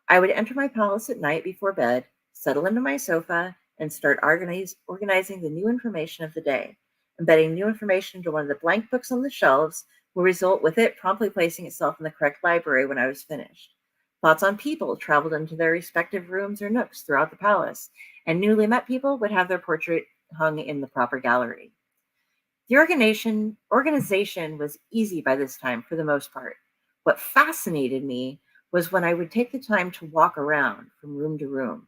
I would enter my palace at night before bed, settle into my sofa, and start organizing the new information of the day. Embedding new information into one of the blank books on the shelves will result with it promptly placing itself in the correct library when I was finished. Thoughts on people traveled into their respective rooms or nooks throughout the palace, and newly met people would have their portrait hung in the proper gallery. The organization was easy by this time for the most part. What fascinated me was when I would take the time to walk around from room to room.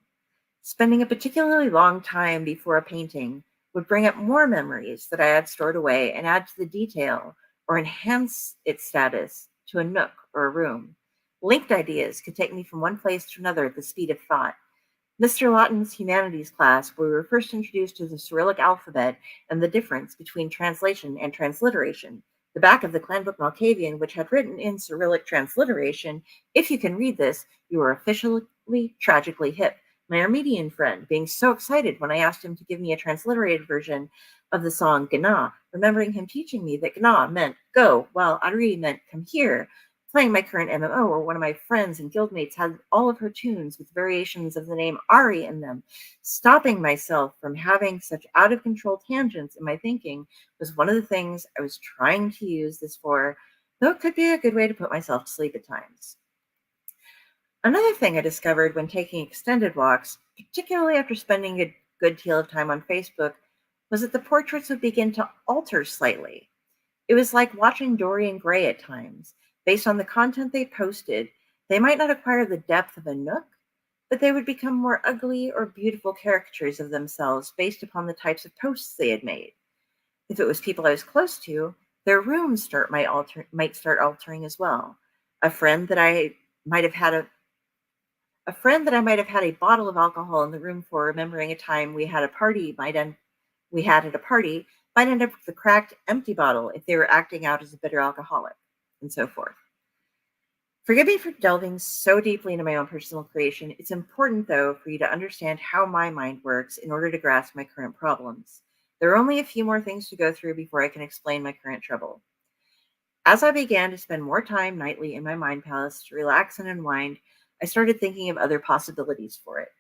Spending a particularly long time before a painting would bring up more memories that I had stored away and add to the detail or enhance its status to a nook or a room. Linked ideas could take me from one place to another at the speed of thought. Mr. Lawton's humanities class, where we were first introduced to the Cyrillic alphabet and the difference between translation and transliteration. The back of the Clan Book Malkavian, which had written in Cyrillic transliteration, "If you can read this, you are officially tragically hip." My Armenian friend being so excited when I asked him to give me a transliterated version of the song Gna, remembering him teaching me that Gna meant go, while Ari meant come here. Playing my current MMO, where one of my friends and guildmates had all of her tunes with variations of the name Ari in them. Stopping myself from having such out of control tangents in my thinking was one of the things I was trying to use this for, though it could be a good way to put myself to sleep at times. Another thing I discovered when taking extended walks, particularly after spending a good deal of time on Facebook, was that the portraits would begin to alter slightly. It was like watching Dorian Gray at times. Based on the content they posted, they might not acquire the depth of a Nook, but they would become more ugly or beautiful caricatures of themselves based upon the types of posts they had made. If it was people I was close to, their rooms might start altering as well. A friend that I might have had a bottle of alcohol in the room for, remembering a time we had at a party, might end up with a cracked, empty bottle if they were acting out as a bitter alcoholic, and so forth. Forgive me for delving so deeply into my own personal creation. It's important, though, for you to understand how my mind works in order to grasp my current problems. There are only a few more things to go through before I can explain my current trouble. As I began to spend more time nightly in my mind palace to relax and unwind, I started thinking of other possibilities for it.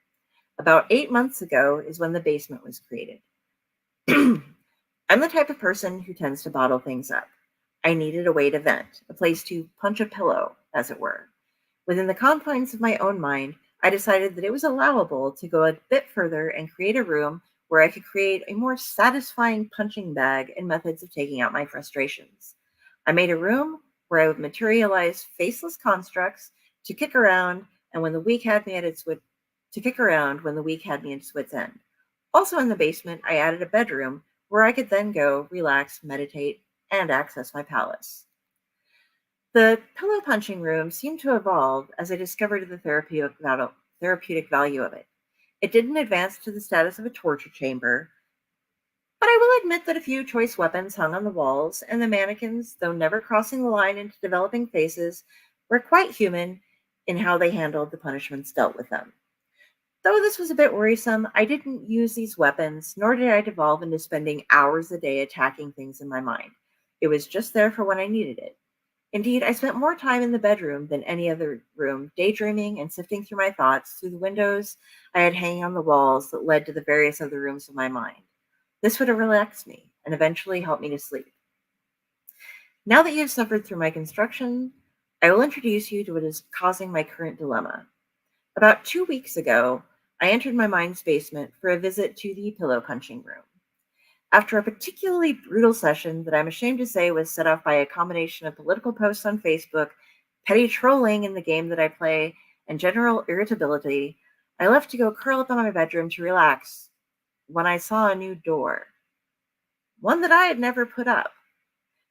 About 8 months ago is when the basement was created. I'm the type of person who tends to bottle things up. I needed a way to vent, a place to punch a pillow, as it were. Within the confines of my own mind, I decided that it was allowable to go a bit further and create a room where I could create a more satisfying punching bag and methods of taking out my frustrations. I made a room where I would materialize faceless constructs to kick around when the week had me at its wit's end. Also in the basement, I added a bedroom where I could then go, relax, meditate, and access my palace. The pillow punching room seemed to evolve as I discovered the therapeutic value of it. It didn't advance to the status of a torture chamber, but I will admit that a few choice weapons hung on the walls, and the mannequins, though never crossing the line into developing faces, were quite human in how they handled the punishments dealt with them. Though this was a bit worrisome, I didn't use these weapons, nor did I devolve into spending hours a day attacking things in my mind. It was just there for when I needed it. Indeed, I spent more time in the bedroom than any other room, daydreaming and sifting through my thoughts through the windows I had hanging on the walls that led to the various other rooms of my mind. This would relax me and eventually help me to sleep. Now that you have suffered through my construction, I will introduce you to what is causing my current dilemma. About 2 weeks ago, I entered my mind's basement for a visit to the pillow punching room. After a particularly brutal session that I'm ashamed to say was set off by a combination of political posts on Facebook, petty trolling in the game that I play, and general irritability, I left to go curl up in my bedroom to relax when I saw a new door. One that I had never put up.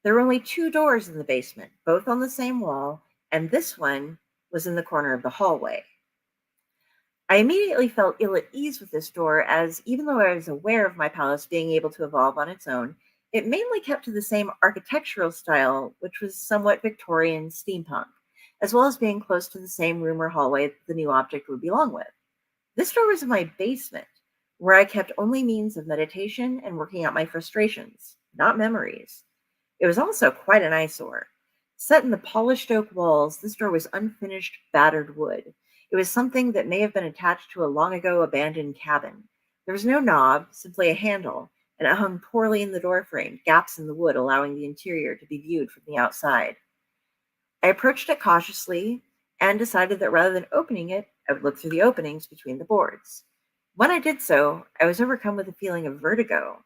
There were only 2 doors in the basement, both on the same wall, and this one was in the corner of the hallway. I immediately felt ill at ease with this door, as even though I was aware of my palace being able to evolve on its own, it mainly kept to the same architectural style, which was somewhat Victorian steampunk, as well as being close to the same room or hallway that the new object would belong with. This door was in my basement, where I kept only means of meditation and working out my frustrations, not memories. It was also quite an eyesore. Set in the polished oak walls, this door was unfinished, battered wood. It was something that may have been attached to a long ago abandoned cabin. There was no knob, simply a handle, and it hung poorly in the doorframe, gaps in the wood allowing the interior to be viewed from the outside. I approached it cautiously and decided that rather than opening it, I would look through the openings between the boards. When I did so, I was overcome with a feeling of vertigo.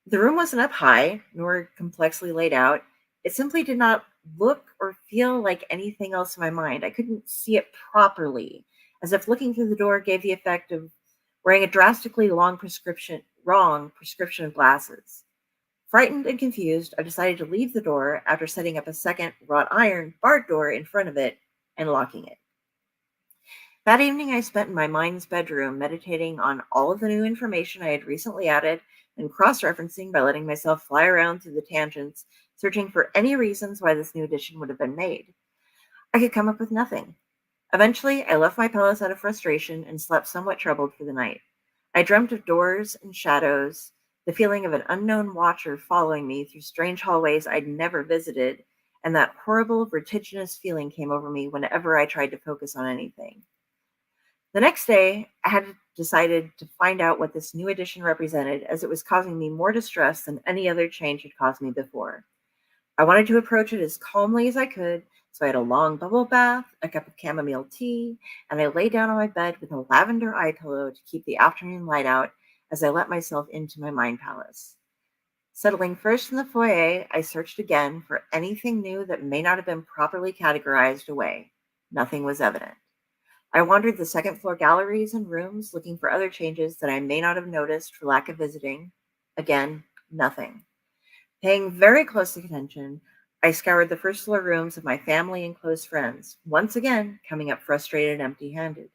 The room wasn't up high, nor complexly laid out. It simply did not look or feel like anything else in my mind. I couldn't see it properly, as if looking through the door gave the effect of wearing a drastically wrong prescription of glasses. Frightened and confused, I decided to leave the door after setting up a second wrought iron barred door in front of it and locking it. That evening, I spent in my mind's bedroom meditating on all of the new information I had recently added and cross-referencing by letting myself fly around through the tangents, searching for any reasons why this new addition would have been made. I could come up with nothing. Eventually, I left my palace out of frustration and slept somewhat troubled for the night. I dreamt of doors and shadows, the feeling of an unknown watcher following me through strange hallways I'd never visited, and that horrible vertiginous feeling came over me whenever I tried to focus on anything. The next day, I had decided to find out what this new addition represented, as it was causing me more distress than any other change had caused me before. I wanted to approach it as calmly as I could, so I had a long bubble bath, a cup of chamomile tea, and I lay down on my bed with a lavender eye pillow to keep the afternoon light out as I let myself into my mind palace. Settling first in the foyer, I searched again for anything new that may not have been properly categorized away. Nothing was evident. I wandered the second floor galleries and rooms looking for other changes that I may not have noticed for lack of visiting. Again, nothing. Paying very close attention, I scoured the first floor rooms of my family and close friends, once again coming up frustrated and empty-handed.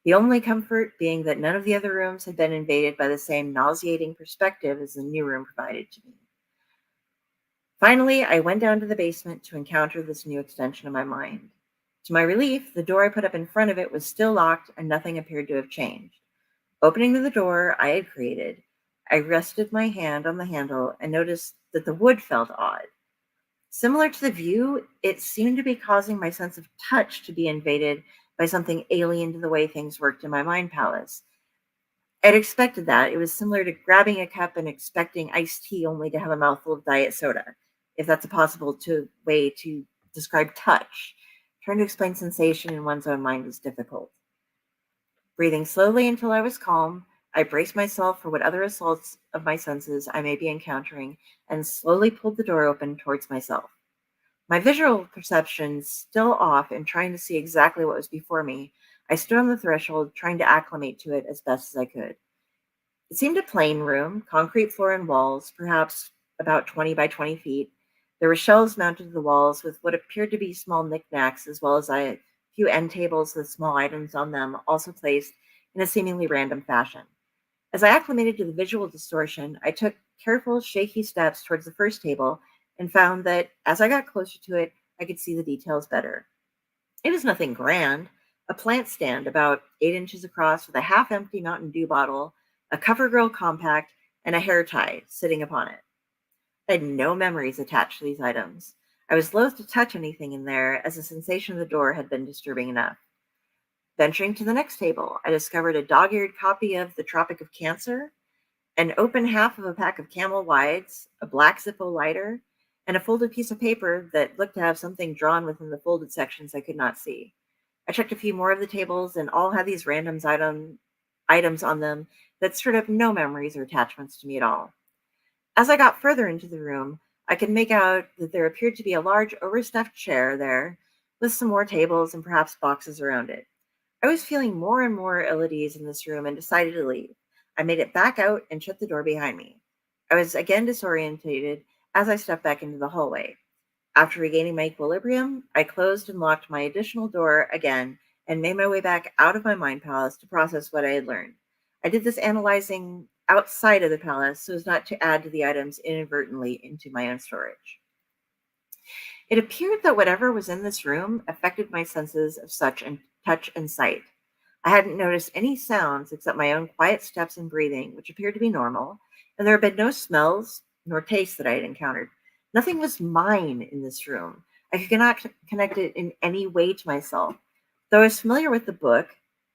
The only comfort being that none of the other rooms had been invaded by the same nauseating perspective as the new room provided to me. Finally, I went down to the basement to encounter this new extension of my mind. To my relief, the door I put up in front of it was still locked and nothing appeared to have changed. Opening the door I had created, I rested my hand on the handle and noticed that the wood felt odd. Similar to the view, it seemed to be causing my sense of touch to be invaded by something alien to the way things worked in my mind palace. I'd expected that. It was similar to grabbing a cup and expecting iced tea only to have a mouthful of diet soda, if that's a possible way to describe touch. Trying to explain sensation in one's own mind is difficult. Breathing slowly until I was calm, I braced myself for what other assaults of my senses I may be encountering and slowly pulled the door open towards myself. My visual perception still off and trying to see exactly what was before me, I stood on the threshold trying to acclimate to it as best as I could. It seemed a plain room, concrete floor and walls, perhaps about 20 by 20 feet. There were shelves mounted to the walls with what appeared to be small knickknacks, as well as a few end tables with small items on them, also placed in a seemingly random fashion. As I acclimated to the visual distortion, I took careful, shaky steps towards the first table and found that as I got closer to it, I could see the details better. It was nothing grand. A plant stand about 8 inches across with a half-empty Mountain Dew bottle, a CoverGirl compact, and a hair tie sitting upon it. I had no memories attached to these items. I was loath to touch anything in there, as the sensation of the door had been disturbing enough. Venturing to the next table, I discovered a dog-eared copy of The Tropic of Cancer, an open half of a pack of Camel Wides, a black Zippo lighter, and a folded piece of paper that looked to have something drawn within the folded sections I could not see. I checked a few more of the tables, and all had these random items on them that stirred up no memories or attachments to me at all. As I got further into the room, I could make out that there appeared to be a large overstuffed chair there, with some more tables and perhaps boxes around it. I was feeling more and more ill at ease in this room and decided to leave. I made it back out and shut the door behind me. I was again disorientated as I stepped back into the hallway. After regaining my equilibrium, I closed and locked my additional door again and made my way back out of my mind palace to process what I had learned. I did this analyzing outside of the palace so as not to add to the items inadvertently into my own storage. It appeared that whatever was in this room affected my senses of touch and sight. I hadn't noticed any sounds except my own quiet steps and breathing, which appeared to be normal, and there had been no smells nor tastes that I had encountered. Nothing was mine in this room. I could not connect it in any way to myself. Though I was familiar with the book,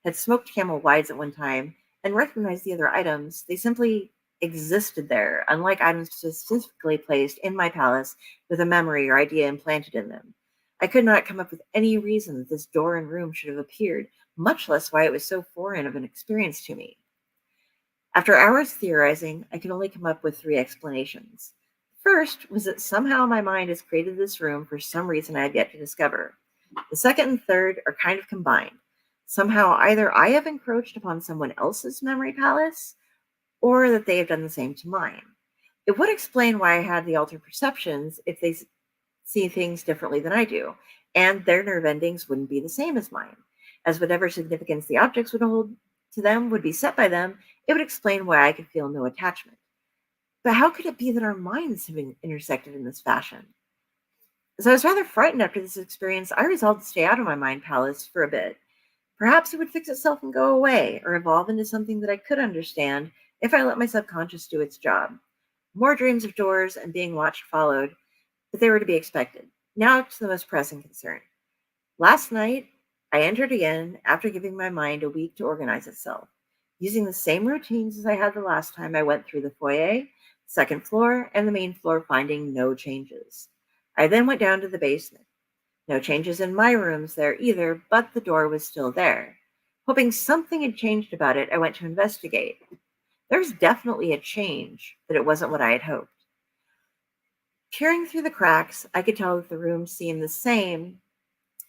had smoked Camel Wides at one time, and recognized the other items, they simply existed there, unlike items specifically placed in my palace with a memory or idea implanted in them. I could not come up with any reason that this door and room should have appeared, much less why it was so foreign of an experience to me. After hours theorizing, I could only come up with 3 explanations. First was that somehow my mind has created this room for some reason I have yet to discover. The second and third are kind of combined. Somehow, either I have encroached upon someone else's memory palace, or that they have done the same to mine. It would explain why I had the altered perceptions if they see things differently than I do, and their nerve endings wouldn't be the same as mine. As whatever significance the objects would hold to them would be set by them, it would explain why I could feel no attachment. But how could it be that our minds have been intersected in this fashion? As I was rather frightened after this experience, I resolved to stay out of my mind palace for a bit. Perhaps it would fix itself and go away, or evolve into something that I could understand if I let my subconscious do its job. More dreams of doors and being watched followed, but they were to be expected. Now to the most pressing concern. Last night, I entered again after giving my mind a week to organize itself, using the same routines as I had the last time I went through the foyer, second floor, and the main floor, finding no changes. I then went down to the basement. No changes in my rooms there either, but the door was still there. Hoping something had changed about it, I went to investigate. There was definitely a change, but it wasn't what I had hoped. Peering through the cracks, I could tell that the room seemed the same.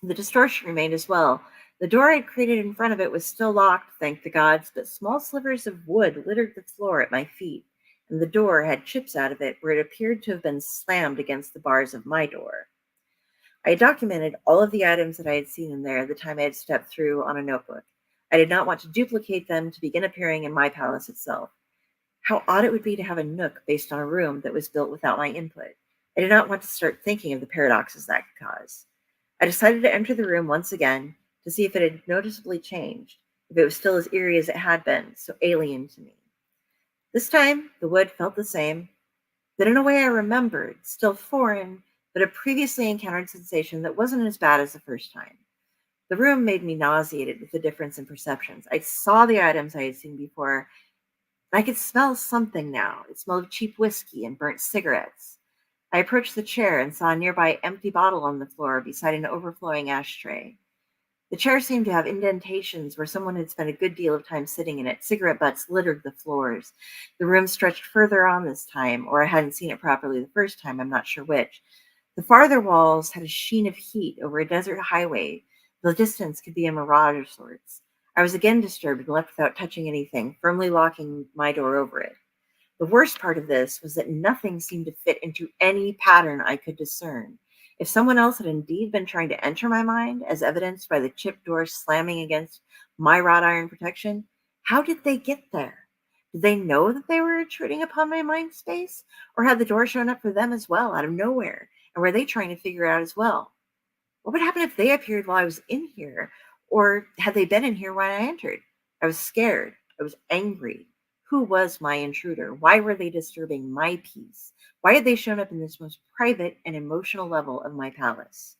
The distortion remained as well. The door I'd created in front of it was still locked, thank the gods, but small slivers of wood littered the floor at my feet, and the door had chips out of it where it appeared to have been slammed against the bars of my door. I had documented all of the items that I had seen in there the time I had stepped through on a notebook. I did not want to duplicate them to begin appearing in my palace itself. How odd it would be to have a nook based on a room that was built without my input. I did not want to start thinking of the paradoxes that could cause. I decided to enter the room once again to see if it had noticeably changed, if it was still as eerie as it had been, so alien to me. This time, the wood felt the same, but in a way I remembered, still foreign, but a previously encountered sensation that wasn't as bad as the first time. The room made me nauseated with the difference in perceptions. I saw the items I had seen before, and I could smell something now. It smelled of cheap whiskey and burnt cigarettes. I approached the chair and saw a nearby empty bottle on the floor beside an overflowing ashtray. The chair seemed to have indentations where someone had spent a good deal of time sitting in it. Cigarette butts littered the floors. The room stretched further on this time, or I hadn't seen it properly the first time, I'm not sure which. The farther walls had a sheen of heat over a desert highway. The distance could be a mirage of sorts. I was again disturbed and left without touching anything, firmly locking my door over it. The worst part of this was that nothing seemed to fit into any pattern I could discern. If someone else had indeed been trying to enter my mind, as evidenced by the chipped door slamming against my wrought iron protection, how did they get there? Did they know that they were intruding upon my mind space? Or had the door shown up for them as well, out of nowhere? And were they trying to figure it out as well? What would happen if they appeared while I was in here? Or had they been in here when I entered? I was scared. I was angry. Who was my intruder? Why were they disturbing my peace? Why had they shown up in this most private and emotional level of my palace?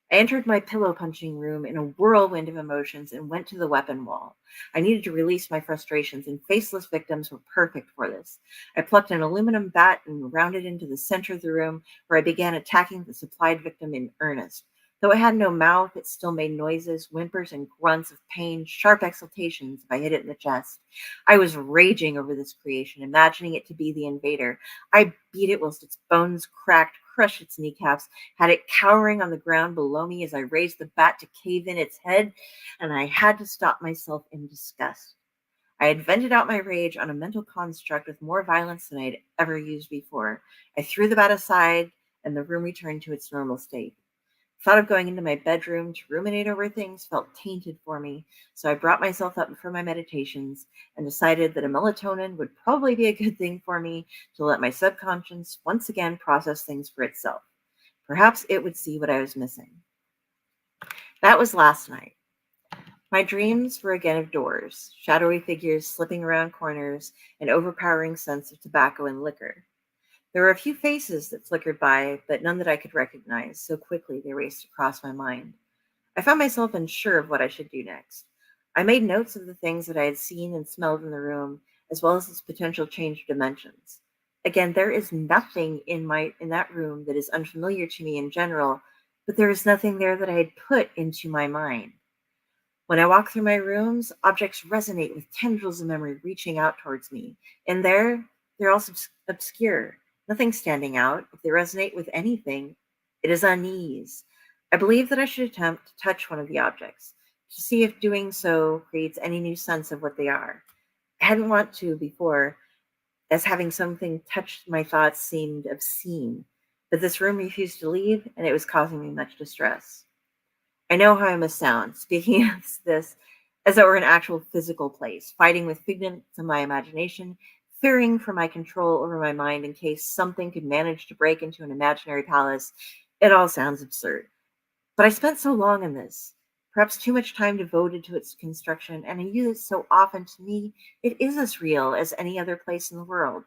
I entered my pillow punching room in a whirlwind of emotions and went to the weapon wall. I needed to release my frustrations, and faceless victims were perfect for this. I plucked an aluminum bat and rounded into the center of the room, where I began attacking the supplied victim in earnest. Though it had no mouth, it still made noises, whimpers and grunts of pain, sharp exultations if I hit it in the chest. I was raging over this creation, imagining it to be the invader. I beat it whilst its bones cracked, crushed its kneecaps, had it cowering on the ground below me as I raised the bat to cave in its head, and I had to stop myself in disgust. I had vented out my rage on a mental construct with more violence than I had ever used before. I threw the bat aside, and the room returned to its normal state. Thought of going into my bedroom to ruminate over things felt tainted for me, so I brought myself up for my meditations and decided that a melatonin would probably be a good thing for me to let my subconscious once again process things for itself. Perhaps it would see what I was missing. That was last night. My dreams were again of doors, shadowy figures slipping around corners, an overpowering sense of tobacco and liquor. There were a few faces that flickered by, but none that I could recognize. So quickly they raced across my mind. I found myself unsure of what I should do next. I made notes of the things that I had seen and smelled in the room, as well as its potential change of dimensions. Again, there is nothing in that room that is unfamiliar to me in general, but there is nothing there that I had put into my mind. When I walk through my rooms, objects resonate with tendrils of memory reaching out towards me. And they're also obscure. Nothing standing out. If they resonate with anything, it is unease. I believe that I should attempt to touch one of the objects. to see if doing so creates any new sense of what they are. I hadn't wanted to before, as having something touch my thoughts seemed obscene, but this room refused to leave, and it was causing me much distress. I know how I must sound, speaking of this as though it were an actual physical place, fighting with figments of my imagination, fearing for my control over my mind in case something could manage to break into an imaginary palace. It all sounds absurd. But I spent so long in this, perhaps too much time devoted to its construction, and I use it so often. To me, it is as real as any other place in the world,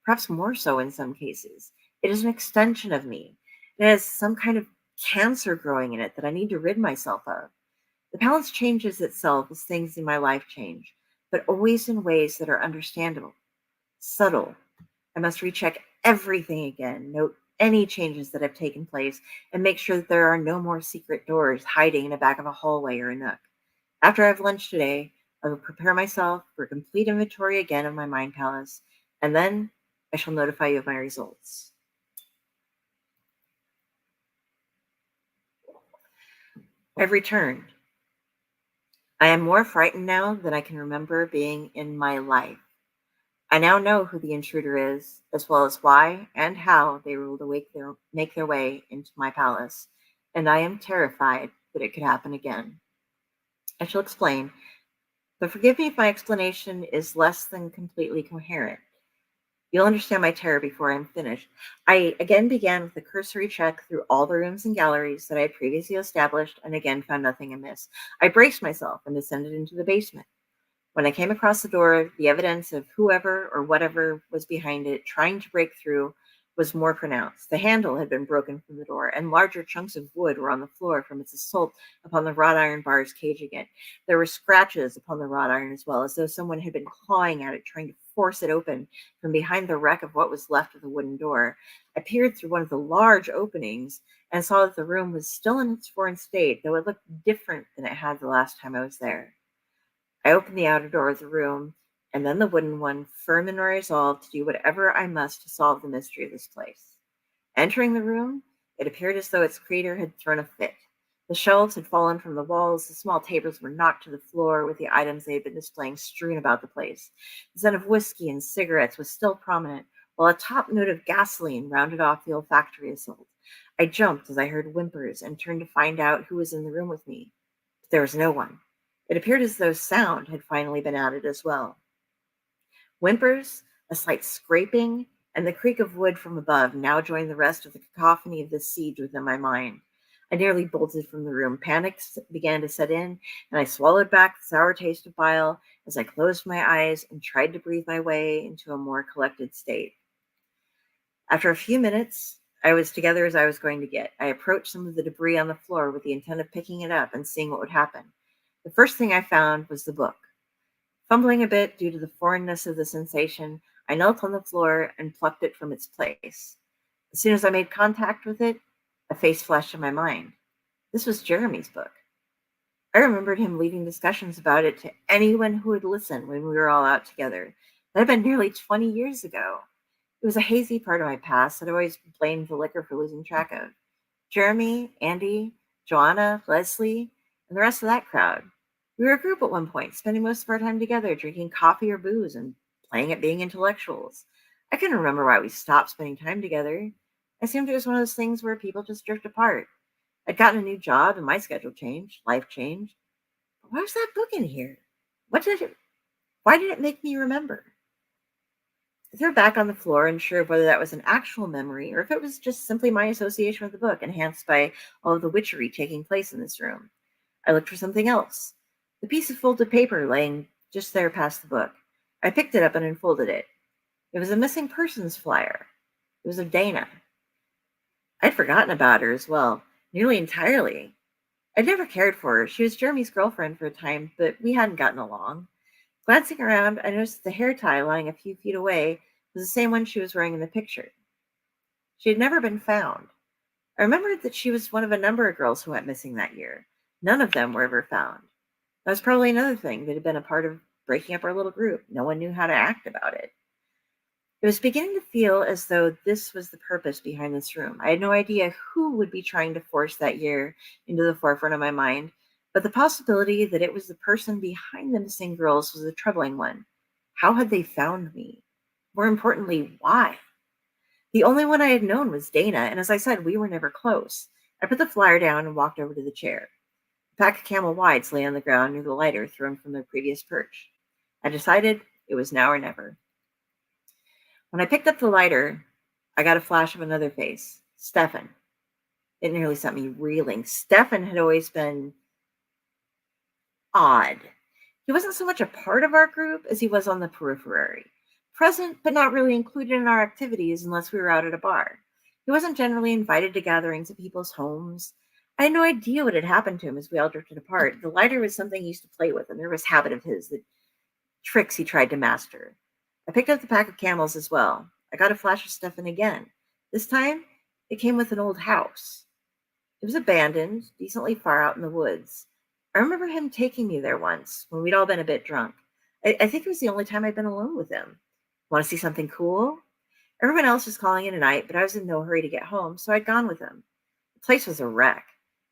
perhaps more so in some cases. It is an extension of me. It has some kind of cancer growing in it that I need to rid myself of. The palace changes itself as things in my life change, but always in ways that are understandable, subtle. I must recheck everything again, note any changes that have taken place, and make sure that there are no more secret doors hiding in the back of a hallway or a nook. After I have lunch today, I will prepare myself for a complete inventory again of my mind palace, and then I shall notify you of my results. I've returned. I am more frightened now than I can remember being in my life. I now know who the intruder is, as well as why and how they will make their way into my palace, and I am terrified that it could happen again. I shall explain, but forgive me if my explanation is less than completely coherent. You'll understand my terror before I'm finished. I again began with a cursory check through all the rooms and galleries that I had previously established, and again found nothing amiss. I braced myself and descended into the basement. When I came across the door, the evidence of whoever or whatever was behind it trying to break through was more pronounced. The handle had been broken from the door, and larger chunks of wood were on the floor from its assault upon the wrought iron bars caging it. There were scratches upon the wrought iron as well, as though someone had been clawing at it, trying to force it open from behind the wreck of what was left of the wooden door. I peered through one of the large openings and saw that the room was still in its foreign state, though it looked different than it had the last time I was there. I opened the outer door of the room, and then the wooden one, firm in my resolve to do whatever I must to solve the mystery of this place. Entering the room, it appeared as though its creator had thrown a fit. The shelves had fallen from the walls, the small tables were knocked to the floor with the items they had been displaying strewn about the place. The scent of whiskey and cigarettes was still prominent, while a top note of gasoline rounded off the olfactory assault. I jumped as I heard whimpers and turned to find out who was in the room with me. But there was no one. It appeared as though sound had finally been added as well. Whimpers, a slight scraping, and the creak of wood from above now joined the rest of the cacophony of this siege within my mind. I nearly bolted from the room. Panic began to set in, and I swallowed back the sour taste of bile as I closed my eyes and tried to breathe my way into a more collected state. After a few minutes, I was together as I was going to get. I approached some of the debris on the floor with the intent of picking it up and seeing what would happen. The first thing I found was the book. Fumbling a bit due to the foreignness of the sensation, I knelt on the floor and plucked it from its place. As soon as I made contact with it, a face flashed in my mind. This was Jeremy's book. I remembered him leading discussions about it to anyone who would listen when we were all out together. That had been nearly 20 years ago. It was a hazy part of my past that I always blamed the liquor for losing track of. Jeremy, Andy, Joanna, Leslie, and the rest of that crowd. We were a group at one point, spending most of our time together, drinking coffee or booze and playing at being intellectuals. I couldn't remember why we stopped spending time together. I assumed it was one of those things where people just drift apart. I'd gotten a new job and my schedule changed, life changed. But why was that book in here? Why did it make me remember? I threw it back on the floor, unsure of whether that was an actual memory or if it was just simply my association with the book, enhanced by all of the witchery taking place in this room. I looked for something else. The piece of folded paper laying just there past the book. I picked it up and unfolded it. It was a missing persons flyer. It was of Dana. I'd forgotten about her as well, nearly entirely. I'd never cared for her. She was Jeremy's girlfriend for a time, but we hadn't gotten along. Glancing around, I noticed the hair tie lying a few feet away was the same one she was wearing in the picture. She had never been found. I remembered that she was one of a number of girls who went missing that year. None of them were ever found. That was probably another thing that had been a part of breaking up our little group. No one knew how to act about it. It was beginning to feel as though this was the purpose behind this room. I had no idea who would be trying to force that year into the forefront of my mind, But the possibility that it was the person behind the missing girls was a troubling one. How had they found me? More importantly, why? The only one I had known was Dana, and as I said, we were never close. I put the flyer down and walked over to the chair. A pack of Camel Whites lay on the ground near the lighter thrown from their previous perch. I decided it was now or never. When I picked up the lighter, I got a flash of another face, Stefan. It nearly sent me reeling. Stefan had always been odd. He wasn't so much a part of our group as he was on the periphery. Present, but not really included in our activities unless we were out at a bar. He wasn't generally invited to gatherings at people's homes. I had no idea what had happened to him as we all drifted apart. The lighter was something he used to play with, a nervous habit of his, the tricks he tried to master. I picked up the pack of camels as well. I got a flash of Stefan again. This time, it came with an old house. It was abandoned, decently far out in the woods. I remember him taking me there once when we'd all been a bit drunk. I think it was the only time I'd been alone with him. Want to see something cool? Everyone else was calling it a night, but I was in no hurry to get home, so I'd gone with him. The place was a wreck,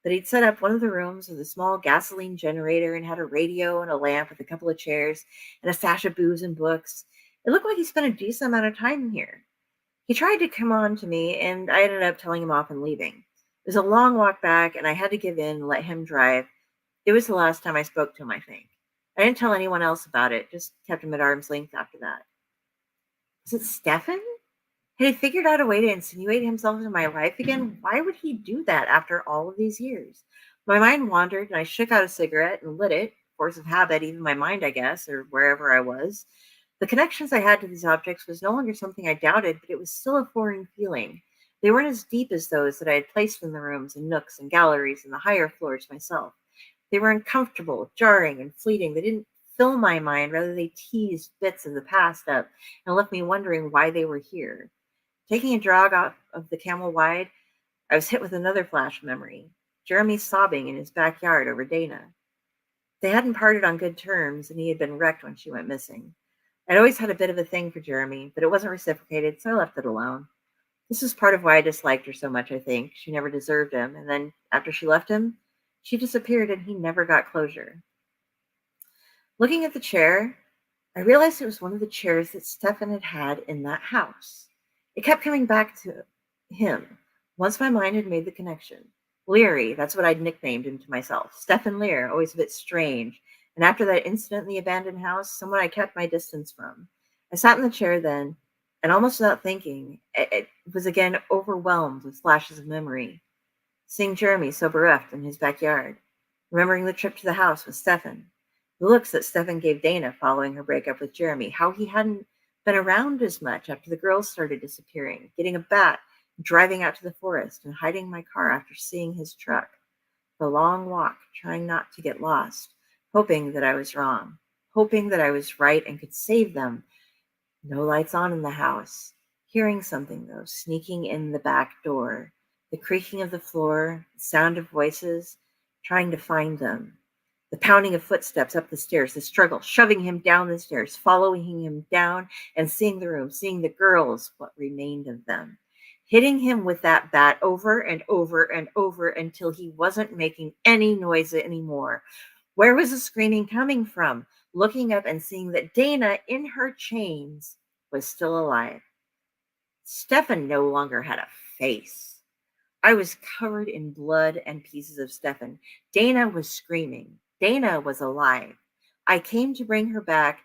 but he'd set up one of the rooms with a small gasoline generator and had a radio and a lamp with a couple of chairs and a stash of booze and books. It looked like he spent a decent amount of time here. He tried to come on to me, and I ended up telling him off and leaving. It was a long walk back, and I had to give in and let him drive. It was the last time I spoke to him, I think. I didn't tell anyone else about it, just kept him at arm's length after that. Was it Stefan? Had he figured out a way to insinuate himself into my life again? Why would he do that after all of these years? My mind wandered, and I shook out a cigarette and lit it, force of habit, even my mind, I guess, or wherever I was. The connections I had to these objects was no longer something I doubted, but it was still a foreign feeling. They weren't as deep as those that I had placed in the rooms and nooks and galleries and the higher floors myself. They were uncomfortable, jarring, and fleeting. They didn't fill my mind, rather they teased bits of the past up and left me wondering why they were here. Taking a drag off of the Camel Wide, I was hit with another flash memory. Jeremy sobbing in his backyard over Dana. They hadn't parted on good terms, and he had been wrecked when she went missing. I'd always had a bit of a thing for Jeremy, but it wasn't reciprocated, so I left it alone. This is part of why I disliked her so much, I think. She never deserved him, and then after she left him, she disappeared and he never got closure. Looking at the chair, I realized it was one of the chairs that Stefan had had in that house. It kept coming back to him. Once my mind had made the connection. Leary, that's what I'd nicknamed him to myself. Stefan Lear, always a bit strange. And after that incident in the abandoned house, someone I kept my distance from. I sat in the chair then, and almost without thinking, it was again overwhelmed with flashes of memory. Seeing Jeremy so bereft in his backyard. Remembering the trip to the house with Stefan. The looks that Stefan gave Dana following her breakup with Jeremy. How he hadn't been around as much after the girls started disappearing. Getting a bat, driving out to the forest, and hiding my car after seeing his truck. The long walk, trying not to get lost. Hoping that I was wrong. Hoping that I was right and could save them. No lights on in the house. Hearing something, though, sneaking in the back door. The creaking of the floor, the sound of voices, trying to find them. The pounding of footsteps up the stairs, the struggle, shoving him down the stairs, following him down and seeing the room, seeing the girls, what remained of them. Hitting him with that bat over and over and over until he wasn't making any noise anymore. Where was the screaming coming from? Looking up and seeing that Dana, in her chains, was still alive. Stefan no longer had a face. I was covered in blood and pieces of Stefan. Dana was screaming. Dana was alive. I came to bring her back,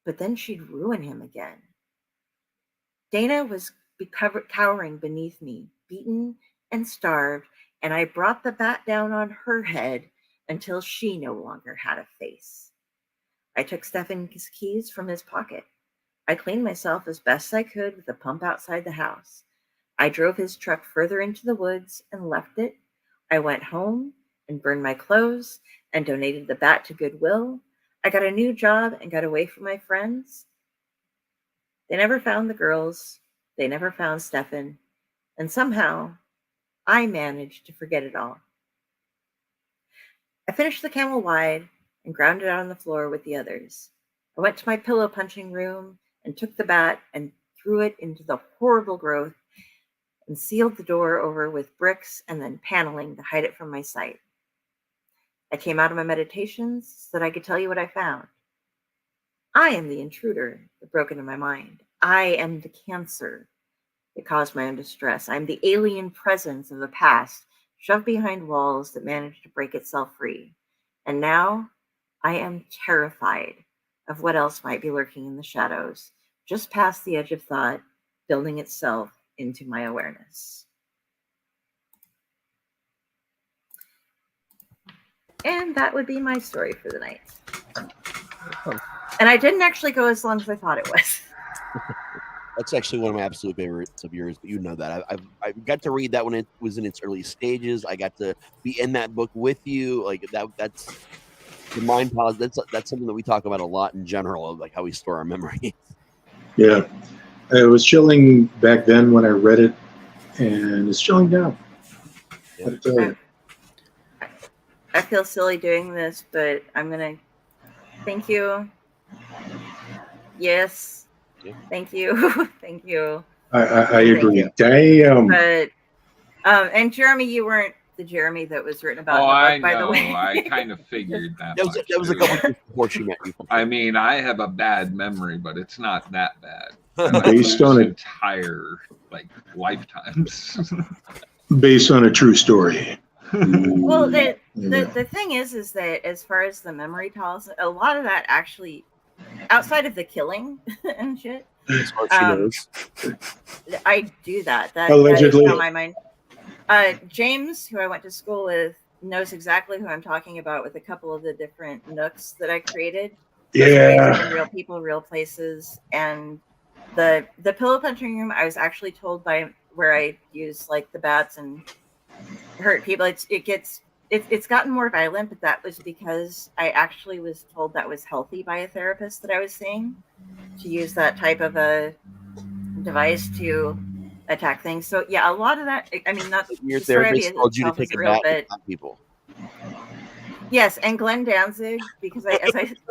but then she'd ruin him again. Dana was cowering beneath me, beaten and starved, and I brought the bat down on her head until she no longer had a face. I took Stefan's keys from his pocket. I cleaned myself as best I could with the pump outside the house. I drove his truck further into the woods and left it. I went home and burned my clothes and donated the bat to Goodwill. I got a new job and got away from my friends. They never found the girls. They never found Stefan. And somehow, I managed to forget it all. I finished the Camel Wide and ground it out on the floor with the others. I went to my pillow punching room and took the bat and threw it into the horrible growth and sealed the door over with bricks and then paneling to hide it from my sight. I came out of my meditations so that I could tell you what I found. I am the intruder that broke into my mind. I am the cancer that caused my own distress. I'm the alien presence of the past, shoved behind walls that managed to break itself free. And now I am terrified of what else might be lurking in the shadows, just past the edge of thought, building itself into my awareness. And that would be my story for the night. And I didn't actually go as long as I thought it was. That's actually one of my absolute favorites of yours, but you know that. I got to read that when it was in its early stages. I got to be in that book with you. Like that's the mind pause. That's something that we talk about a lot in general, of like how we store our memories. Yeah. It was chilling back then when I read it, and it's chilling now. Yeah. I tell you. I feel silly doing this, but I'm going to thank you. Yes. Yeah. Thank you. Thank you. I agree. you. Damn. But and Jeremy, you weren't the Jeremy that was written about in the book, by the way. I kind of figured that. That was a couple years before she met you. I mean, I have a bad memory, but it's not that bad. Based on it, entire lifetimes. based on a true story. Well, the thing is that as far as the memory tells, a lot of that actually, outside of the killing and shit, As far as she knows. I do that. That Allegedly. is on my mind. James, who I went to school with, knows exactly who I'm talking about with a couple of the different nooks that I created. Yeah. Real people, real places, and the pillow punching room. I was actually told by where I use like the bats and hurt people. It's gotten more violent, but that was because I actually was told that was healthy by a therapist that I was seeing, to use that type of a device to attack things. So yeah, a lot of that. I mean, not Your the story therapist told you to itself take isn't a real, bat but and attack people. yes, and Glenn Danzig, because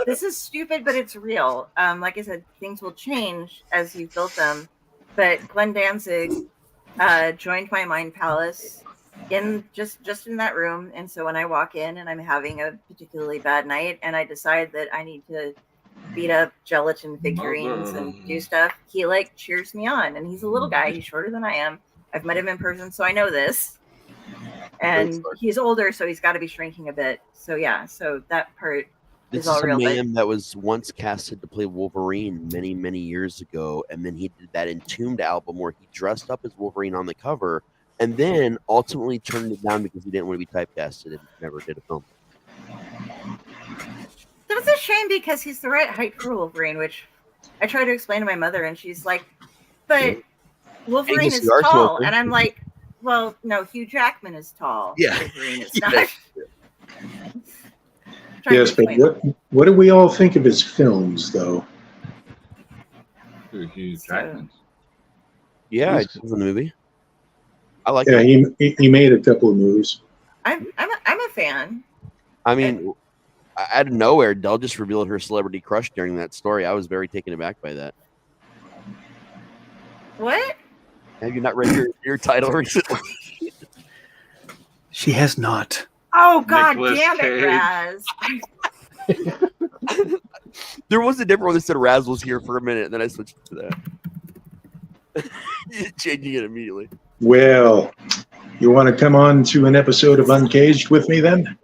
this is stupid, but it's real. Like I said, things will change as you've built them. But Glenn Danzig joined my mind palace in just in that room. And so when I walk in and I'm having a particularly bad night and I decide that I need to beat up gelatin figurines and do stuff, he like cheers me on. And he's a little guy. He's shorter than I am. I've met him in person, so I know this. And he's older, so he's got to be shrinking a bit. So yeah, so that part This is all is a real. man that was once casted to play Wolverine many, many years ago, and then he did that Entombed album where he dressed up as Wolverine on the cover, and then ultimately turned it down because he didn't want to be typecasted and never did a film. That's a shame because he's the right height for Wolverine, which I try to explain to my mother, and she's like, "But Wolverine is tall," and I'm like, "Well, no, Hugh Jackman is tall. Yeah, Wolverine is not." Yes, but what do we all think of his films, though? Hugh Jackman. Yeah, it was in the movie. I like. Yeah, he made a couple of movies. I'm a fan. I mean, out of nowhere, Dell just revealed her celebrity crush during that story. I was very taken aback by that. What? Have you not read your title recently? She has not. Oh God, Nicolas damn Cage. it, Raz! There was a different one that said Raz was here for a minute, and then I switched to that. Changing it immediately. Well, you want to come on to an episode of Uncaged with me then?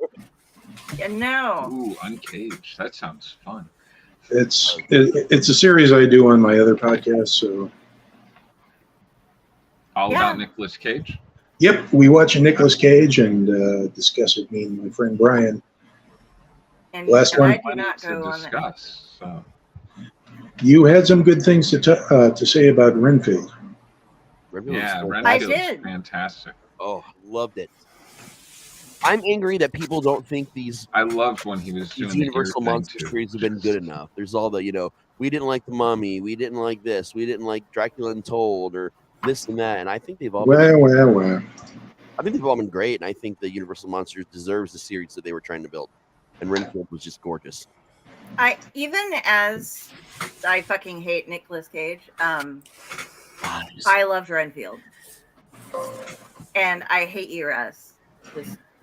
Yeah, no. Ooh, Uncaged. That sounds fun. It's a series I do on my other podcast. So all about Nicolas Cage. Yep, we watch Nicolas Cage and discuss it. Me and my friend Brian. And last one. I do not go on discuss. So. You had some good things to say about Renfield. Renfield is fantastic. Oh, loved it. I'm angry that people don't think these. I loved when he was doing Universal monster series have been good enough. There's all the we didn't like the Mummy, we didn't like this, we didn't like Dracula Untold, or this and that, and I think they've all. Well. I think they've all been great, and I think the Universal Monsters deserves the series that they were trying to build, and Renfield was just gorgeous. Even as I fucking hate Nicolas Cage, I loved Renfield, and I hate you, Raz.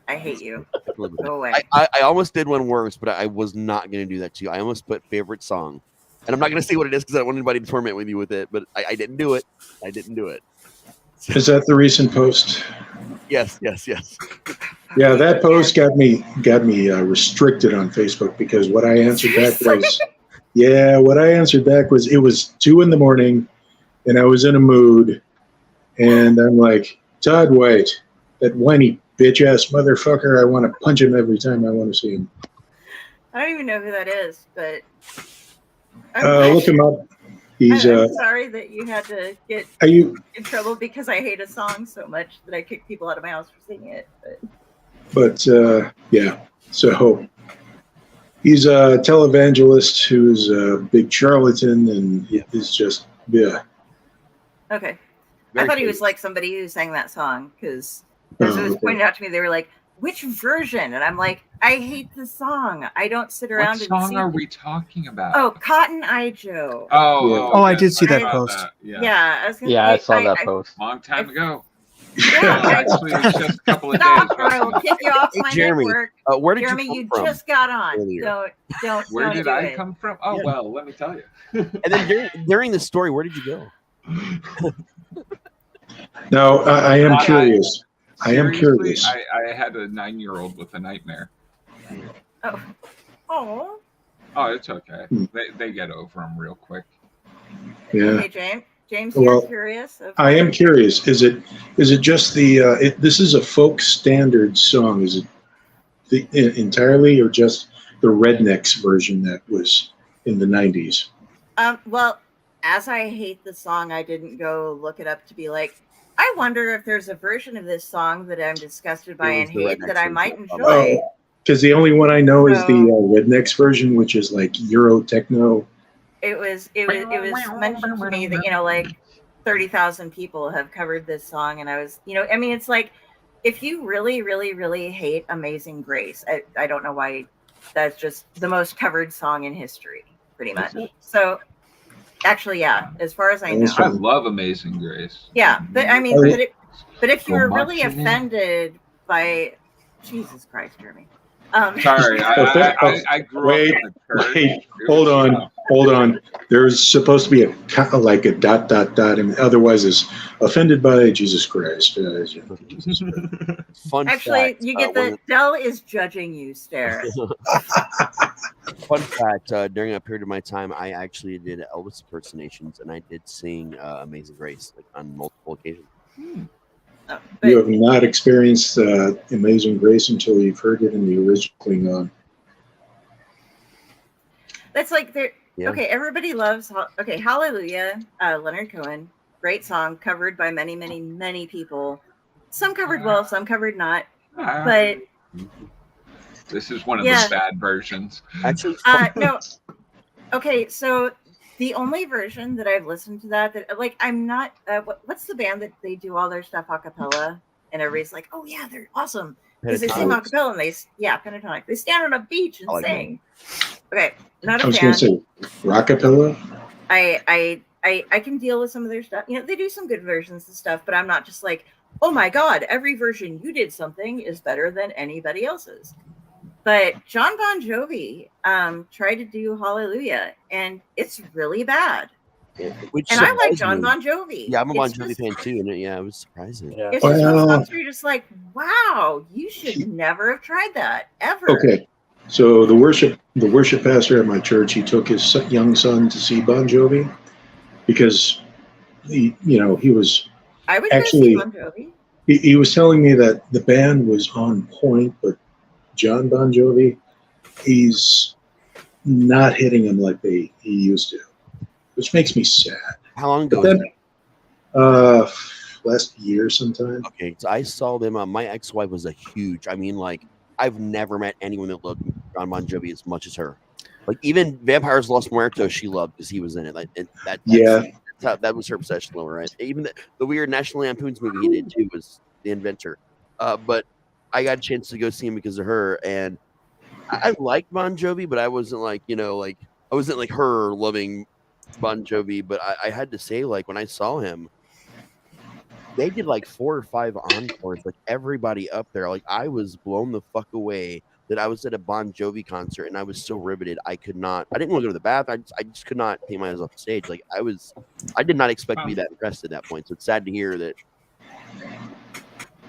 I hate you. I can live with Go it. away. I almost did one worse, but I was not going to do that to you. I almost put favorite song, and I'm not going to say what it is because I don't want anybody to torment with you with it. But I didn't do it. I didn't do it. Is that the recent post? Yes. Yeah, that post got me restricted on Facebook because what I answered back was, it was 2 a.m. and I was in a mood, and I'm like, Todd White, that whiny bitch ass motherfucker. I want to punch him every time I want to see him. I don't even know who that is, but Look him up. He's. I'm sorry that you had to get Are you? in trouble because I hate a song so much that I kick people out of my house for singing it. But yeah, so he's a televangelist who's a big charlatan, and is just Okay. Very I thought he true. was like somebody who sang that song because as it was pointed out to me, they were like, which version? And I'm like, I hate the song. I don't sit around What and song see are we talking about? Oh, Cotton Eye Joe. Oh, I did see that I- post. That. Yeah. Yeah, I was gonna Yeah, I saw that post. Long time ago. Yeah, Well, actually, it was just a couple of Stop, days. or I will wasn't it? kick you off Hey, my Jeremy, network. where did Jeremy, you you come from? just got on. earlier? Don't Where did do I it. come from? Oh, Yeah. well, let me tell you. And then during the story, where did you go? Now I am curious. I am Seriously, curious. I had a 9-year-old with a nightmare. Oh. Oh, it's okay. They get over them real quick. Yeah. Okay, James. James, Well, you're curious. I am curious. Is it just the? This is a folk standard song. Is it entirely, or just the Rednecks version that was in the '90s? Well, as I hate the song, I didn't go look it up to be like, I wonder if there's a version of this song that I'm disgusted by It and was the hate Rednecks that I version, might probably. enjoy. Because the only one I know is the So- Rednecks version, which is like Euro techno. It was mentioned to me that like 30,000 people have covered this song, and I was I mean, it's like if you really, really, really hate Amazing Grace, I don't know why that's just the most covered song in history, pretty much. So actually, yeah, as far as I know, I love Amazing Grace. yeah, but I mean, but if you were really Go marching in. offended by Jesus Christ, Jeremy. Sorry, I grew up in the church. Wait, It hold was on. There's supposed to be like a ... and otherwise is offended by Jesus Christ. Fun Actually, fact, you get the Dell is judging you stare. Fun fact, during a period of my time, I actually did Elvis impersonations, and I did sing Amazing Grace on multiple occasions. You have not experienced Amazing Grace until you've heard it in the original Klingon. That's like Yeah. okay. Everybody loves Hallelujah. Leonard Cohen, great song, covered by many, many, many people. Some covered well, some covered not. But this is one of Yeah. the bad versions. Actually, no. Okay, so the only version that I've listened to that like I'm not. What's the band that they do all their stuff a cappella, and everybody's like, oh yeah, they're awesome because they sing a cappella and pentatonic. They stand on a beach and I like sing. Okay, not I a was going fan. to say rockapella. I can deal with some of their stuff. They do some good versions and stuff, but I'm not just like, oh my god, every version you did something is better than anybody else's. But John Bon Jovi tried to do Hallelujah, and it's really bad. which And I like surprised John me. Bon Jovi. Yeah, I'm a Bon It's Jovi just- fan too, and it was surprising. Yeah. It's just those Well- songs where you're just like, wow, you should never have tried that ever. Okay, so the worship pastor at my church, he took his young son to see Bon Jovi because he was I would Actually- go see Bon Jovi. he was telling me that the band was on point, but John Bon Jovi, he's not hitting him like he used to, which makes me sad. How long ago? But was then, that? last year sometime. Okay, so I saw them. My ex-wife was a huge. I mean, like I've never met anyone that loved John Bon Jovi as much as her. Like even Vampires Los Muertos, she loved because he was in it. Like that was her obsession level, right? Even the weird National Lampoon's movie he did too was The Inventor. But I got a chance to go see him because of her, and I liked Bon Jovi, but I wasn't like I wasn't like her loving Bon Jovi. But I had to say, like when I saw him, they did like 4 or 5 encores, like everybody up there. Like I was blown the fuck away that I was at a Bon Jovi concert and I was so riveted. I didn't want to go to the bathroom. I just could not take my eyes off the stage. Like I did not expect to be that impressed at that point. So it's sad to hear that.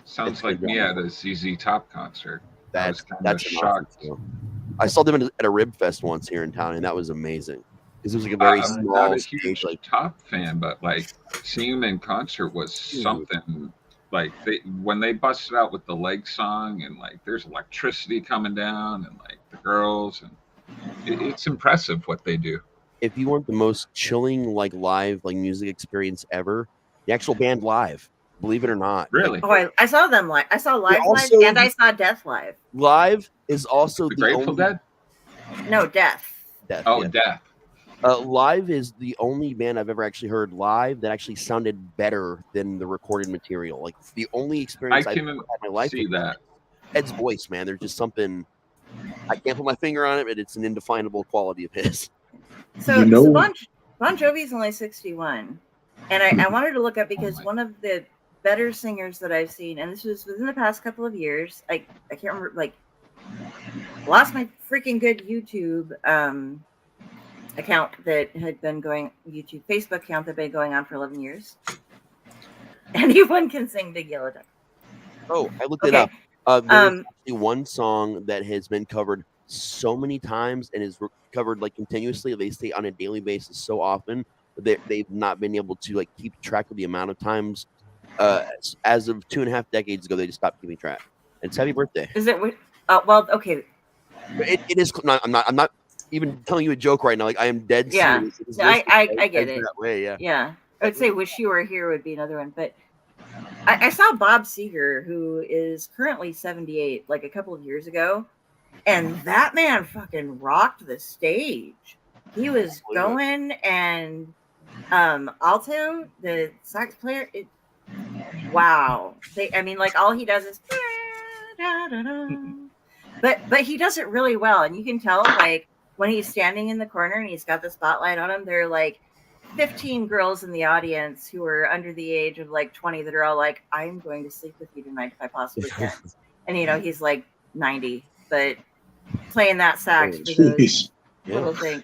Sounds like me at a ZZ Top concert. That's shocked. I saw them at a Rib Fest once here in town, and that was amazing because it was like a very I'm small not a stage. huge Like Top fan, but like seeing them in concert was something. Like when they busted out with the leg song, and like there's electricity coming down, and like the girls, and it's impressive what they do. If you want the most chilling like live like music experience ever, the actual band live. Believe it or not. Really? I saw them live. I saw live and I saw Death live. Live is also the Grateful Dead? No, Death. Oh, yeah. Death. Live is the only band I've ever actually heard live that actually sounded better than the recorded material. Like the only experience I've ever had in my life. See that. Ed's voice, man. There's just something I can't put my finger on it, but it's an indefinable quality of his. So, Bon Jovi's only 61, and I wanted to look up because one of the better singers that I've seen, and this was within the past couple of years. I can't remember. Like, lost my freaking good YouTube account that had been going Facebook account that had been going on for 11 years. Anyone can sing Big Yellow Duck. Oh, I looked it up. There's actually one song that has been covered so many times and is covered like continuously. They stay on a daily basis so often that they've not been able to like keep track of the amount of times. As of 2.5 decades ago, they just stopped keeping track. It's Happy Birthday. Is it? Well, okay. It is. I'm not even telling you a joke right now. Like I am dead serious. I get it. That way, yeah. I would say "Wish You Were Here" would be another one, but I saw Bob Seger, who is currently 78, like a couple of years ago, and that man fucking rocked the stage. He was going, and alto, the sax player. Wow. Like all he does is but he does it really well, and you can tell like when he's standing in the corner and he's got the spotlight on him, there are like 15 girls in the audience who are under the age of like 20 that are all like, I'm going to sleep with you tonight if I possibly can. And he's like 90, but playing that sax for those little things.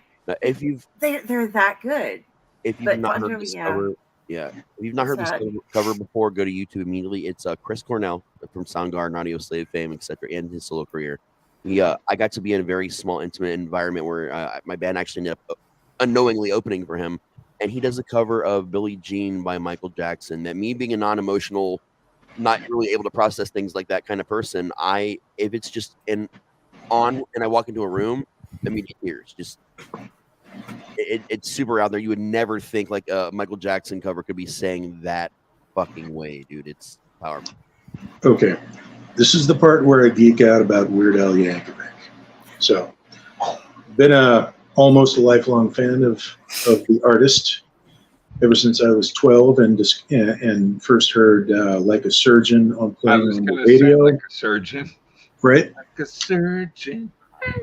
They're that good. If you've not heard this cover, if you've not heard this cover before, go to YouTube immediately. It's Chris Cornell from Soundgarden, Audio Slave fame, etc., and his solo career. I got to be in a very small, intimate environment where my band actually ended up unknowingly opening for him, and he does a cover of Billie Jean by Michael Jackson. That me being a non-emotional, not really able to process things like that kind of person, if it's just on and I walk into a room, immediate tears. Just it's super out there. You would never think like a Michael Jackson cover could be sang that fucking way, dude. It's powerful. Okay, this is the part where I geek out about Weird Al Yankovic. So, been almost a lifelong fan of the artist ever since I was 12 and first heard Like a Surgeon playing on the radio. Like a surgeon, right? Like a surgeon.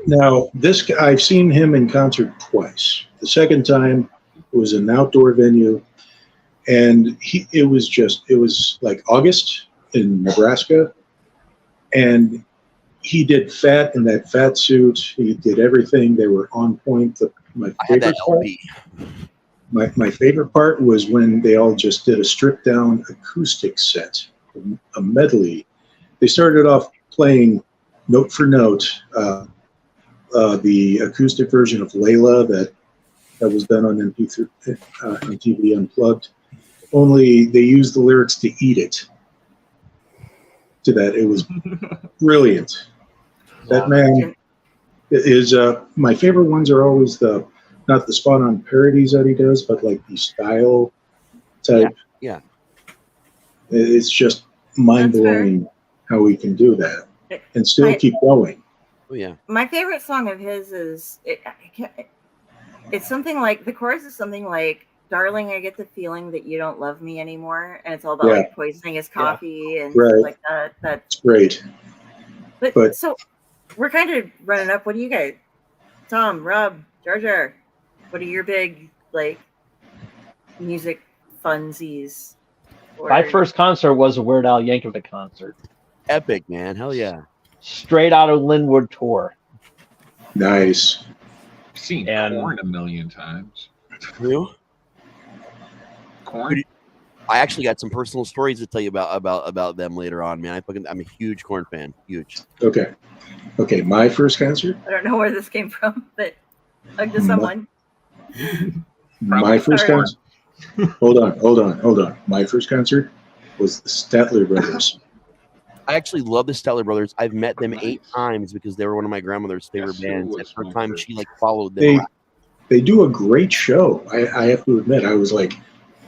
Now, I've seen him in concert twice. The second time it was an outdoor venue, and it was like August in Nebraska, and he did Fat in that fat suit. He did everything. They were on point. My favorite part was when they all just did a stripped down acoustic set, a medley. They started off playing note for note the acoustic version of Layla that was done on MTV Unplugged. Only they used the lyrics to Eat It. To that, it was brilliant. That man is my favorite ones are always not the spot on parodies that he does, but like the style type. Yeah. It's just mind blowing how he can do that and still keep going. Oh yeah. My favorite song of his is it's something like the chorus is something like, "Darling, I get the feeling that you don't love me anymore," and it's all about like poisoning his coffee and stuff like that. That's great. But so we're kind of running up. What do you guys, Tom, Rob, Jar Jar? What are your big like music funsies? My first concert was a Weird Al Yankovic concert. Epic, man. Hell yeah. Straight out of Linwood tour. Nice. I've seen And- Korn a million times. Who? Korn? I actually got some personal stories to tell you about them later on, man. I'm a huge Korn fan. Huge. Okay. My first concert. I don't know where this came from, but hug to someone. My first Sorry. concert. Hold on. My first concert was the Statler Brothers. I actually love the Statler Brothers. I've met them 8 times because they were one of my grandmother's favorite Guess who bands. was At her my time, first? she like followed them. They do a great show. I have to admit, I was like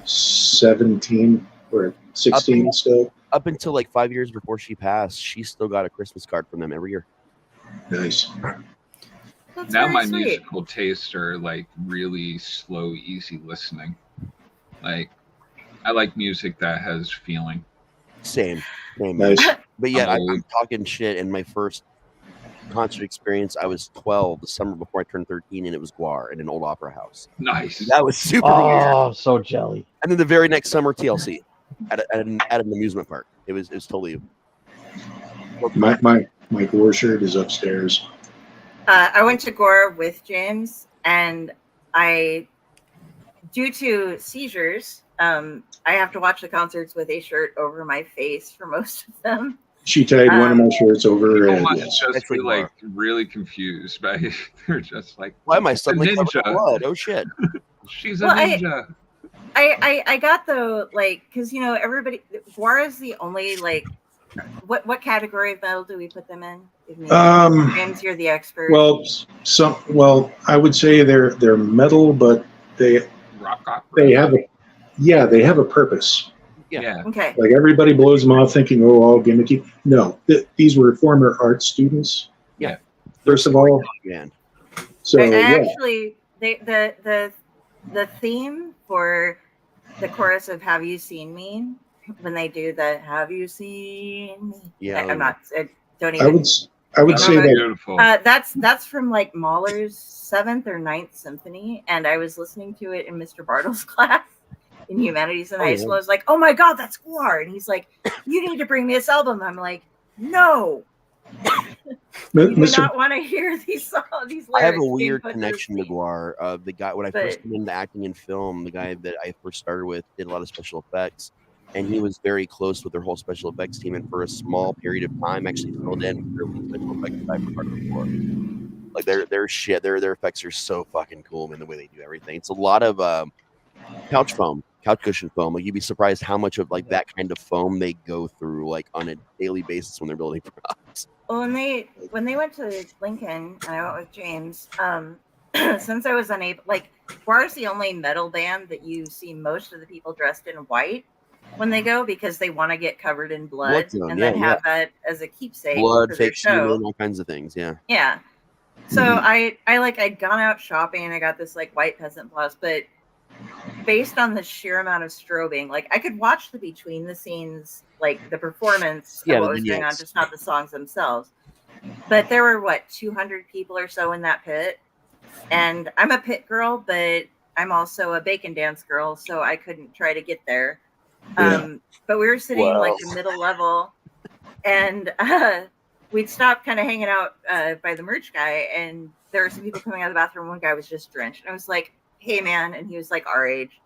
17 or 16 still. Up until like 5 years before she passed, she still got a Christmas card from them every year. Nice. That's Now very my sweet. musical tastes are like really slow, easy listening. Like I like music that has feeling. Same. Nice. But yeah, I'm I'm talking shit. In my first concert experience, I was 12, the summer before I turned 13, and it was Guar in an old opera house. Nice. That was super weird. Oh, so jelly. And then the very next summer, TLC at an amusement park. It was totally. My Gore shirt is upstairs. I went to Gore with James, and due to seizures, I have to watch the concerts with a shirt over my face for most of them. She tied one of my shirts over her People head. must Yes. just That's be pretty like really confused by they're just like, Why am I suddenly covered in ninja. blood? Oh shit! she's a Well, ninja. I got the because everybody Guar is the only what category of metal do we put them in? Give me- James, you're the expert. Well, I would say they're metal, but they Rock opera. they have a purpose. Yeah. Okay. Like everybody blows them off thinking, oh, all gimmicky. No, these were former art students. Yeah. First of all, Man. so And yeah, actually, the theme for the chorus of "Have You Seen Me" when they do the "Have You Seen Me," Yeah. I'm not. Don't I even. would say That's that beautiful. That's from like Mahler's 7th or 9th Symphony, and I was listening to it in Mr. Bartle's class in humanities in high school. I was like, "Oh my god, that's Guar!" And he's like, "You need to bring me this album." I'm like, "No, you do Mr. not want to hear these songs." These I have a lyrics being weird put connection to this week. Guar. The guy when I first But- came into acting in film, the guy that I first started with did a lot of special effects, and he was very close with their whole special effects team. And for a small period of time, actually filled in with their lead special effects guy for part of the Guar. Like their shit, their effects are so fucking cool, man. The way they do everything, it's a lot of couch cushion foam. Like you'd be surprised how much of like that kind of foam they go through like on a daily basis when they're building props. Well, when they went to Lincoln, and I went with James. Since I was unable, Guar's the only metal band that you see most of the people dressed in white when they go because they want to get covered in blood Blood zone, and yeah, then have that as a keepsake Blood, for their fake show. semen, all kinds of things. Yeah. Yeah. So I'd gone out shopping and I got this white peasant blouse, but based on the sheer amount of strobing, I could watch the between the scenes, the performance Yeah, of the what was going on, vignettes. just not the songs themselves. But there were 200 people or so in that pit, and I'm a pit girl, but I'm also a bacon dance girl, so I couldn't try to get there. Yeah. But we were sitting in Wow. the middle level, and we'd stopped kind of hanging out by the merch guy, and there were some people coming out of the bathroom. One guy was just drenched, and I was like, "Hey, man," and he was like our age,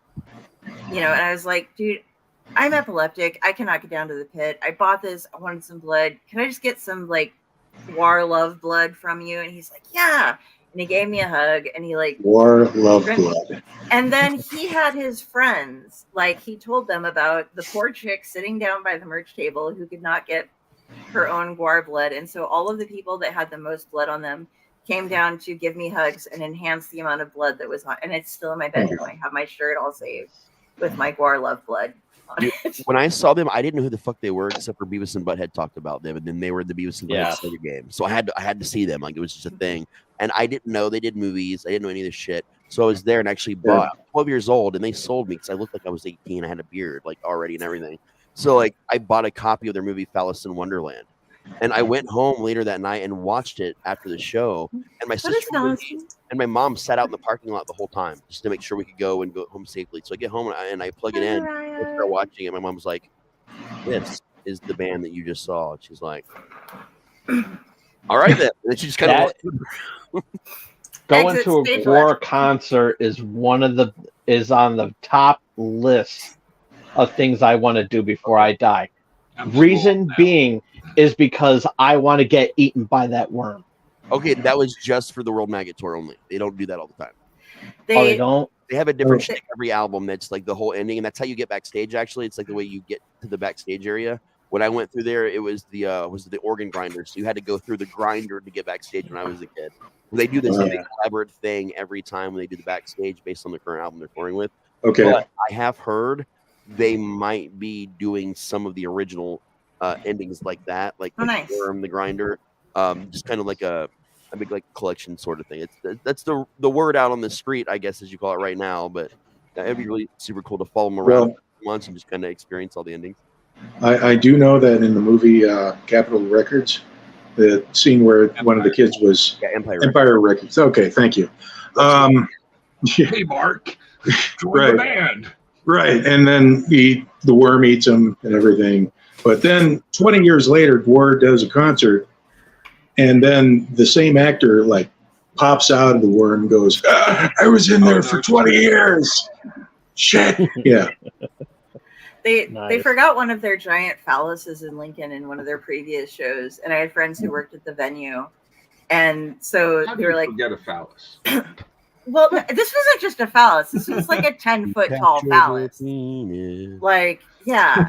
and I was like, "Dude, I'm epileptic. I cannot get down to the pit. I bought this. I wanted some blood. Can I just get some War Love blood from you?" And he's like, "Yeah." And he gave me a hug, and he War, Love, Blood. and then he had his friends, he told them about the poor chick sitting down by the merch table who could not get her own Guar blood. And so all of the people that had the most blood on them came down to give me hugs and enhance the amount of blood that was on. And it's still in my bedroom. I have my shirt all saved with my Guar Love blood on it. When I saw them, I didn't know who the fuck they were except for Beavis and Butthead talked about them, and then they were the Beavis and Butthead Yeah. Sega game. So I had to see them. It was just a thing. And I didn't know they did movies. I didn't know any of this shit. So I was there and actually bought. I was 12 years old, and they sold me because I looked like I was 18. I had a beard already and everything. So I bought a copy of their movie Phallus in Wonderland, and I went home later that night and watched it after the show. And my What is sister, Phallus? And my mom sat out in the parking lot the whole time just to make sure we could go home safely. So I get home and I plug it in. I start watching it. My mom's like, "This is the band that you just saw." And she's like, "All right then." And then she just kind of going Exit to a stage Gore left. concert is on the top list of things I want to do before I die. I'm Reason schooled now. being is because I want to get eaten by that worm. Okay, that was just for the World Maggot Tour only. They don't do that all the time. They don't. They have a different shtick every album that's like the whole ending, and that's how you get backstage. Actually, it's like the way you get to the backstage area. When I went through there, it was the organ grinder, so you had to go through the grinder to get backstage. When I was a kid, they do this big elaborate thing every time when they do the backstage based on the current album they're touring with. Okay. But I have heard they might be doing some of the original endings like that, like the worm, the grinder, just kind of like a big like collection sort of thing. That's the word out on the street, I guess, as you call it right now. But it'd be really super cool to follow them around once and just kind of experience all the endings. I do know that in the movie Capitol Records, the scene where one of the kids was Empire Records. Okay, thank you. Hey, Mark, join the band. Right, and then the worm eats him and everything. But then 20 years later, Gore does a concert, and then the same actor like pops out of the worm and goes, "I was in there for 20 years." Shit. Yeah. They forgot one of their giant phalluses in Lincoln in one of their previous shows, and I had friends who worked at the venue, and so How they do were you like, forget a phallus? Well, this wasn't just a phallus. This was like a 10-foot tall phallus. Like, yeah,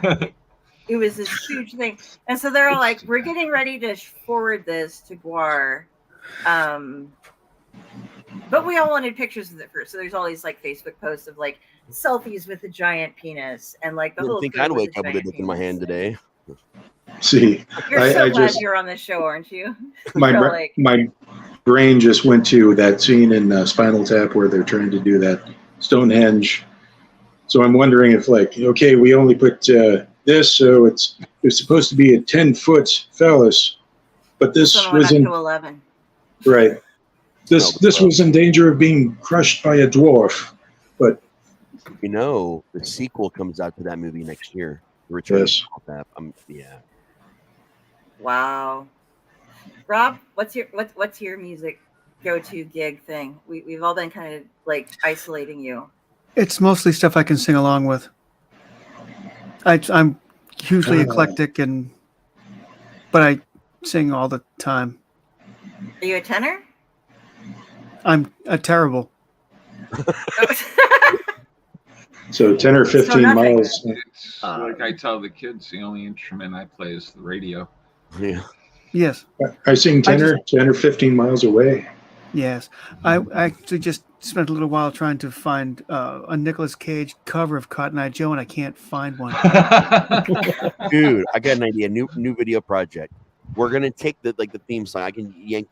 it was this huge thing. And so they're all like, we're getting ready to forward this to Guar. But we all wanted pictures of it first. So there's all these like Facebook posts of like selfies with a giant penis. And like the I whole think crew I'd with wake a up with a dick in my hand today. See, You're so glad you're on this show, aren't you? My brain just went to that scene in Spinal Tap where they're trying to do that Stonehenge. So I'm wondering if, like, okay, we only put this, so it's supposed to be a 10-foot phallus, but this was in 11. Right. This was in danger of being crushed by a dwarf, but you know, the sequel comes out to that movie next year. The Return of Spinal Tap. Yeah. Wow. Rob, what's your music go-to gig thing? We've all been kind of like isolating you. It's mostly stuff I can sing along with. I'm hugely eclectic, but I sing all the time. Are you a tenor? I'm a terrible. So 10 or 15 miles. It's like I tell the kids, the only instrument I play is the radio. Yeah. Yes. I sing tenor 10 or 15 miles away. Yes. I actually just spent a little while trying to find a Nicolas Cage cover of Cotton Eye Joe, and I can't find one. Dude, I got an idea. New video project. We're gonna take the theme song. I can yank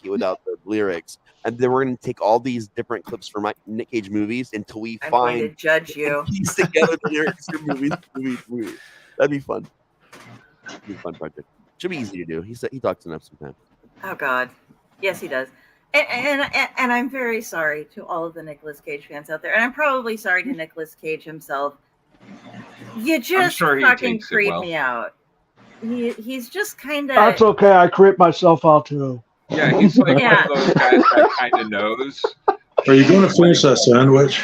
it without the lyrics, and then we're gonna take all these different clips from Nick Cage movies until we I'm find going to judge you. piece together the lyrics from movies. That'd be fun. That'd be a fun project. Should be easy to do. He talks enough sometimes. Oh God, yes he does. And I'm very sorry to all of the Nicolas Cage fans out there, and I'm probably sorry to Nicolas Cage himself. You just fucking creep me out. He's just kind of. That's okay. I creep myself out too. Yeah, he's like one of those guys that kind of knows. Are you going to finish that sandwich?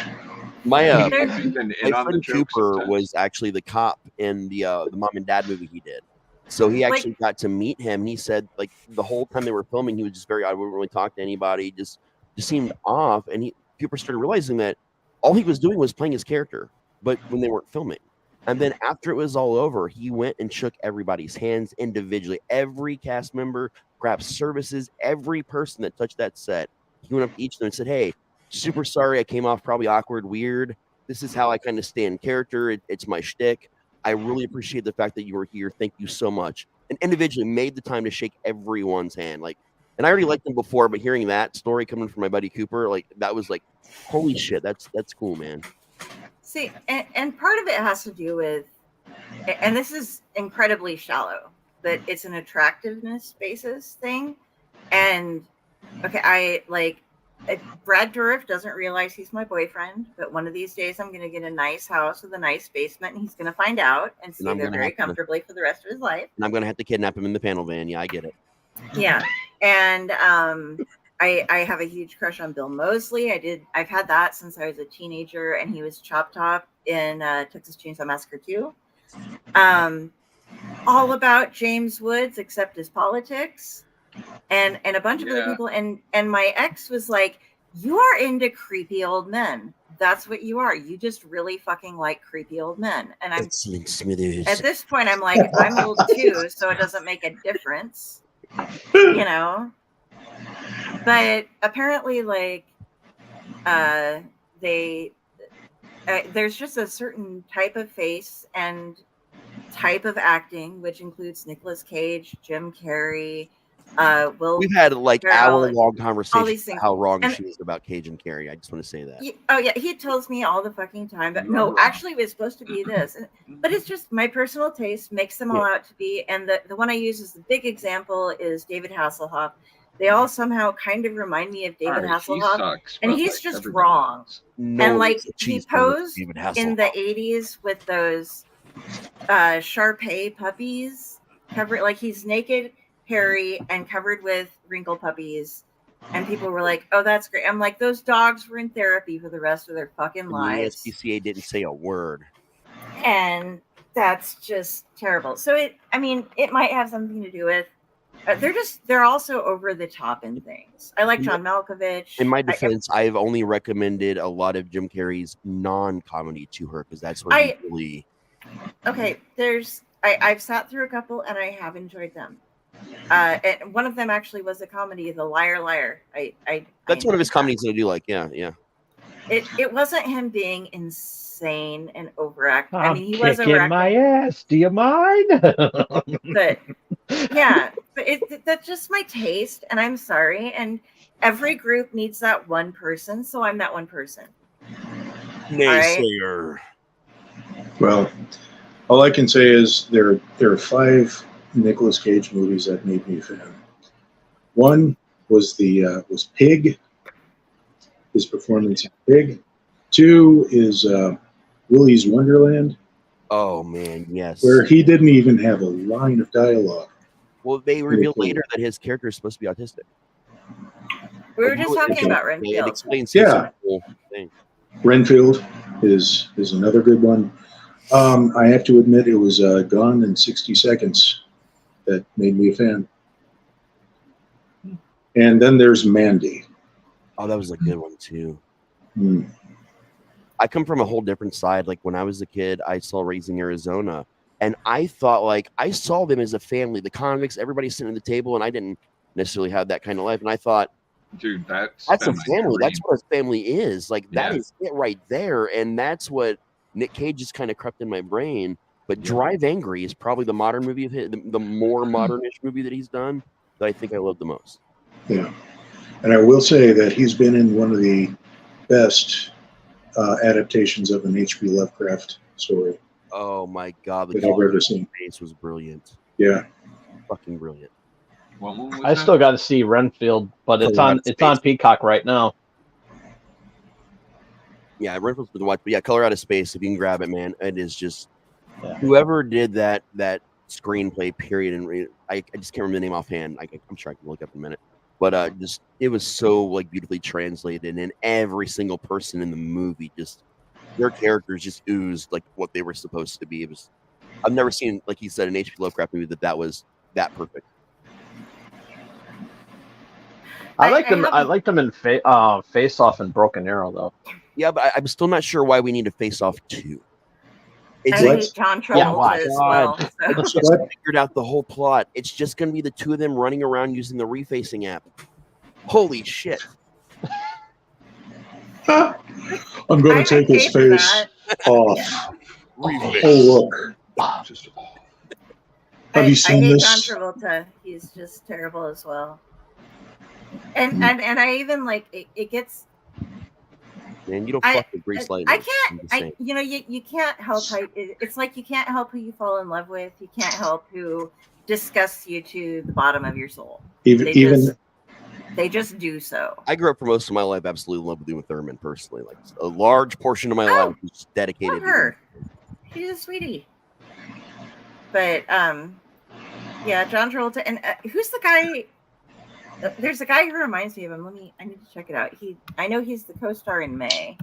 My friend Cooper was actually the cop in the Mom and Dad movie he did. So he actually got to meet him. He said, like, the whole time they were filming, he was just very, I wouldn't really talk to anybody. Just seemed off. And Cooper started realizing that all he was doing was playing his character, but when they weren't filming. And then after it was all over, he went and shook everybody's hands individually. Every cast member, craft services, every person that touched that set. He went up to each of them and said, "Hey, super sorry I came off probably awkward, weird. This is how I kind of stay in character. It's my shtick. I really appreciate the fact that you were here. Thank you so much." And individually made the time to shake everyone's hand. Like, and I already liked him before, but hearing that story coming from my buddy Cooper, like, that was like, holy shit, that's cool, man. See, and part of it has to do with, and this is incredibly shallow, but it's an attractiveness basis thing. And okay, Brad Dourif doesn't realize he's my boyfriend, but one of these days I'm going to get a nice house with a nice basement, and he's going to find out and stay there very comfortably for the rest of his life. And I'm going to have to kidnap him in the panel van. Yeah, I get it. Yeah, and I have a huge crush on Bill Moseley. I've had that since I was a teenager, and he was Chop Top in Texas Chainsaw Massacre 2. All about James Woods, except his politics. And a bunch of other people, and my ex was like, "You are into creepy old men. That's what you are. You just really fucking like creepy old men." And I'm at this point, I'm like, I'm old too, so it doesn't make a difference, you know. But apparently, like, there's just a certain type of face and type of acting, which includes Nicolas Cage, Jim Carrey. We've had like hour-long all conversations these things. about how wrong she is about Cage and Carey. I just want to say that. He tells me all the fucking time, but no, actually, it was supposed to be this. But it's just my personal taste makes them all out to be. And the one I use as the big example is David Hasselhoff. They all somehow kind of remind me of David Hasselhoff, sucks, and he's just wrong. And like he posed in the 80s with those Shar-Pei puppies, covered like he's naked, hairy, and covered with wrinkle puppies, and people were like, "Oh, that's great." I'm like, those dogs were in therapy for the rest of their fucking lives. The SPCA didn't say a word, and that's just terrible. So it might have something to do with they're also over the top in things. I like John Malkovich. In my defense, I've only recommended a lot of Jim Carrey's non-comedy to her because that's what I really. Okay, I've sat through a couple and I have enjoyed them. And one of them actually was a comedy, The Liar Liar. That's one of his comedies that I do like. Yeah. It wasn't him being insane and overacting. I mean, he was overacting my ass. Do you mind? But yeah, but that's just my taste, and I'm sorry. And every group needs that one person, so I'm that one person. Naysayer. Well, all I can say is there are 5 Nicolas Cage movies that made me a fan. One was was Pig. His performance in Pig. 2 is Willy's Wonderland. Oh man, yes. Where he didn't even have a line of dialogue. Well, they revealed later that his character is supposed to be autistic. We were just talking about Renfield. It explains whole thing. Renfield is another good one. I have to admit, it was Gone in 60 Seconds that made me a fan. And then there's Mandy. Oh, that was a good one too. I come from a whole different side. Like when I was a kid, I saw Raising Arizona, and I thought like I saw them as a family. The convicts, everybody sitting at the table, and I didn't necessarily have that kind of life. And I thought, dude, that's a family. That's what a family is. Like that is it right there, and that's what Nick Cage just kind of crept in my brain. But Drive Angry is probably the modern movie of his, the more modernish movie that he's done that I think I love the most. Yeah, and I will say that he's been in one of the best adaptations of an H.P. Lovecraft story. Oh my God, that I've ever seen. Face was brilliant. Yeah, fucking brilliant. I still got to see Renfield, but it's on Peacock right now. Yeah, Renfield's for the watch, but yeah, Color Out of Space. If you can grab it, man, it is just whoever did that screenplay. Period, and I just can't remember the name offhand. I'm sure I can look up in a minute. But just it was so like beautifully translated, and every single person in the movie just their characters just oozed like what they were supposed to be. It was I've never seen, like you said, an H.P. Lovecraft movie that was that perfect. I liked them in Face Off and Broken Arrow though. Yeah, but I'm still not sure why we need a Face Off 2. It's like John Travolta as well. So. I just figured out the whole plot. It's just going to be the two of them running around using the refacing app. Holy shit. I'm going to take his face off. Oh, look. Have you seen this? I hate John Travolta. He's just terrible as well. And I even like it gets. Man, you don't fuck with Grease Lightning. I can't. You can't help. It's like you can't help who you fall in love with. You can't help who disgusts you to the bottom of your soul. They They just do so. I grew up for most of my life absolutely in love with Uma Thurman personally. Like a large portion of my life was dedicated Love her. She's a sweetie. But yeah, John Travolta, and who's the guy? There's a guy who reminds me of him. I need to check it out. I know he's the co-star in May.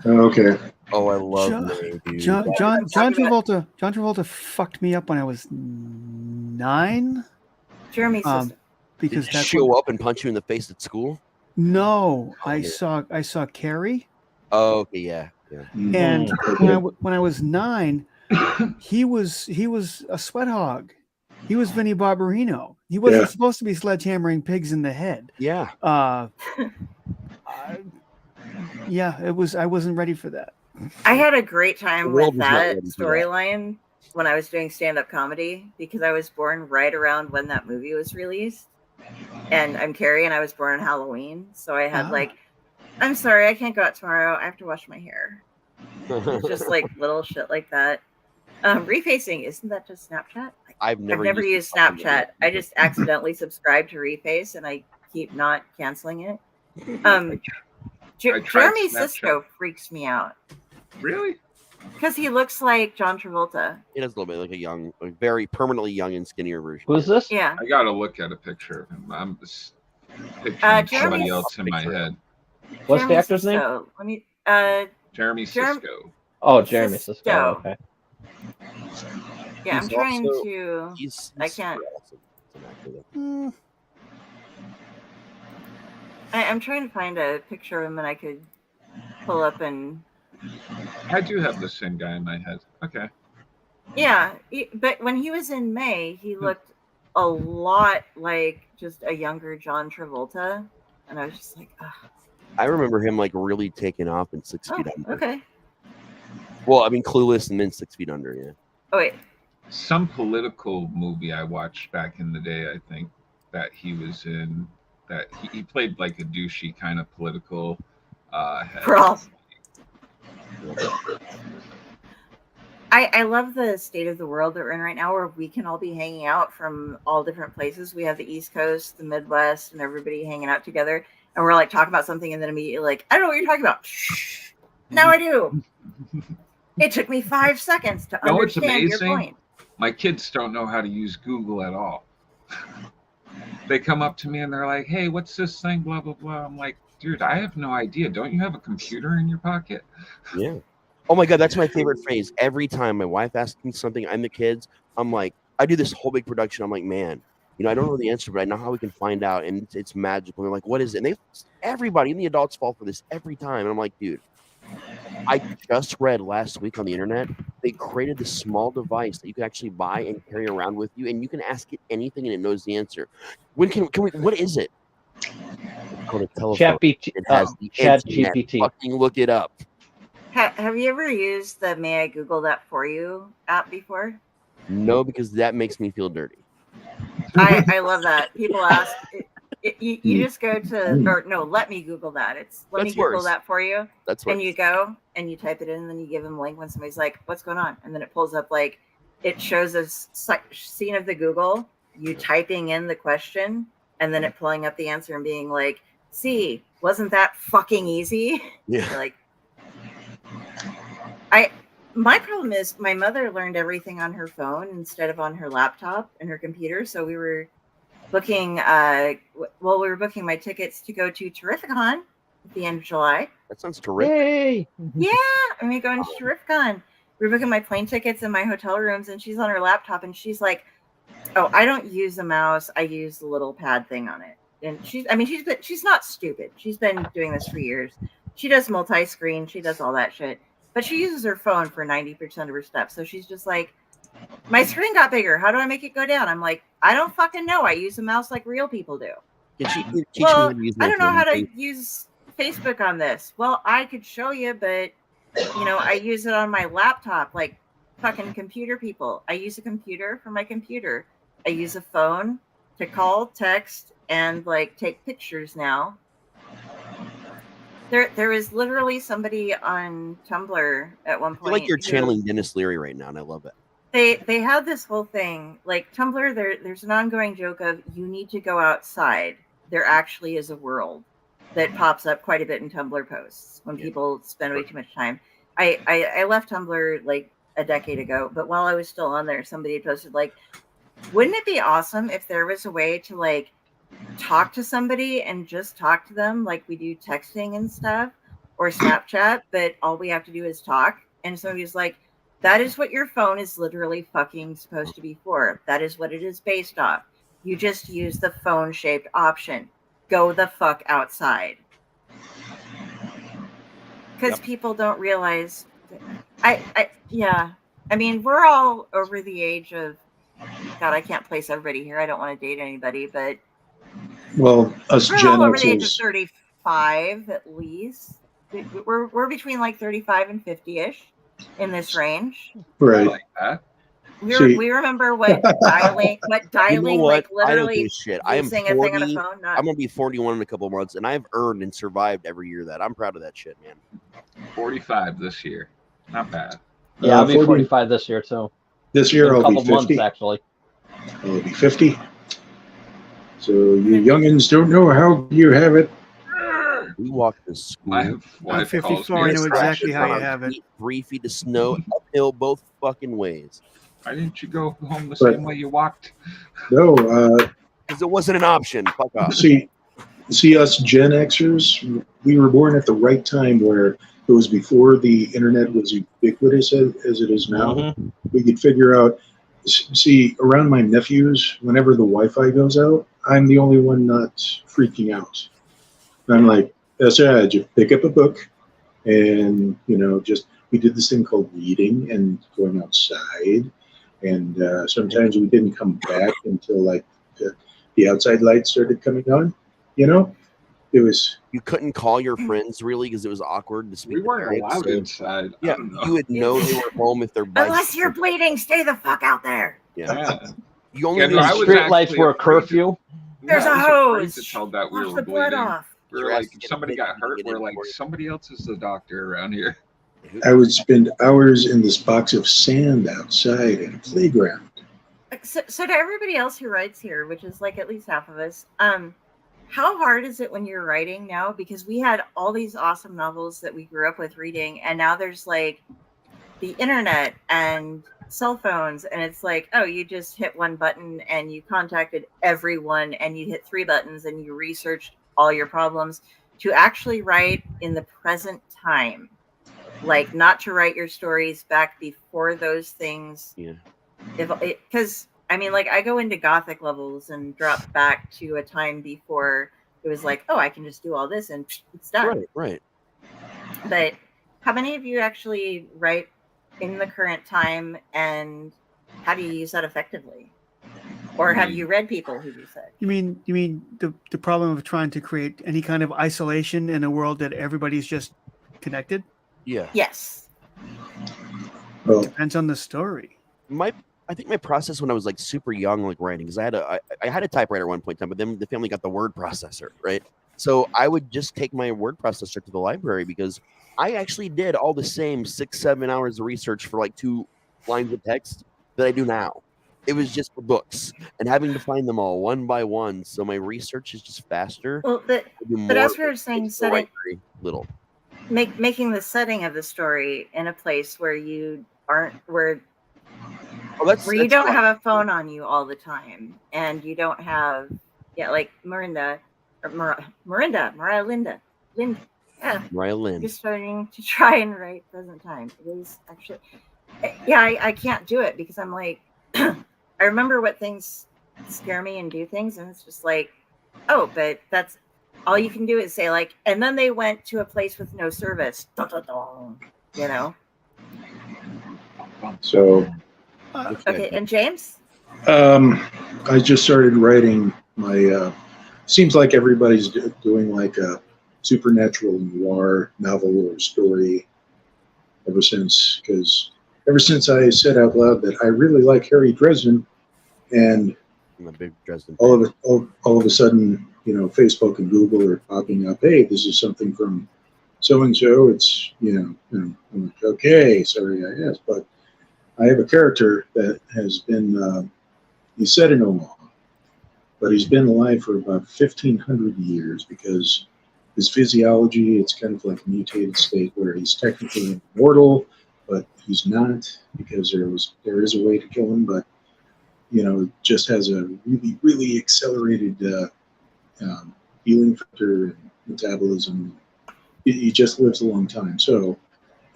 Okay. Oh, I love May, dude. John Travolta fucked me up when I was 9. Jeremy's sister. Because Did he that's show up and punch you in the face at school? No, Oh, I man. saw Carrie. Oh, okay, yeah. And when I was 9, he was a sweat hog. He was Vinnie Barbarino. He wasn't supposed to be sledgehammering pigs in the head. Yeah. Yeah, it was. I wasn't ready for that. I had a great time The world with was not that ready for that. storyline when I was doing stand-up comedy because I was born right around when that movie was released. And I'm Carrie, and I was born on Halloween, so I had I'm sorry, I can't go out tomorrow. I have to wash my hair. Just like little shit like that. Refacing, isn't that just Snapchat? I've never used Snapchat. I just accidentally subscribed to Reface, and I keep not canceling it. Jeremy Sisko freaks me out. Really? Because he looks like John Travolta. It is a little bit like a very permanently young and skinnier version. Who's this? Yeah. I gotta look at a picture of him. I'm just picturing somebody else in my head. What's Jeremy the actor's name? Sisko. Let me. Jeremy Sisko. Oh, Jeremy Sisko. Sisko. Okay. Yeah, I'm He's trying also- to. He's I can't. super awesome as an actor, though. I'm trying to find a picture of him and I could pull up and. I do have the same guy in my head. Okay. Yeah, but when he was in May, he looked a lot like just a younger John Travolta, and I was just like, ugh. I remember him like really taking off in 6 Feet Under. Okay. Well, I mean, Clueless and then 6 Feet Under, yeah. Oh wait. Some political movie I watched back in the day, I think, that he was in, that he played like a douchey kind of political head. Bro. I love the state of the world that we're in right now where we can all be hanging out from all different places. We have the East Coast, the Midwest, and everybody hanging out together. And we're like talking about something and then immediately like, I don't know what you're talking about. Shh. Now I do. It took me 5 seconds to understand your point. My kids don't know how to use Google at all. They come up to me and they're like, hey, what's this thing? Blah, blah, blah. I'm like, dude, I have no idea. Don't you have a computer in your pocket? Yeah. Oh my God, that's my favorite phrase. Every time my wife asks me something, I'm the kids. I'm like, I do this whole big production. I'm like, man, I don't know the answer, but I know how we can find out, and it's magical. And they're like, what is it? And everybody, and the adults fall for this every time. And I'm like, dude, I just read last week on the internet they created this small device that you can actually buy and carry around with you, and you can ask it anything, and it knows the answer. When can we? What is it? It's called a telephone. It has the ChatGPT. Fucking look it up. Have you ever used the May I Google That For You app before? No, because that makes me feel dirty. I love that. People ask, you just go to, or no, let me Google that. It's let me Google that for you. That's worse. And you go and you type it in and then you give them a link when somebody's like, what's going on? And then it pulls up like, it shows a scene of the Google, you typing in the question and then it pulling up the answer and being like, see, wasn't that fucking easy? Yeah. You're like, my problem is my mother learned everything on her phone instead of on her laptop and her computer. So we were booking, we were booking my tickets to go to Terrificon at the end of July. That sounds terrific. Yay! Yeah, and we going to Terrificon. We were booking my plane tickets and my hotel rooms, and she's on her laptop, and she's like, "Oh, I don't use a mouse. I use the little pad thing on it." And she's not stupid. She's been doing this for years. She does multi-screen. She does all that shit. But she uses her phone for 90% of her stuff. So she's just like, my screen got bigger. How do I make it go down? I'm like, I don't fucking know. I use a mouse like real people do. Well, I don't know how to use Facebook on this. Well, I could show you, but, I use it on my laptop like fucking computer people. I use a computer for my computer. I use a phone to call, text, and like take pictures now. There is literally somebody on Tumblr at one I point. feel like you're channeling Dennis Leary right now, and I love it. They have this whole thing like Tumblr. There's an ongoing joke of you need to go outside, there actually is a world that pops up quite a bit in Tumblr posts when people spend way too much time. I left Tumblr like a decade ago, but while I was still on there, somebody posted like, wouldn't it be awesome if there was a way to like talk to somebody and just talk to them like we do texting and stuff or Snapchat, but all we have to do is talk? And somebody's like, that is what your phone is literally fucking supposed to be for. That is what it is based off. You just use the phone shaped option. Go the fuck outside. Because people don't realize. Yeah. I mean, we're all over the age of. God, I can't place everybody here. I don't want to date anybody, but. Well, us We're Gen all over the age of Xers, 35 at least. We're between like 35 and 50-ish in this range. I right? like that. We remember what dialing You know what? like I don't literally give a shit. I am using a thing on a 40. phone. Not, I'm gonna be 41 in a couple of months, and I've earned and survived every year that. I'm proud of that shit, man. 45 this year. Not bad. Yeah, I'll be 40 45 this year too. This In year a I'll be couple months 50. actually. I'll be 50. So you youngins don't know how you have it. We walked to school. My I'm wife calls 54. me I a know crack exactly how you dog. have it. 3 feet of snow uphill both fucking ways. Why didn't you go home the But- same way you walked? No, Because it wasn't an option. Fuck off. see us Gen Xers, we were born at the right time where it was before the internet was ubiquitous as it is now. Mhm. We could figure out. See, around my nephews, whenever the Wi-Fi goes out, I'm the only one not freaking out. I'm like, that's right. Just pick up a book, and just we did this thing called reading and going outside, and sometimes we didn't come back until like the outside lights started coming on. It was You couldn't call your friends really because it was awkward to speak. We to weren't parents, allowed so- inside. I Yeah, don't know. you would know they were home if they're by. unless you're bleeding, stay the fuck out there. Yeah. You only Yeah, knew no, And I was street lights actually were a afraid to- curfew. There's I a was afraid hose. to tell that we Wash were the blood bleeding. off. We were Your ass like, to if get a somebody hit got and hurt, get we're in like, for it. somebody else is the doctor around here. I would spend hours in this box of sand outside at a playground. So to everybody else who writes here, which is like at least half of us, how hard is it when you're writing now? Because we had all these awesome novels that we grew up with reading, and now there's like the internet and cell phones, and it's like, oh, you just hit one button and you contacted everyone, and you hit 3 buttons and you researched all your problems. To actually write in the present time, like not to write your stories back before those things. Yeah. Because I mean, like I go into Gothic levels and drop back to a time before it was like, oh, I can just do all this and it's done. Right. But how many of you actually write in the current time, and how do you use that effectively? Or have you read people who do such? You mean the problem of trying to create any kind of isolation in a world that everybody's just connected? Yeah. Yes. Well, Depends on the story. I think my process when I was like super young, like writing, because I had a typewriter at one point in time, but then the family got the word processor, right? So I would just take my word processor to the library because I actually did all the same 6-7 hours of research for like 2 lines of text that I do now. It was just for books and having to find them all one by one. So my research is just faster. Well, but as we were saying, little. Making the setting of the story in a place where you aren't where you don't have a phone on you all the time, and you don't have like Miranda, Linda. Yeah, Mariah Lynn. just starting to try and write present time. It is actually, I can't do it because I'm like, I remember what things scare me and do things, and it's just like, oh, but that's all you can do is say like, and then they went to a place with no service. Dun, dun, dun, so Okay, and James? I just started writing my. Seems like everybody's doing like a supernatural noir novel or story ever since I said out loud that I really like Harry Dresden, and I'm a big Dresden. all of a sudden, Facebook and Google are popping up. Hey, this is something from so and so. It's I'm like, okay, sorry I asked, but I have a character that has been he's set in Omaha, but he's been alive for about 1,500 years because his physiology, it's kind of like a mutated state where he's technically immortal, but he's not because there is a way to kill him, but just has a really, really accelerated healing factor and metabolism. He just lives a long time. So,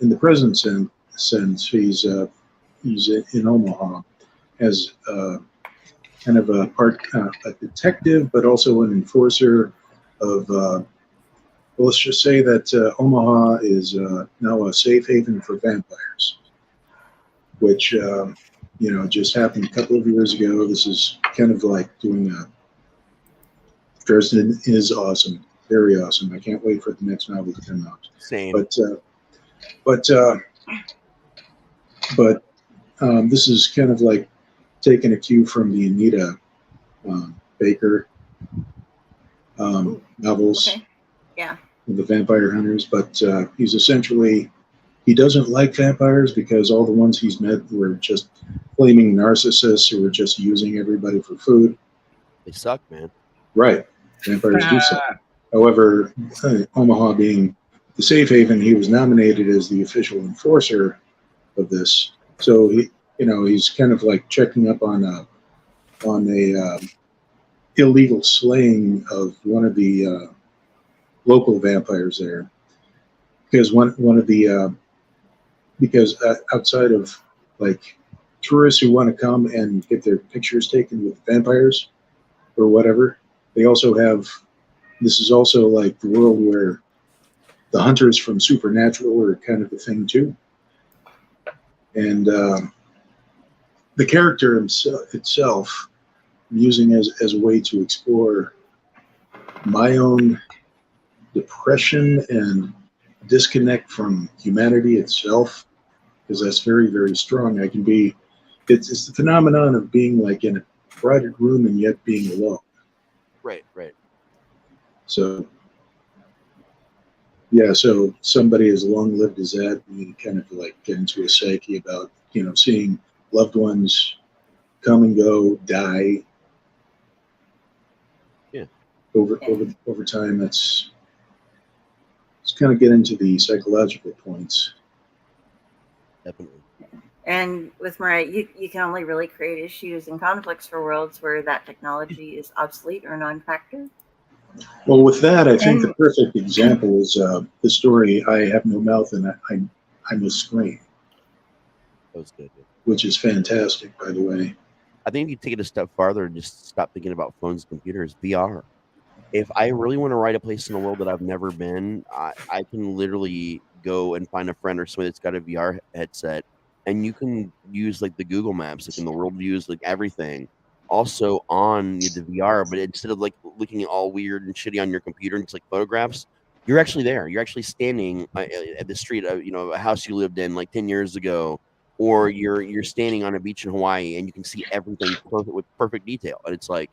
in the present sense, he's in Omaha as kind of a part a detective, but also an enforcer of. Well, let's just say that Omaha is now a safe haven for vampires, which just happened a couple of years ago. This is kind of like doing a. Dresden is awesome, very awesome. I can't wait for the next novel to come out. Same. But this is kind of like taking a cue from the Anita Baker novels. Okay. Yeah. The Vampire Hunters, but he doesn't like vampires because all the ones he's met were just flaming narcissists who were just using everybody for food. They suck, man. Right. Vampires do suck. However, Omaha being the safe haven, he was nominated as the official enforcer of this. So he's kind of like checking up on a illegal slaying of one of the local vampires there, because because outside of like tourists who want to come and get their pictures taken with vampires or whatever, they also have. This is also like the world where the hunters from Supernatural are kind of a thing too, and the character itself, I'm using as a way to explore my own depression and disconnect from humanity itself, because that's very, very strong. It's the phenomenon of being like in a crowded room and yet being alone. Right. So yeah, so somebody as long-lived as that, you kind of like get into a psyche about seeing loved ones come and go, die. Yeah. Over time, let's kind of get into the psychological points. Definitely. And with Mariah, you can only really create issues and conflicts for worlds where that technology is obsolete or non-factor. Well, with that, I think the perfect example is the story "I Have No Mouth and I Must Scream," That was good. which is fantastic, by the way. I think if you take it a step farther and just stop thinking about phones and computers, VR. If I really want to write a place in the world that I've never been, I can literally go and find a friend or somebody that's got a VR headset, and you can use like the Google Maps, like in the world views, like everything, also on the VR. But instead of like looking all weird and shitty on your computer and it's like photographs, you're actually there. You're actually standing at the street of a house you lived in like 10 years ago, or you're standing on a beach in Hawaii and you can see everything perfect with perfect detail, and it's like.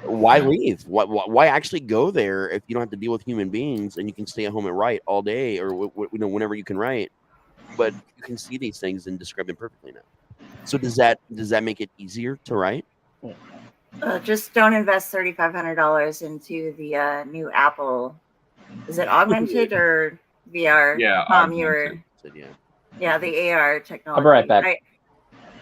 Why leave? Why actually go there if you don't have to deal with human beings and you can stay at home and write all day or whenever you can write, but you can see these things and describe them perfectly now. So does that make it easier to write? Just don't invest $3,500 into the new Apple. Is it augmented or VR? Yeah, Tom, yeah, the AR technology. I'll be right back.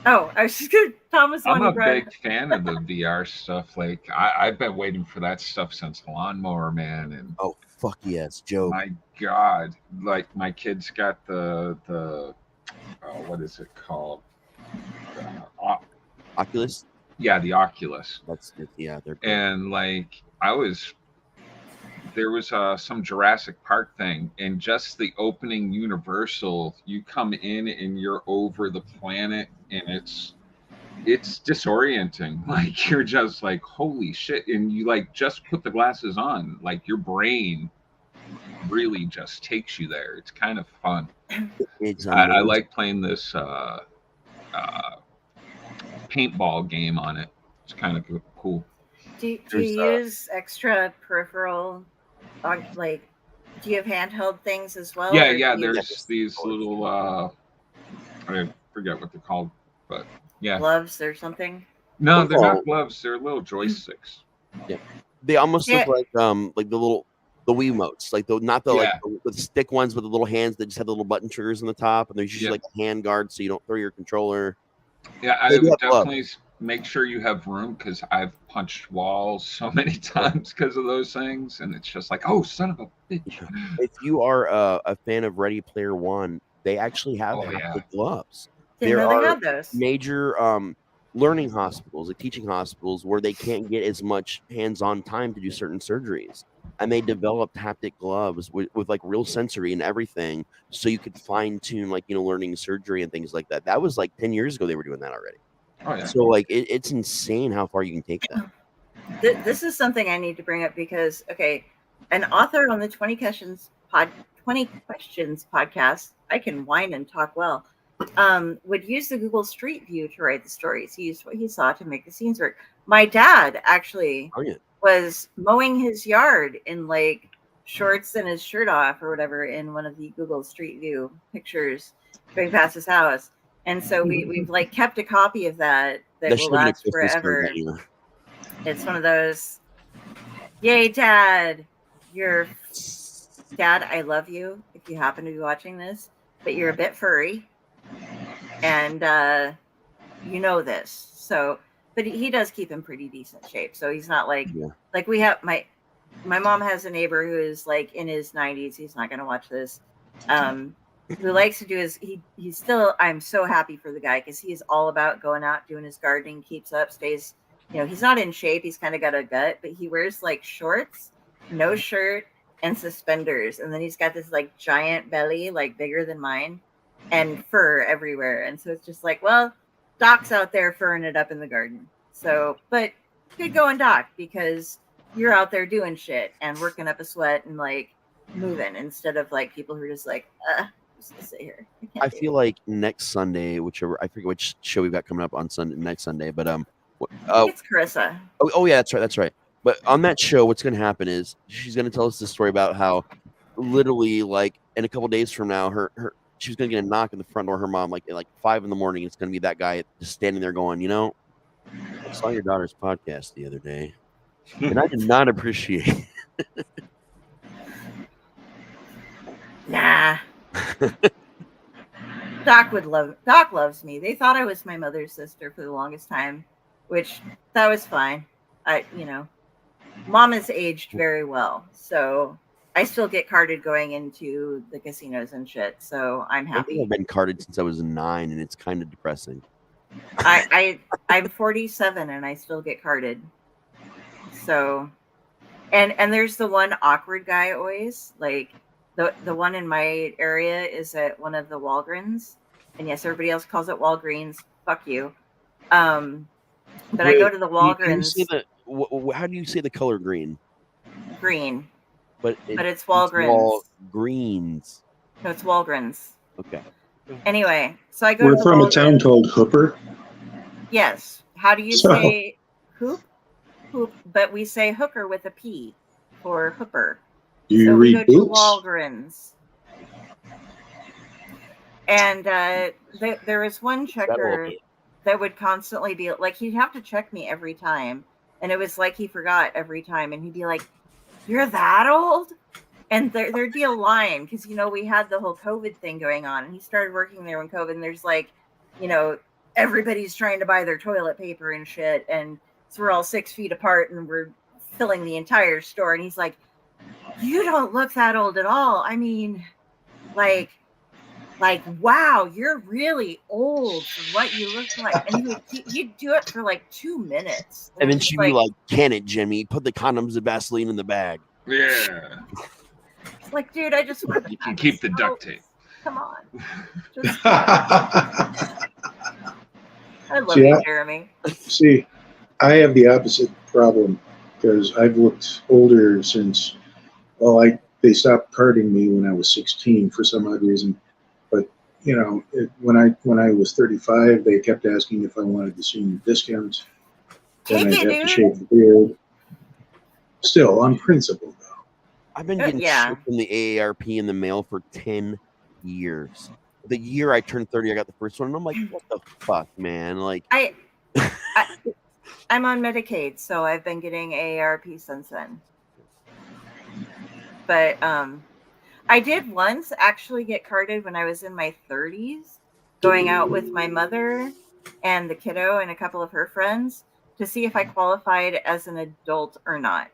I was just good. Thomas, I'm a big fan of the VR stuff. Like I've been waiting for that stuff since Lawnmower Man, and oh fuck yes, Joe. My God, like my kids got the what is it called? Oculus. Yeah, the Oculus. They're cool. And like there was some Jurassic Park thing, and just the opening Universal, you come in and you're over the planet, and it's disorienting. Like you're just like, holy shit, and you like just put the glasses on, like your brain really just takes you there. It's kind of fun. I like playing this paintball game on it. It's kind of cool. Do you use extra peripheral, like, do you have handheld things as well? Yeah. There's these little, I forget what they're called, but yeah. Gloves or something? No, First they're of not all, gloves. They're little joysticks. they almost Yeah. look like the Wiimotes, like not the Yeah. the stick ones with the little hands that just have the little button triggers on the top, and there's usually Yep. like a hand guard so you don't throw your controller. Yeah, They I do would have gloves. definitely make sure you have room because I've punched walls so many times because of those things, and it's just like, oh, son of a bitch. If you are a fan of Ready Player One, they actually have Oh, haptic yeah. gloves. Didn't There know they are had those. major learning hospitals, like teaching hospitals, where they can't get as much hands-on time to do certain surgeries, and they developed haptic gloves with like real sensory and everything, so you could fine tune learning surgery and things like that. That was like 10 years ago. They were doing that already. Oh, yeah. So like it's insane how far you can take that. This is something I need to bring up because, okay, an author on the 20 Questions podcast, I can whine and talk well, would use the Google Street View to write the stories. He used what he saw to make the scenes work. My dad actually Oh yeah. was mowing his yard in like shorts and his shirt off or whatever in one of the Google Street View pictures going past his house. And so we've like kept a copy of that That will should have been a last Christmas card forever. that year. It's one of those, yay, Dad, Dad, I love you if you happen to be watching this, but you're a bit furry. And you know this. So, but he does keep in pretty decent shape. So he's not like, like we have, my mom has a neighbor who is like in his 90s. He's not going to watch this. Who likes to do his, he's still, I'm so happy for the guy because he's all about going out, doing his gardening, keeps up, stays, he's not in shape. He's kind of got a gut, but he wears like shorts, no shirt, and suspenders. And then he's got this like giant belly, like bigger than mine, and fur everywhere. And so it's just like, well, Doc's out there furring it up in the garden. So, but good going, Doc, because you're out there doing shit and working up a sweat and like moving instead of like people who are just like, I'm just gonna sit here. I feel like next Sunday, whichever, I forget which show we've got coming up on next Sunday, but it's Carissa. Oh yeah, that's right. But on that show, what's going to happen is she's going to tell us the story about how literally like in a couple days from now, she's going to get a knock on the front door. Her mom, like at 5 a.m, it's going to be that guy just standing there going, I saw your daughter's podcast the other day, and I did not appreciate it. Nah. Doc loves me. They thought I was my mother's sister for the longest time, which that was fine. Mom has aged very well, so I still get carded going into the casinos and shit. So I'm happy. I've been carded since I was 9, and it's kind of depressing. I'm 47 and I still get carded. So, and there's the one awkward guy always, like the one in my area is at one of the Walgreens, and yes, everybody else calls it Walgreens. Fuck you. But I go to the Walgreens. How do you say the color green? Green. But it's Walgreens. Walgreens. No, it's Walgreens. Okay. Anyway, so I go We're to the from Walgreens. a town called Hooper. Yes. How do you say hoop? Hoop, but we say hooker with a P for hooper. Do you so read we go books? to Walgreens. And there was one checker that would constantly be like, he'd have to check me every time. And it was like he forgot every time. And he'd be like, you're that old? And there'd be a line because, we had the whole COVID thing going on. And he started working there when COVID, and there's like, everybody's trying to buy their toilet paper and shit. And so we're all 6 feet apart and we're filling the entire store. And he's like, you don't look that old at all. I mean, like, wow, you're really old for what you look like. And you'd do it for like 2 minutes. And then she'd be like, can it, Jimmy? Put the condoms and Vaseline in the bag. Yeah. It's like, dude, I just want You can keep the duct tape. Come on. I love you, Jeremy. See, I have the opposite problem because I've looked older since, they stopped carding me when I was 16 for some odd reason. But, when I was 35, they kept asking if I wanted the senior discounts. Then I'd have to shave the beard. Still, on principle, though. I've been getting shit from the AARP in the mail for 10 years. The year I turned 30, I got the first one, and I'm like, what the fuck, man? Like, I'm on Medicaid, so I've been getting AARP since then. But I did once actually get carded when I was in my 30s, going out with my mother and the kiddo and a couple of her friends to see if I qualified as an adult or not.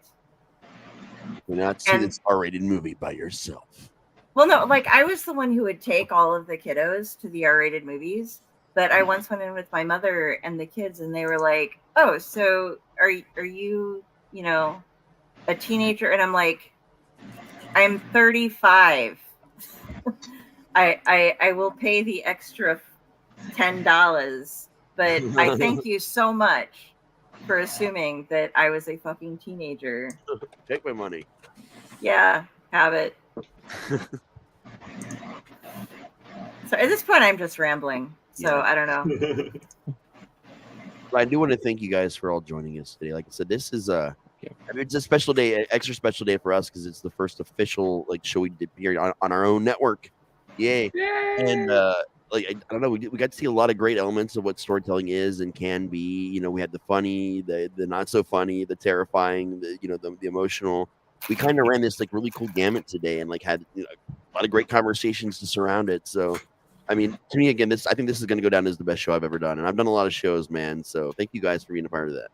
You're not see this R-rated movie by yourself. Well, no, like I was the one who would take all of the kiddos to the R-rated movies, but I once went in with my mother and the kids, and they were like, "Oh, so are you, you know, a teenager?" And I'm like, "I'm 35. I will pay the extra $10, but I thank you so much for assuming that I was a fucking teenager." Take my money. Yeah, have it. So at this point, I'm just rambling. So Yeah. I don't know. I do want to thank you guys for all joining us today. Like I said, this is it's a special day, an extra special day for us because it's the first official like show we did here on our own network. Yay! And like I don't know, we got to see a lot of great elements of what storytelling is and can be. You know, we had the funny, the not so funny, the terrifying, the emotional. We kind of ran this like really cool gamut today and like had a lot of great conversations to surround it. So, I mean, to me again, I think this is going to go down as the best show I've ever done, and I've done a lot of shows, man. So thank you guys for being a part of that.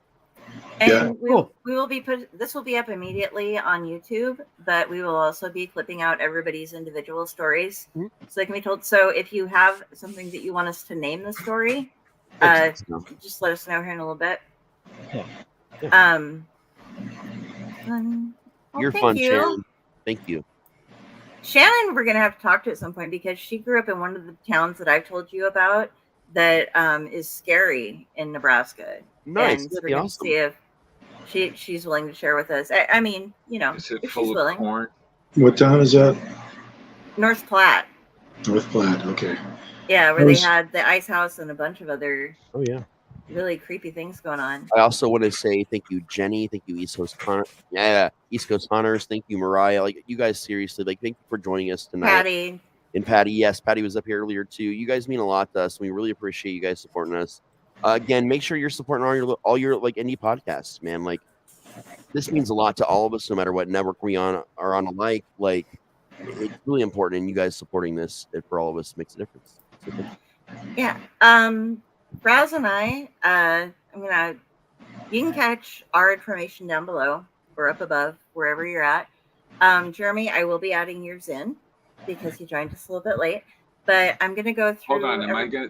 And we will be this will be up immediately on YouTube, but we will also be clipping out everybody's individual stories so they can be told. So if you have something that you want us to name the story, just let us know here in a little bit. You're fun, Shannon. Thank you. Shannon, we're gonna have to talk to at some point because she grew up in one of the towns that I've told you about that is scary in Nebraska. Nice. And so we're gonna see if she's willing to share with us. I mean, is it if full she's of willing. corn? What town is that? North Platte. North Platte. Okay. Yeah, where they had the ice house and a bunch of other really creepy things going on. I also want to say thank you, Jenny. Thank you, East Coast East Coast Hunters. Thank you, Mariah. Like you guys, seriously, like thank you for joining us tonight. Patty. And Patty, yes, Patty was up here earlier too. You guys mean a lot to us. We really appreciate you guys supporting us. Again, make sure you're supporting all your like indie podcasts, man. Like this means a lot to all of us, no matter what network we are on alike. Like it's really important, and you guys supporting this for all of us makes a difference. So, yeah. Raz and I, you can catch our information down below or up above, wherever you're at. Jeremy, I will be adding yours in because you joined us a little bit late, but I'm going to go through. Hold on.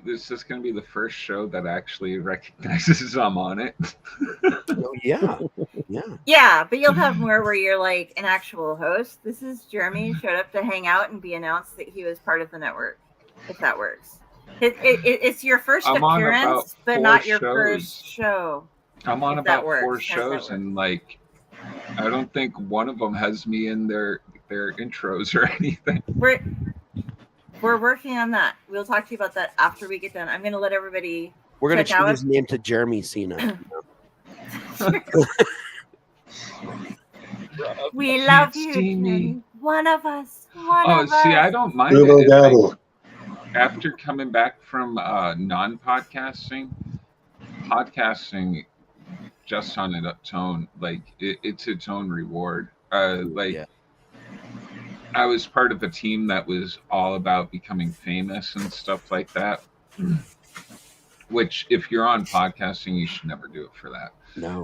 Is this going to be the first show that actually recognizes I'm on it? Oh, yeah. Yeah, but you'll have more where you're like an actual host. This is Jeremy showed up to hang out and be announced that he was part of the network, if that works. It's your first appearance, but not your first show. I'm on about 4 shows, and like, I don't think one of them has me in their intros or anything. We're working on that. We'll talk to you about that after we get done. I'm going to let everybody. We're going to change his name to Jeremy Cena. We love you, Jeremy. One of us. I don't mind it. After coming back from non-podcasting, podcasting just on its own, like it's its own reward. I was part of a team that was all about becoming famous and stuff like that. Which, if you're on podcasting, you should never do it for that. No.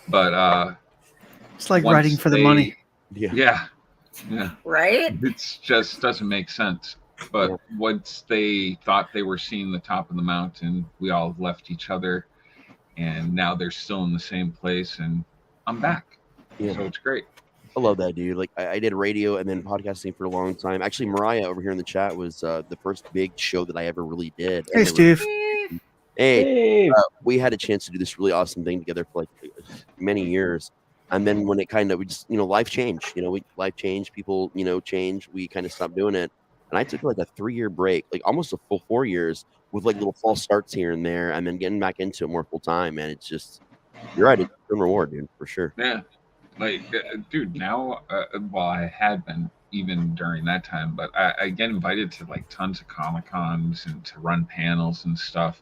But it's like writing for the money. Yeah. Right? It just doesn't make sense. But once they thought they were seeing the top of the mountain, we all left each other, and now they're still in the same place, and I'm back. So it's great. I love that, dude. Like I did radio and then podcasting for a long time. Actually, Mariah over here in the chat was the first big show that I ever really did. Hey, Steve. Hey. We had a chance to do this really awesome thing together for like many years. And then when it kind of, we just, life changed, life changed, people, change. We kind of stopped doing it. And I took like a 3-year break, like almost a full 4 years with like little false starts here and there. And then getting back into it more full time. And it's just, you're right. It's a good reward, dude, for sure. Yeah. Like, dude, now, I had been even during that time, but I get invited to like tons of Comic-Cons and to run panels and stuff.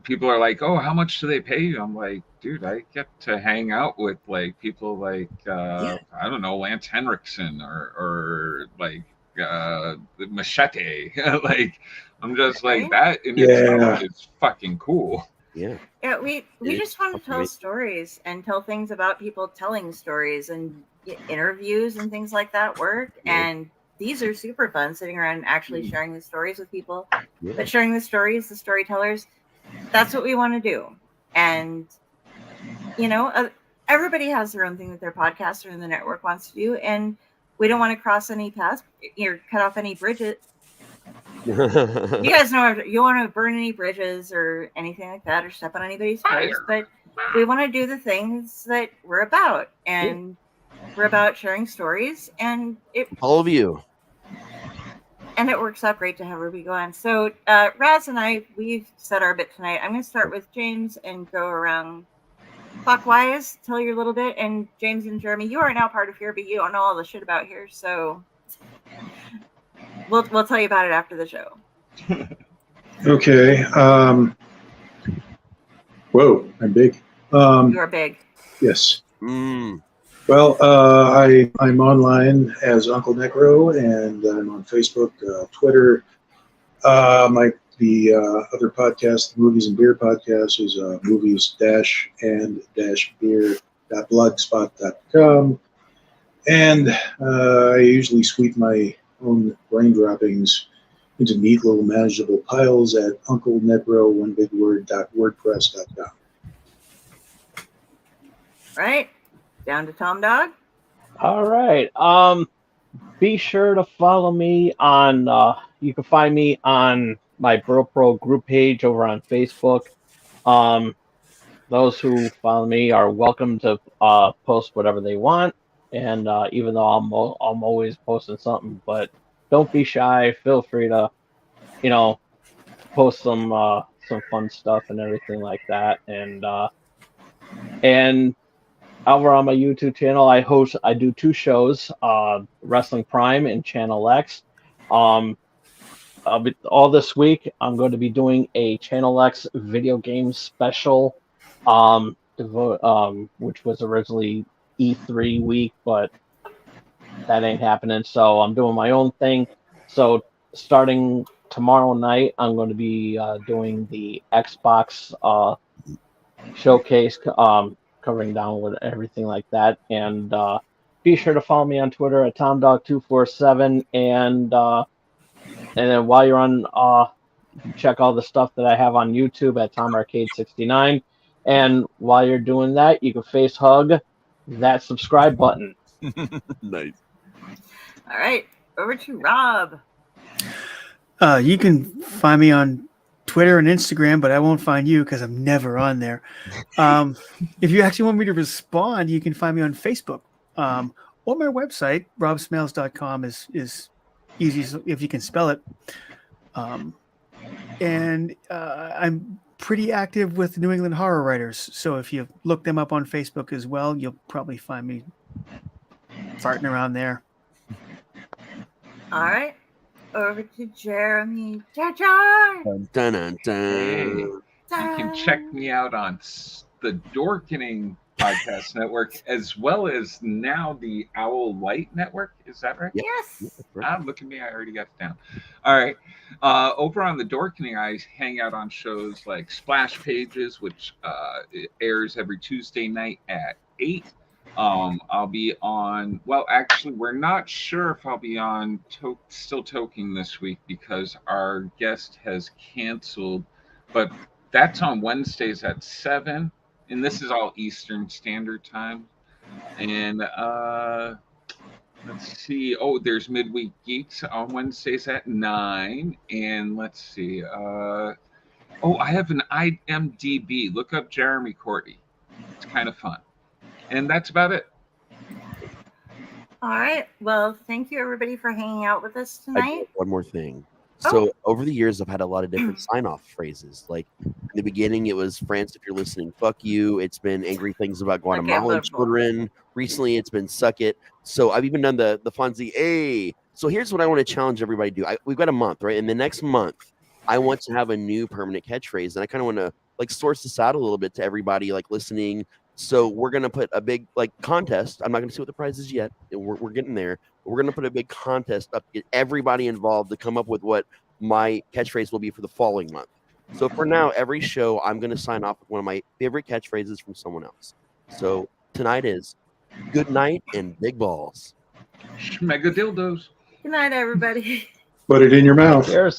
people are like, "Oh, how much do they pay you?" I'm like, dude, I get to hang out with like people like I don't know, Lance Henriksen or like Machete. Like, I'm just like, that in itself is fucking cool. Yeah. Yeah, we just want to tell stories and tell things about people telling stories, and interviews and things like that work. Yeah. And these are super fun, sitting around and actually sharing the stories with people. Yeah. But sharing the stories, the storytellers, that's what we want to do. And everybody has their own thing that their podcaster and the network wants to do, and we don't want to cross any paths or cut off any bridges. You guys know you want to burn any bridges or anything like that, or step on anybody's toes, but we want to do the things that we're about, and we're about sharing stories, and all of you. And it works out great to have Ruby go on. So Raz and I, we've said our bit tonight. I'm going to start with James and go around clockwise, tell you a little bit. And James and Jeremy, you are now part of here, but you don't know all the shit about here, so we'll tell you about it after the show. Okay. Whoa, I'm big. You are big. Yes. Mm. Well, I'm online as UncleNecRo, and I'm on Facebook, Twitter. The other podcast, the Movies and Beer podcast, is movies-and-beer.blogspot.com. And I usually sweep my own brain droppings into neat little manageable piles at UncleNecRo, one big word.wordpress.com. Right. Down to Tom Dog. All right. Be sure to follow me on. You can find me on my Bro Pro group page over on Facebook. Those who follow me are welcome to post whatever they want, and even though I'm always posting something, but don't be shy. Feel free to, post some fun stuff and everything like that, and over on my YouTube channel, I do two shows, Wrestling Prime and Channel X. All this week, I'm going to be doing a Channel X video game special, which was originally E3 week, but that ain't happening. So I'm doing my own thing. So starting tomorrow night, I'm going to be doing the Xbox showcase, covering down with everything like that. And be sure to follow me on Twitter at TomDog247. And then while you're on, check all the stuff that I have on YouTube at TomArcade69. And while you're doing that, you can face hug that subscribe button. Nice. All right, over to Rob. You can find me on Twitter and Instagram, but I won't find you because I'm never on there. If you actually want me to respond, you can find me on Facebook. Or my website, robsmales.com is easy if you can spell it. And I'm pretty active with New England horror writers. So if you look them up on Facebook as well, you'll probably find me farting around there. All right. Over to Jeremy. Jar Jar. Dun, dun, dun. Hey, you can check me out on the Dorkening Podcast Network, as well as now the Owl Light Network. Is that right? Yep. Yes. Look at me. I already got it down. All right. Over on the Dorkening, I hang out on shows like Splash Pages, which it airs every Tuesday night at 8. I'll be on, well, actually, we're not sure if I'll be on Still Toking this week because our guest has canceled, but that's on Wednesdays at 7, and this is all Eastern Standard Time. And let's see, there's Midweek Geeks on Wednesdays at 9, and let's see, I have an IMDb. Look up Jeremy Cordy. It's kind of fun. And that's about it. All right. Well, thank you, everybody, for hanging out with us tonight. One more thing. So over the years, I've had a lot of different sign-off phrases. Like in the beginning, it was France, if you're listening, fuck you. It's been angry things about Guatemalan children. Recently, it's been suck it. So I've even done the Fonzie. Hey. So here's what I want to challenge everybody to do. We've got a month, right? In the next month, I want to have a new permanent catchphrase, and I kind of want to like source this out a little bit to everybody like listening. So we're gonna put a big like contest. I'm not gonna say what the prize is yet. We're getting there. But we're gonna put a big contest up to get everybody involved to come up with what my catchphrase will be for the following month. So for now, every show I'm gonna sign off with one of my favorite catchphrases from someone else. So tonight is good night and big balls. Mega dildos. Good night, everybody. Put it in your mouth. Cheers.